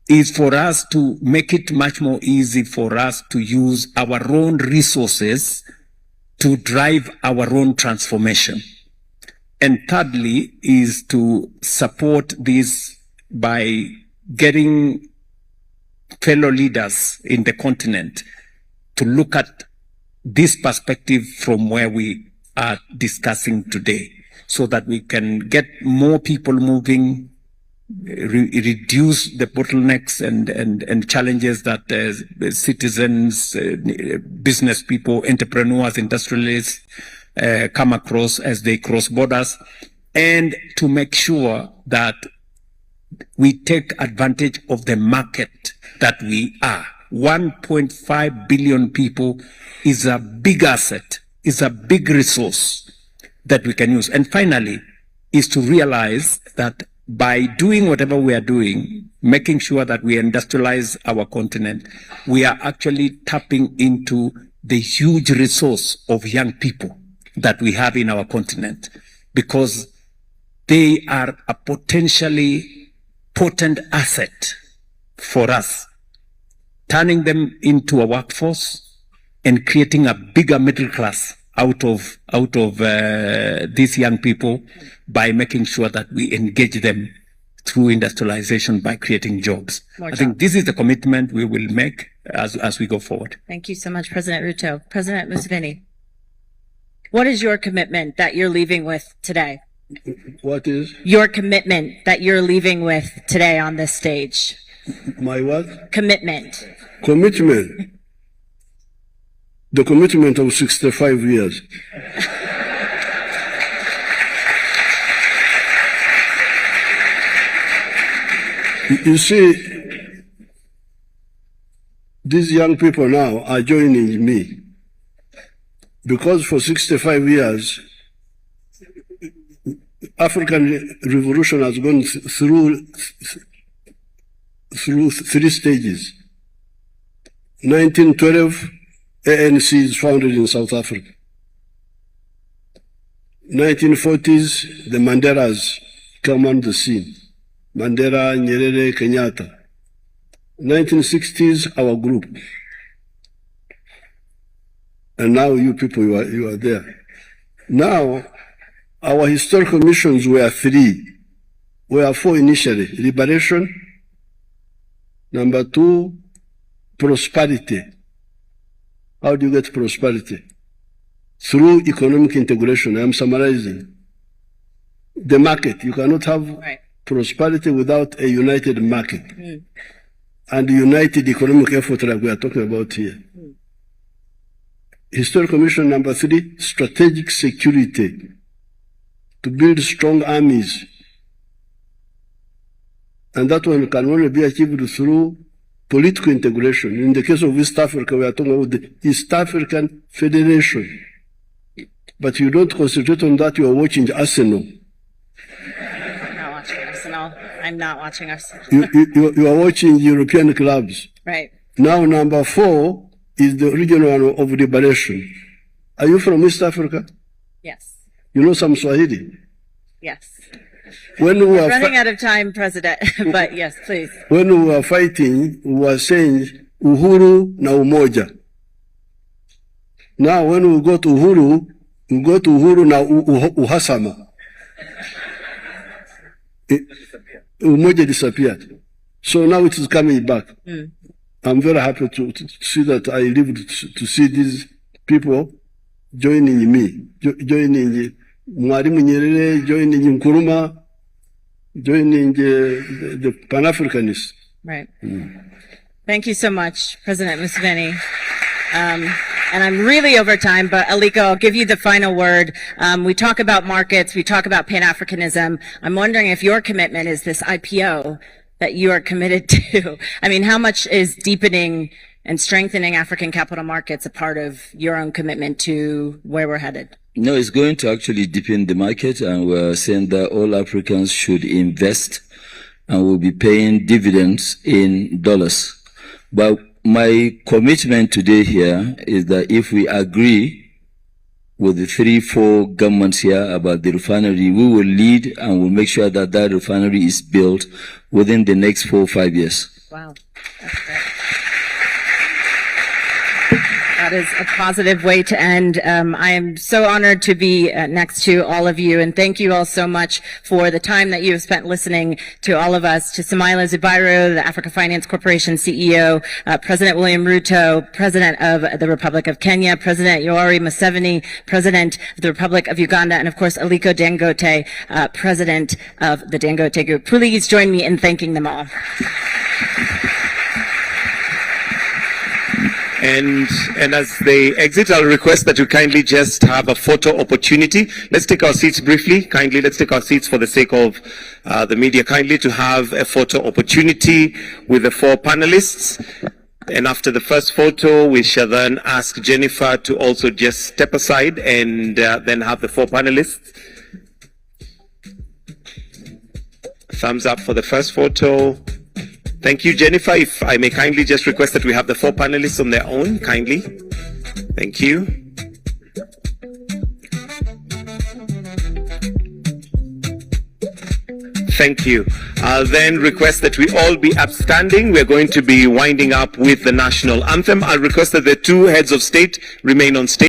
[SPEAKER 6] is for us to make it much more easy for us to use our own resources to drive our own transformation. And thirdly is to support this by getting fellow leaders in the continent to look at this perspective from where we are discussing today, so that we can get more people moving, reduce the bottlenecks and challenges that citizens, business people, entrepreneurs, industrialists come across as they cross borders, and to make sure that we take advantage of the market that we are. 1.5 billion people is a big asset, is a big resource that we can use. And finally, is to realize that by doing whatever we are doing, making sure that we industrialize our continent, we are actually tapping into the huge resource of young people that we have in our continent, because they are a potentially potent asset for us, turning them into a workforce, and creating a bigger middle class out of these young people by making sure that we engage them through industrialization by creating jobs. I think this is the commitment we will make as we go forward.
[SPEAKER 8] Thank you so much, President Ruto. President Museveni, what is your commitment that you're leaving with today?
[SPEAKER 7] What is?
[SPEAKER 8] Your commitment that you're leaving with today on this stage.
[SPEAKER 7] My what?
[SPEAKER 8] Commitment.
[SPEAKER 7] Commitment. The commitment of 65 years. You see, these young people now are joining me because for 65 years, African revolution has gone through three stages. 1912, ANC is founded in South Africa. 1940s, the Mandelas come on the scene. Mandela, Nyerere, Kenyatta. 1960s, our group. And now you people, you are there. Now, our historical missions were three. Were four initially. Liberation. Number two, prosperity. How do you get prosperity? Through economic integration. I'm summarizing. The market. You cannot have prosperity without a united market and united economic effort like we are talking about here. Historical mission number three, strategic security. To build strong armies. And that one can only be achieved through political integration. In the case of East Africa, we are talking about the East African Federation. But you don't concentrate on that, you are watching Arsenal.
[SPEAKER 8] I'm not watching Arsenal.
[SPEAKER 7] You are watching European clubs.
[SPEAKER 8] Right.
[SPEAKER 7] Now, number four is the regional of liberation. Are you from East Africa?
[SPEAKER 8] Yes.
[SPEAKER 7] You know some Swahili?
[SPEAKER 8] Yes.
[SPEAKER 7] When we were
[SPEAKER 8] running out of time, President, but yes, please.
[SPEAKER 7] When we were fighting, we were saying uhuru na umoja. Now, when we go to uhuru na uhasama. Umoja disappeared. So now it is coming back. I'm very happy to see that I lived to see these people joining me, joining Mwalimu Nyerere, joining Nkrumah, joining the Pan-Africanists.
[SPEAKER 8] Right. Thank you so much, President Museveni. And I'm really over time, but Aliko, I'll give you the final word. We talk about markets, we talk about Pan-Africanism. I'm wondering if your commitment is this IPO that you are committed to. I mean, how much is deepening and strengthening African capital markets a part of your own commitment to where we're headed?
[SPEAKER 9] No, it's going to actually deepen the market, and we're saying that all Africans should invest and will be paying dividends in dollars. But my commitment today here is that if we agree with the 3-4 governments here about the refinery, we will lead and will make sure that that refinery is built within the next 4 or 5 years.
[SPEAKER 8] Wow, that's great. That is a positive way to end. I am so honored to be next to all of you, and thank you all so much for the time that you have spent listening to all of us, to Samaila Zubairu, the Africa Finance Corporation CEO, President William Ruto, President of the Republic of Kenya, President Yoweri Museveni, President of the Republic of Uganda, and of course Aliko Dangote, President of the Dangote Group. Please join me in thanking them all.
[SPEAKER 2] And as they exit, I'll request that you kindly just have a photo opportunity. Let's take our seats briefly. Kindly, let's take our seats for the sake of the media. Kindly to have a photo opportunity with the 4 panelists. And after the first photo, we shall then ask Jennifer to also just step aside and then have the 4 panelists. Thumbs up for the first photo. Thank you, Jennifer. If I may kindly just request that we have the 4 panelists on their own, kindly. Thank you. Thank you. I'll then request that we all be upstanding. We're going to be winding up with the national anthem. I'll request that the two heads of state remain on stage.